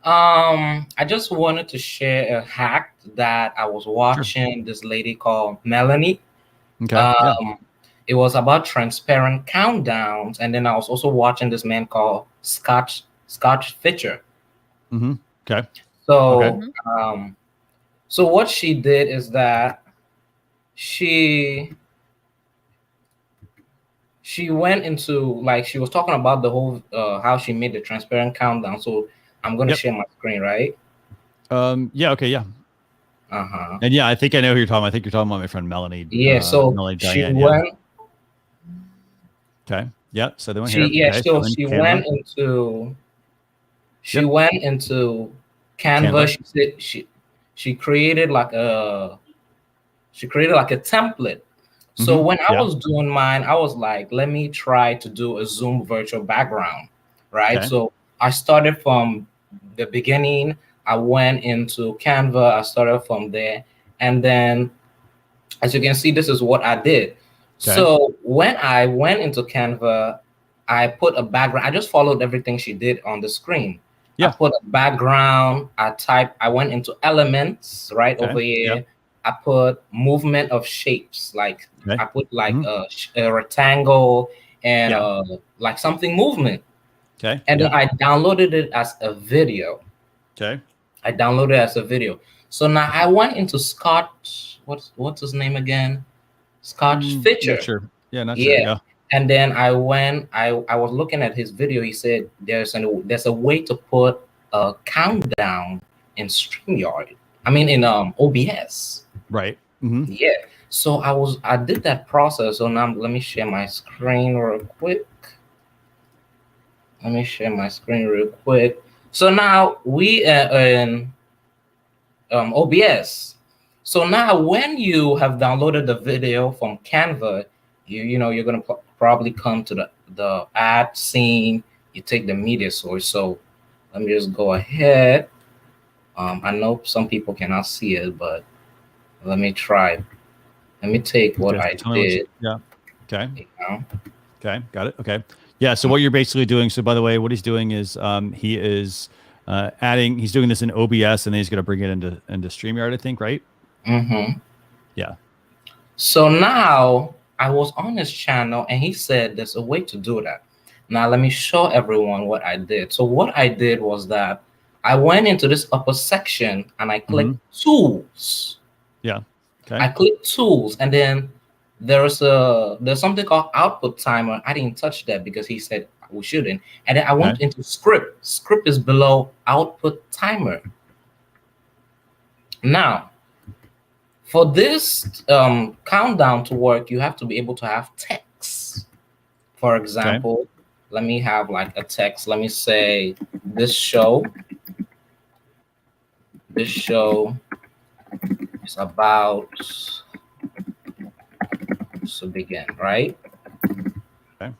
I just wanted to share a hack that I was watching. This lady called Melanie. Okay. It was about transparent countdowns, and then I was also watching this man called Scotch Fisher. Mm-hmm. Okay. So, so what she did is that she went into, like, she was talking about the whole how she made the transparent countdown. So I'm going to share my screen, right? Yeah. Okay. Yeah. And yeah, I think I know who you're talking about. I think you're talking about my friend Melanie. Yeah. So Melanie she Diane, went. Okay. Yeah. So they went here. Yeah. Okay. So she went into. She went into Canva. She said she created like a. She created like a template. So when I was doing mine, I was like, let me try to do a Zoom virtual background, right? So I started from the beginning. I went into Canva. I started from there. And then, as you can see, this is what I did. So when I went into Canva, I put a background. I just followed everything she did on the screen. I put a background. I went into elements right over here. I put movement of shapes. Like I put like a rectangle and like something movement. Okay. And then I downloaded it as a video. Okay. I downloaded it as a video. So now I went into Scott. What's his name again? Scott Fisher. Not sure. Yeah, not sure. Yeah. And then I was looking at his video. He said there's a way to put a countdown in StreamYard. I mean in OBS. Right. Yeah. So I did that process. So now let me share my screen real quick. So now we are in OBS. So now when you have downloaded the video from Canva, you're gonna probably come to the ad scene, you take the media source. So let me just go ahead. I know some people cannot see it, but let me try. Let me take what I did. Yeah. Okay. You know? Okay. Got it. Okay. Yeah. So what you're basically doing. So by the way, what he's doing is he is he's doing this in OBS, and then he's going to bring it into StreamYard, I think, right? Mm-hmm. Yeah. So now I was on his channel, and he said there's a way to do that. Now let me show everyone what I did. So what I did was that I went into this upper section and I clicked tools. Yeah. Okay. I clicked tools, and then there's something called output timer. I didn't touch that because he said we shouldn't. And then I went into script. Script is below output timer. Now, for this countdown to work, you have to be able to have text. For example, let me have like a text. Let me say this show is about to begin, right? Okay.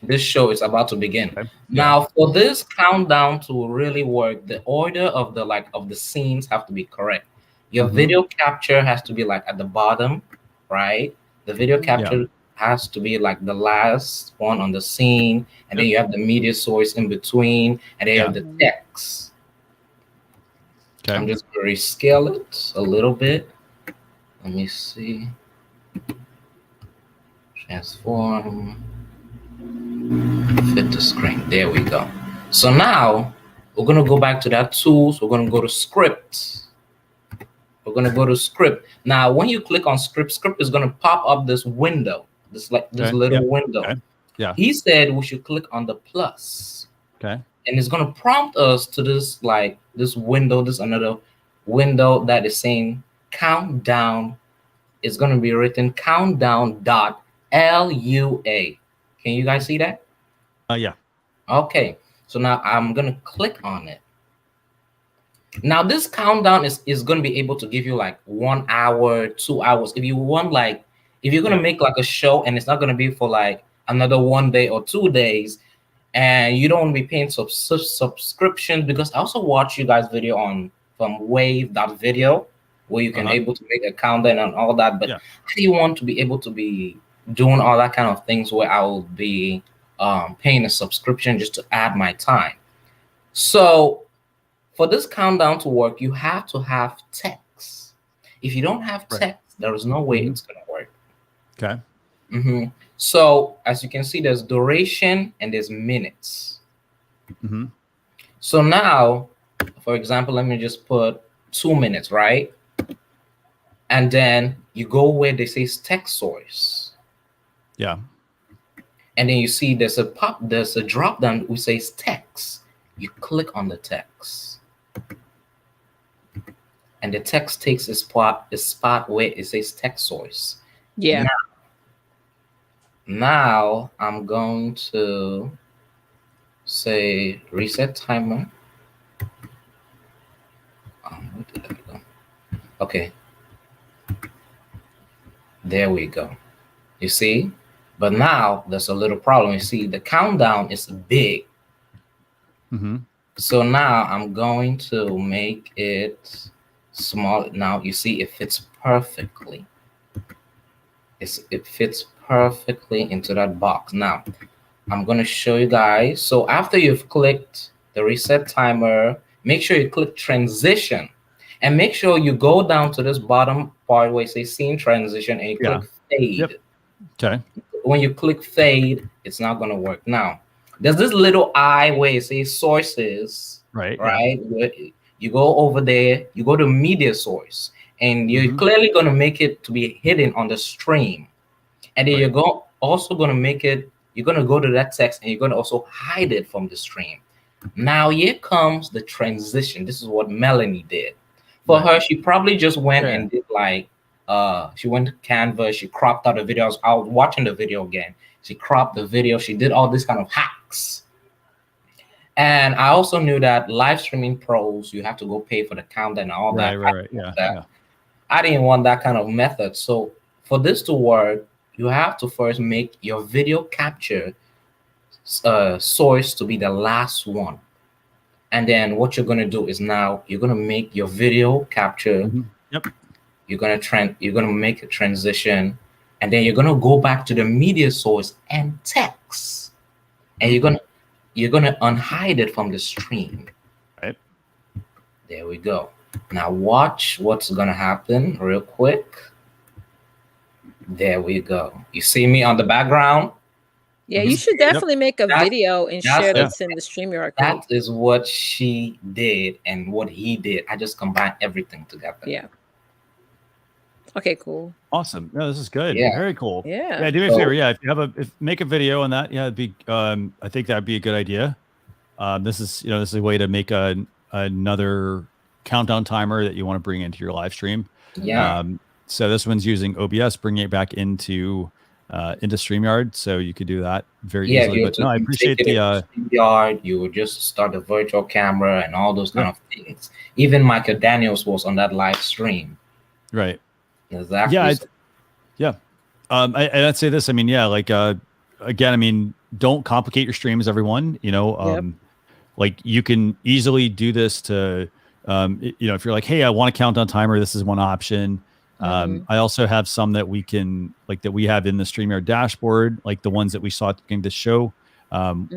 This show is about to begin. Okay. Now, for this countdown to really work, the order of the scenes have to be correct. Your video capture has to be like at the bottom, right? The video capture has to be like the last one on the scene, and then you have the media source in between, and then you have the text. Okay. I'm just going to rescale it a little bit. Let me see. Transform. Fit the screen. There we go. So now we're going to go back to that tools. We're going to go to script. We're going to go to script. Now, when you click on script, script is going to pop up this window, this little window. Okay. Yeah. He said we should click on the plus. Okay. And it's going to prompt us to this window, this another window that is saying countdown. It's going to be written countdown.lua. Can you guys see that? Yeah. Okay. So now I'm going to click on it. Now this countdown is going to be able to give you like 1 hour, 2 hours. If you want if you're going to make like a show and it's not going to be for like another 1 day or 2 days, and you don't want to be paying subscriptions, because I also watch you guys video from wave.video where you can able to make a countdown and all that. But how do you want to be able to be doing all that kind of things where I will be paying a subscription just to add my time? So for this countdown to work, you have to have text. If you don't have text, there is no way it's going to work. Okay. So as you can see, there's duration and there's minutes. So now, for example, let me just put 2 minutes, right? And then you go where they say text source. Yeah. And then you see there's a drop down which says text. You click on the text. And the text takes a spot where it says text source. Yeah. Now I'm going to say reset timer. Where did I go? Okay. There we go. You see? But now there's a little problem. You see, the countdown is big. So now I'm going to make it small. Now you see it fits perfectly. It fits perfectly into that box. Now I'm going to show you guys. So after you've clicked the reset timer, make sure you click transition, and make sure you go down to this bottom part where it says scene transition, and you click fade. Okay. When you click fade, it's not going to work. Now there's this little eye where it says sources, right? You go over there, you go to media source, and you're clearly going to make it to be hidden on the stream. And then you're also going to make it, you're going to go to that text, and you're going to also hide it from the stream. Now here comes the transition. This is what Melanie did. For her, she probably just went and did she went to Canva, she cropped out the videos. I was watching the video again. She cropped the video. She did all this kind of hacks. And I also knew that live streaming pros, you have to go pay for the countdown and all that. Right. Yeah. I didn't want that kind of method. So for this to work, you have to first make your video capture source to be the last one. And then what you're going to do is now you're going to make your video capture. Yep. You're going to make a transition, and then you're going to go back to the media source and text. And you're going to unhide it from the stream. Right. There we go. Now watch what's going to happen real quick. There we go. You see me on the background? Yeah, you should definitely make a video and share this in the StreamYard. That is what she did and what he did. I just combined everything together. Yeah. Okay, cool. Awesome. No, this is good. Yeah. Very cool. Yeah. Yeah, do me a favor. Yeah, if you have make a video on that, yeah, it'd be I think that'd be a good idea. This is a way to make another countdown timer that you want to bring into your live stream. Yeah. So this one's using OBS, bringing it back into StreamYard, so you could do that very easily. But no, I appreciate the StreamYard. You would just start the virtual camera and all those kind of things. Even Michael Daniels was on that live stream. Right. Exactly. Yeah. I'd say this. I mean, yeah, like again, I mean, don't complicate your streams, everyone. Like you can easily do this to if you're like, hey, I want a countdown timer, this is one option. I also have some that we have in the StreamYard dashboard, like the ones that we saw in this show.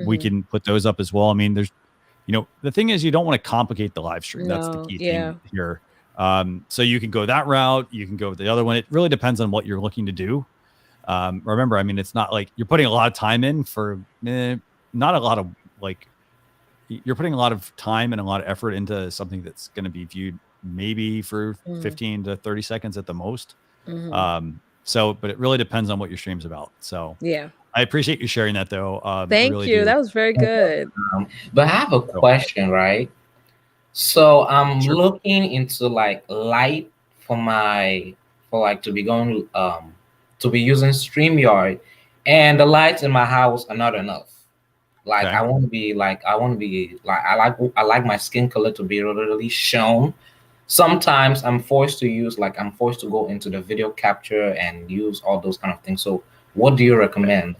We can put those up as well. I mean, there's, the thing is, you don't want to complicate the live stream. That's the key thing here. So you can go that route. You can go with the other one. It really depends on what you're looking to do. Remember, I mean, it's not like you're putting a lot of time in for not a lot of you're putting a lot of time and a lot of effort into something that's going to be viewed maybe for 15 to 30 seconds at the most. But it really depends on what your stream's about. So yeah, I appreciate you sharing that though. Thank really you. do. That was very good. But I have a question, right? So I'm looking into light to be going to be using StreamYard, and the lights in my house are not enough. I want to be I like my skin color to be really shown. Sometimes I'm forced to go into the video capture and use all those kind of things. So what do you recommend?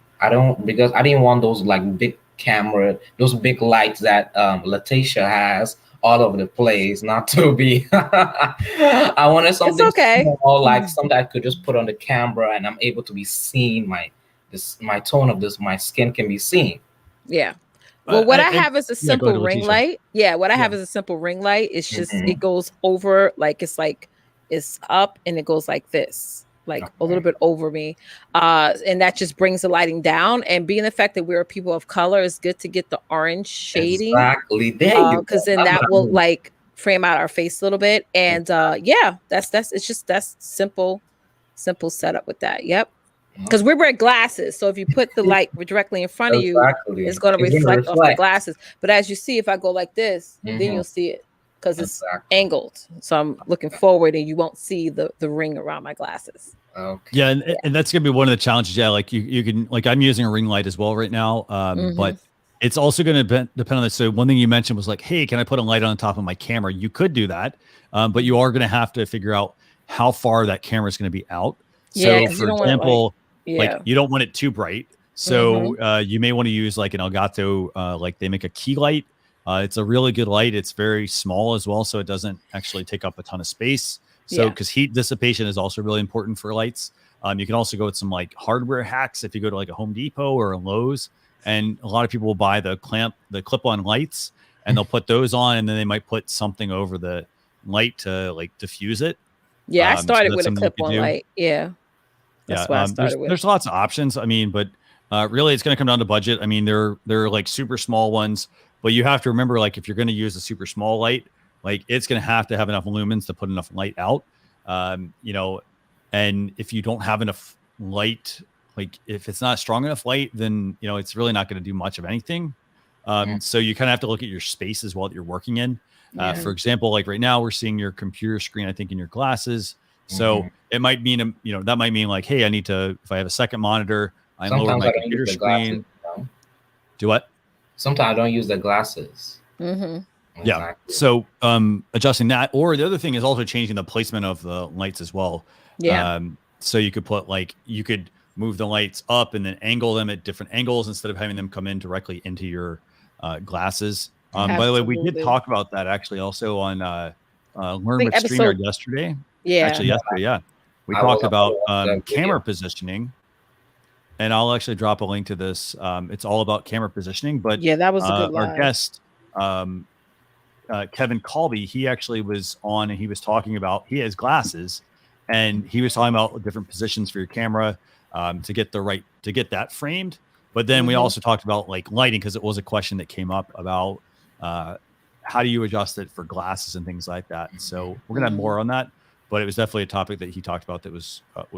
Because I didn't want those big camera, those big lights that Latisha has all over the place, not to be I wanted something small, something I could just put on the camera and I'm able to be seen. My tone of my skin can be seen. Yeah. Well, what I have is a simple ring light. Yeah, what I have is a simple ring light. It's just it goes over it's up and it goes like this, a little bit over me. And that just brings the lighting down. And being the fact that we're people of color, it's good to get the orange shading. Exactly. There because then that will frame out our face a little bit. And that's simple setup with that. Yep. Because we wear glasses, so if you put the light directly in front of you, it's going to reflect off the glasses. But as you see, if I go like this, then you'll see it because it's angled. So I'm looking forward, and you won't see the ring around my glasses. Okay. Yeah, and that's gonna be one of the challenges. Yeah, like you can I'm using a ring light as well right now, but it's also going to depend on this. So one thing you mentioned was hey, can I put a light on top of my camera? You could do that, but you are going to have to figure out how far that camera is going to be out. So for example. You don't want it too bright. So you may want to use an Elgato, they make a key light. It's a really good light. It's very small as well. So it doesn't actually take up a ton of space. So because heat dissipation is also really important for lights. You can also go with some hardware hacks if you go to a Home Depot or a Lowe's. And a lot of people will buy the clip-on lights and they'll put those on and then they might put something over the light to diffuse it. Yeah, I started with a clip-on light. Yeah. That's what I started with. There's lots of options. I mean, but really it's going to come down to budget. I mean, they're super small ones, but you have to remember, if you're going to use a super small light, it's going to have enough lumens to put enough light out. And if you don't have enough light, if it's not strong enough light, then, it's really not going to do much of anything. So you kind of have to look at your space as well that you're working in. For example, right now we're seeing your computer screen, I think in your glasses. So it might mean, that might mean hey, I need to, if I have a second monitor, I lower my computer screen. Do what? Sometimes I don't use the glasses. Yeah. So adjusting that, or the other thing is also changing the placement of the lights as well. Yeah. So you could put you could move the lights up and then angle them at different angles instead of having them come in directly into your glasses. By the way, we did talk about that actually also on Learn with StreamYard yesterday. Yeah. Actually, yesterday, yeah. We talked about camera positioning. And I'll actually drop a link to this. It's all about camera positioning. But yeah, that was a good our guest, Kevin Colby, he actually was on and he was talking about, he has glasses and he was talking about different positions for your camera to get that framed. But then we also talked about like lighting, because it was a question that came up about how do you adjust it for glasses and things like that. And so we're gonna have more on that, but it was definitely a topic that he talked about that was it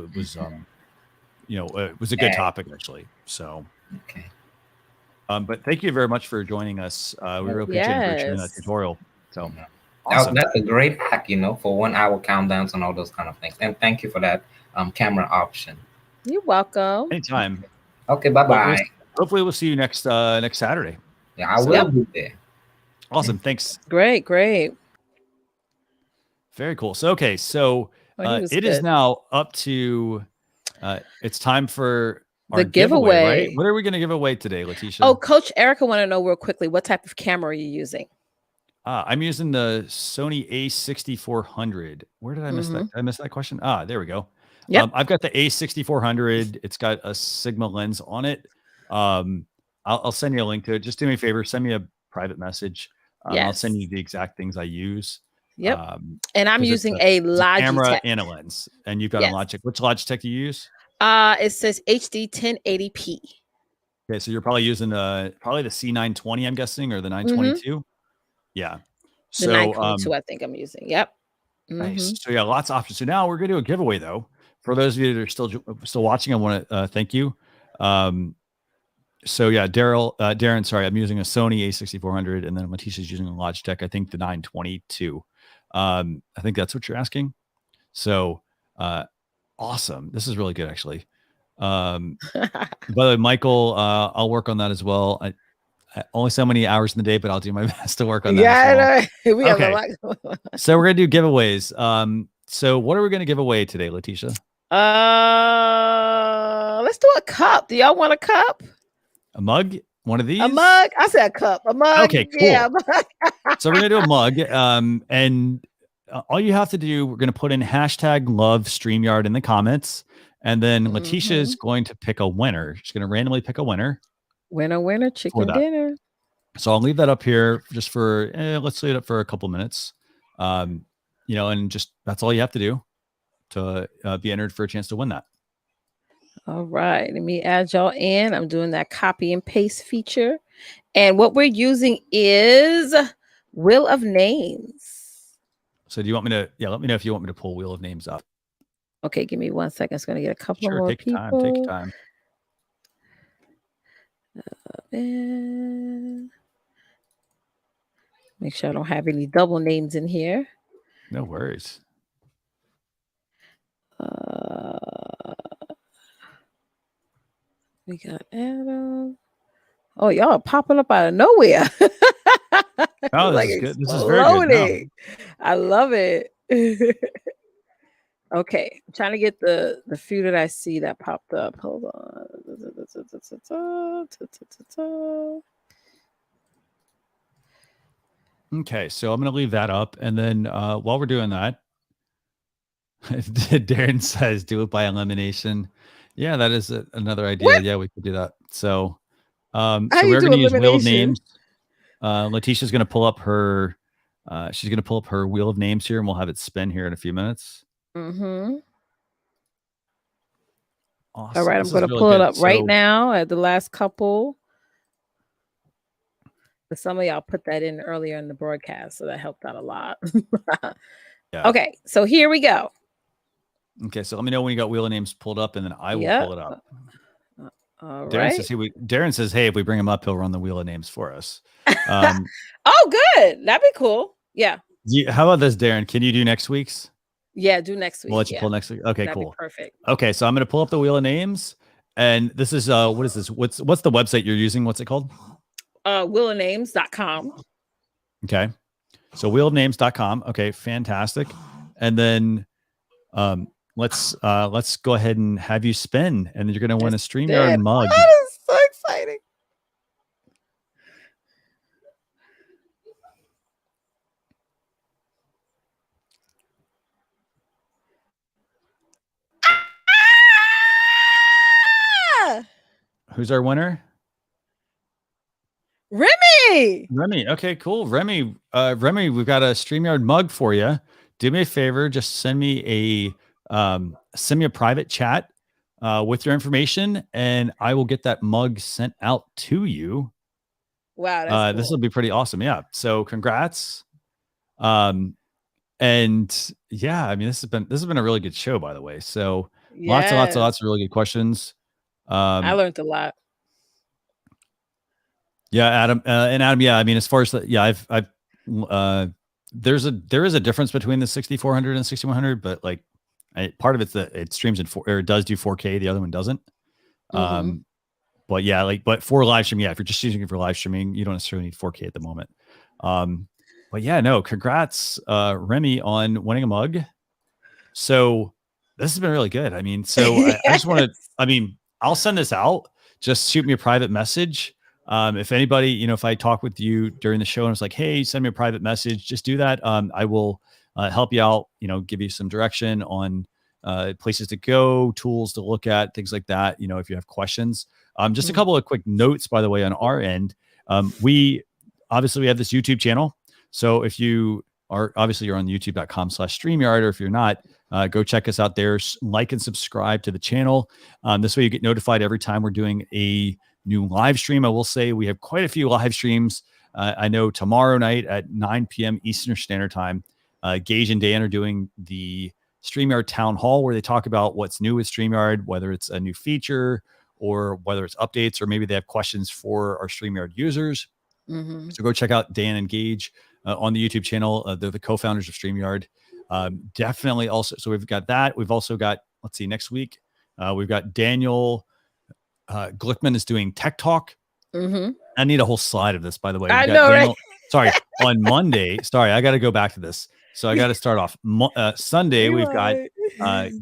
was a good topic actually. So okay. But thank you very much for joining us. We really appreciate it for sharing that tutorial. So awesome. That's a great hack, for 1 hour countdowns and all those kind of things. And thank you for that camera option. You're welcome. Anytime. Okay, bye-bye. Hopefully we'll see you next Saturday. Yeah, I will be there. Awesome. Thanks. Great. Very cool. So it is now up to it's time for our giveaway, right? What are we going to give away today, Latisha? Oh, Coach Erica want to know real quickly, what type of camera are you using? I'm using the Sony A6400. Where did I miss that? Did I miss that question? There we go. Yep. I've got the A6400. It's got a Sigma lens on it. I'll send you a link to it. Just do me a favor. Send me a private message. I'll send you the exact things I use. Yep. And I'm using a Logitech camera and a lens. And you've got a Logitech. Which Logitech do you use? It says HD 1080p. Okay, so you're probably using the C920, I'm guessing, or the 922. Yeah. The 922, I think I'm using. Yep. Nice. So yeah, lots of options. So now we're gonna do a giveaway though. For those of you that are still watching, I want to thank you. So yeah, Darren, sorry, I'm using a Sony A6400, and then Latisha's using a Logitech, I think the 922. I think that's what you're asking. So awesome. This is really good, actually. By the way, Michael, I'll work on that as well. I only so many hours in the day, but I'll do my best to work on that. Yeah, we have a lot. So we're gonna do giveaways. So what are we gonna give away today, Latisha? Let's do a cup. Do y'all want a cup? A mug? One of these? A mug? I said a cup. A mug. Okay, cool. Yeah, so we're gonna do a mug. And all you have to do, we're gonna put in #love StreamYard in the comments, and then Latisha is going to pick a winner. She's gonna randomly pick a winner. Winner, chicken dinner. So I'll leave that up here just for let's leave it up for a couple minutes. And just that's all you have to do to be entered for a chance to win that. All right, let me add y'all in. I'm doing that copy and paste feature. And what we're using is Wheel of Names. So do you want me to, let me know if you want me to pull Wheel of Names up. Okay, give me 1 second. It's going to get a couple more take people. Take your time. And make sure I don't have any double names in here. No worries. We got Adam. Oh, y'all are popping up out of nowhere. Oh, this is good. This is very good. No. I love it. Okay, I'm trying to get the few that I see that popped up. Hold on. Okay, so I'm going to leave that up. And then while we're doing that, Darren says, do it by elimination. Yeah, that is another idea. What? Yeah, we could do that. So, we're going to use Wheel of Names. Latisha's going to pull up her, she's going to pull up her Wheel of Names here, and we'll have it spin here in a few minutes. Mm-hmm. Awesome. All right, I'm going to pull it up right now at the last couple. But some of y'all put that in earlier in the broadcast, so that helped out a lot. Yeah. Okay, so here we go. Okay, so let me know when you got Wheel of Names pulled up, and then I will pull it up. All Darren right. Darren says, hey, if we bring him up, he'll run the Wheel of Names for us. Oh, good. That'd be cool. Yeah. How about this, Darren? Can you do next week's? Yeah, do next week. We'll let you pull next week. Okay, That'd cool. Be perfect. Okay, so I'm going to pull up the Wheel of Names, and this is what is this? What's the website you're using? What's it called? wheelofnames.com. Okay, so wheelofnames.com. Okay, fantastic. And then let's go ahead and have you spin, and you're going to win a StreamYard mug. That is so exciting. Who's our winner? Remy. Okay, cool. Remy, we've got a StreamYard mug for you. Do me a favor, just send me a private chat with your information, and I will get that mug sent out to you. Wow, that's cool. This will be pretty awesome. Yeah. So congrats. And yeah, I mean, this has been a really good show, by the way. So lots of really good questions. I learned a lot. Yeah, Adam, yeah, I mean, as far as there is a difference between the 6400 and 6100, but like part of it's that it streams in it does do 4K, the other one doesn't. But yeah, but for live stream, if you're just using it for live streaming, you don't necessarily need 4K at the moment. But yeah, no, congrats, Remy, on winning a mug. So this has been really good. I mean, so I just want to, I'll send this out. Just shoot me a private message. If anybody, if I talk with you during the show and it's like, hey, send me a private message, just do that. I will help you out, give you some direction on places to go, tools to look at, things like that. If you have questions, just a couple of quick notes, by the way, on our end. We have this YouTube channel. So if you are, obviously you're on youtube.com/StreamYard, or if you're not, go check us out there, like and subscribe to the channel. This way you get notified every time we're doing a new live stream. I will say we have quite a few live streams. I know tomorrow night at 9 p.m. Eastern Standard Time, Gage and Dan are doing the StreamYard Town Hall, where they talk about what's new with StreamYard, whether it's a new feature or whether it's updates, or maybe they have questions for our StreamYard users. So go check out Dan and Gage on the YouTube channel. They're the co-founders of StreamYard. Definitely also, so we've got that. We've also got, let's see, next week, we've got Daniel Glickman is doing Tech Talk. I need a whole slide of this, by the way. I know, Daniel, right? Sorry, on Monday. Sorry, I got to go back to this. So I got to start off. Sunday, we've got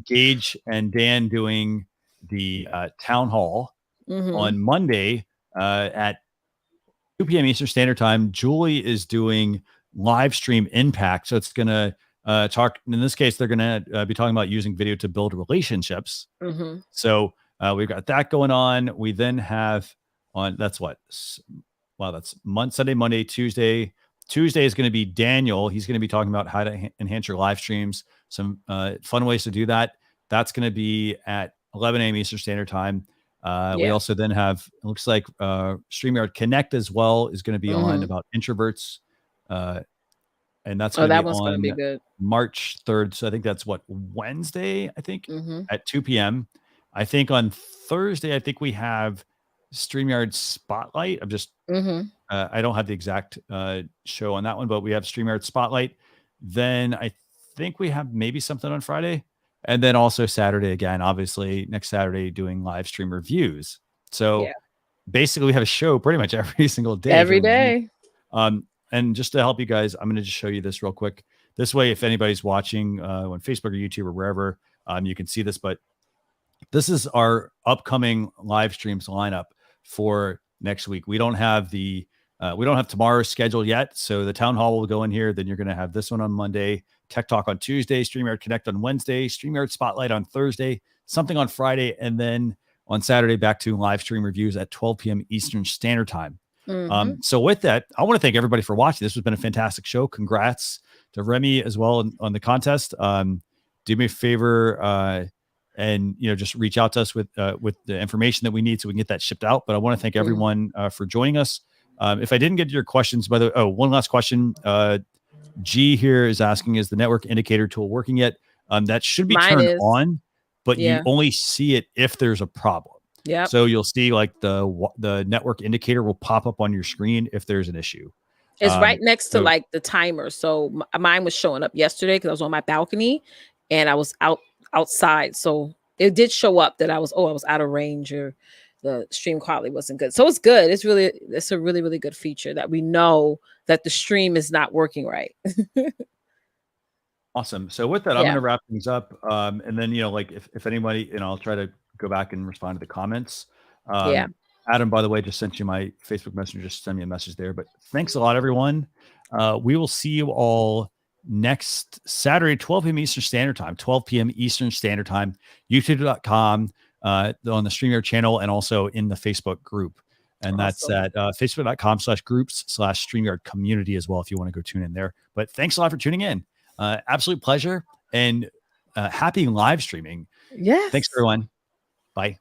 Gage and Dan doing the Town Hall. On Monday at 2 p.m. Eastern Standard Time, Julie is doing Live Stream Impact. So it's going to talk, in this case, they're going to be talking about using video to build relationships. So we've got that going on. We then have that's Sunday, Monday, Tuesday. Tuesday is going to be Daniel. He's going to be talking about how to enhance your live streams, some fun ways to do that. That's going to be at 11 a.m. Eastern Standard Time. We also then have, it looks like StreamYard Connect as well is going to be on about introverts. And that's going to be on be good. March 3rd. So I think that's Wednesday, I think, at 2 p.m. I think on Thursday, I think we have StreamYard Spotlight. I'm just, I don't have the exact show on that one, but we have StreamYard Spotlight. Then I think we have maybe something on Friday. And then also Saturday again, obviously next Saturday doing live stream reviews. So basically we have a show pretty much every single day. Every day. And just to help you guys, I'm going to just show you this real quick. This way, if anybody's watching on Facebook or YouTube or wherever, you can see this. But this is our upcoming live streams lineup for next week. We don't have tomorrow's schedule yet. So the Town Hall will go in here. Then you're going to have this one on Monday, Tech Talk on Tuesday, StreamYard Connect on Wednesday, StreamYard Spotlight on Thursday, something on Friday, and then on Saturday back to live stream reviews at 12 p.m. Eastern Standard Time. So with that, I want to thank everybody for watching. This has been a fantastic show. Congrats to Remy as well on the contest. Do me a favor and just reach out to us with the information that we need so we can get that shipped out. But I want to thank everyone for joining us. If I didn't get to your questions, by the way, one last question. G here is asking, is the network indicator tool working yet? That should be turned on, but you only see it if there's a problem. Yeah. So you'll see like the network indicator will pop up on your screen if there's an issue. It's right next to like the timer. So mine was showing up yesterday because I was on my balcony and I was outside. So it did show up that I was out of range, or the stream quality wasn't good. So it's good. It's a really, really good feature that we know that the stream is not working right. Awesome. So with that, I'm going to wrap things up. And then, like if anybody, I'll try to go back and respond to the comments. Adam, by the way, just sent you my Facebook Messenger. Just send me a message there. But thanks a lot, everyone. We will see you all next Saturday, 12 p.m. Eastern Standard Time, 12 p.m. Eastern Standard Time, youtube.com, on the StreamYard channel, and also in the Facebook group. And that's at facebook.com/groups/StreamYard community as well, if you want to go tune in there. But thanks a lot for tuning in. Absolute pleasure, and happy live streaming. Yes. Thanks, everyone. Bye.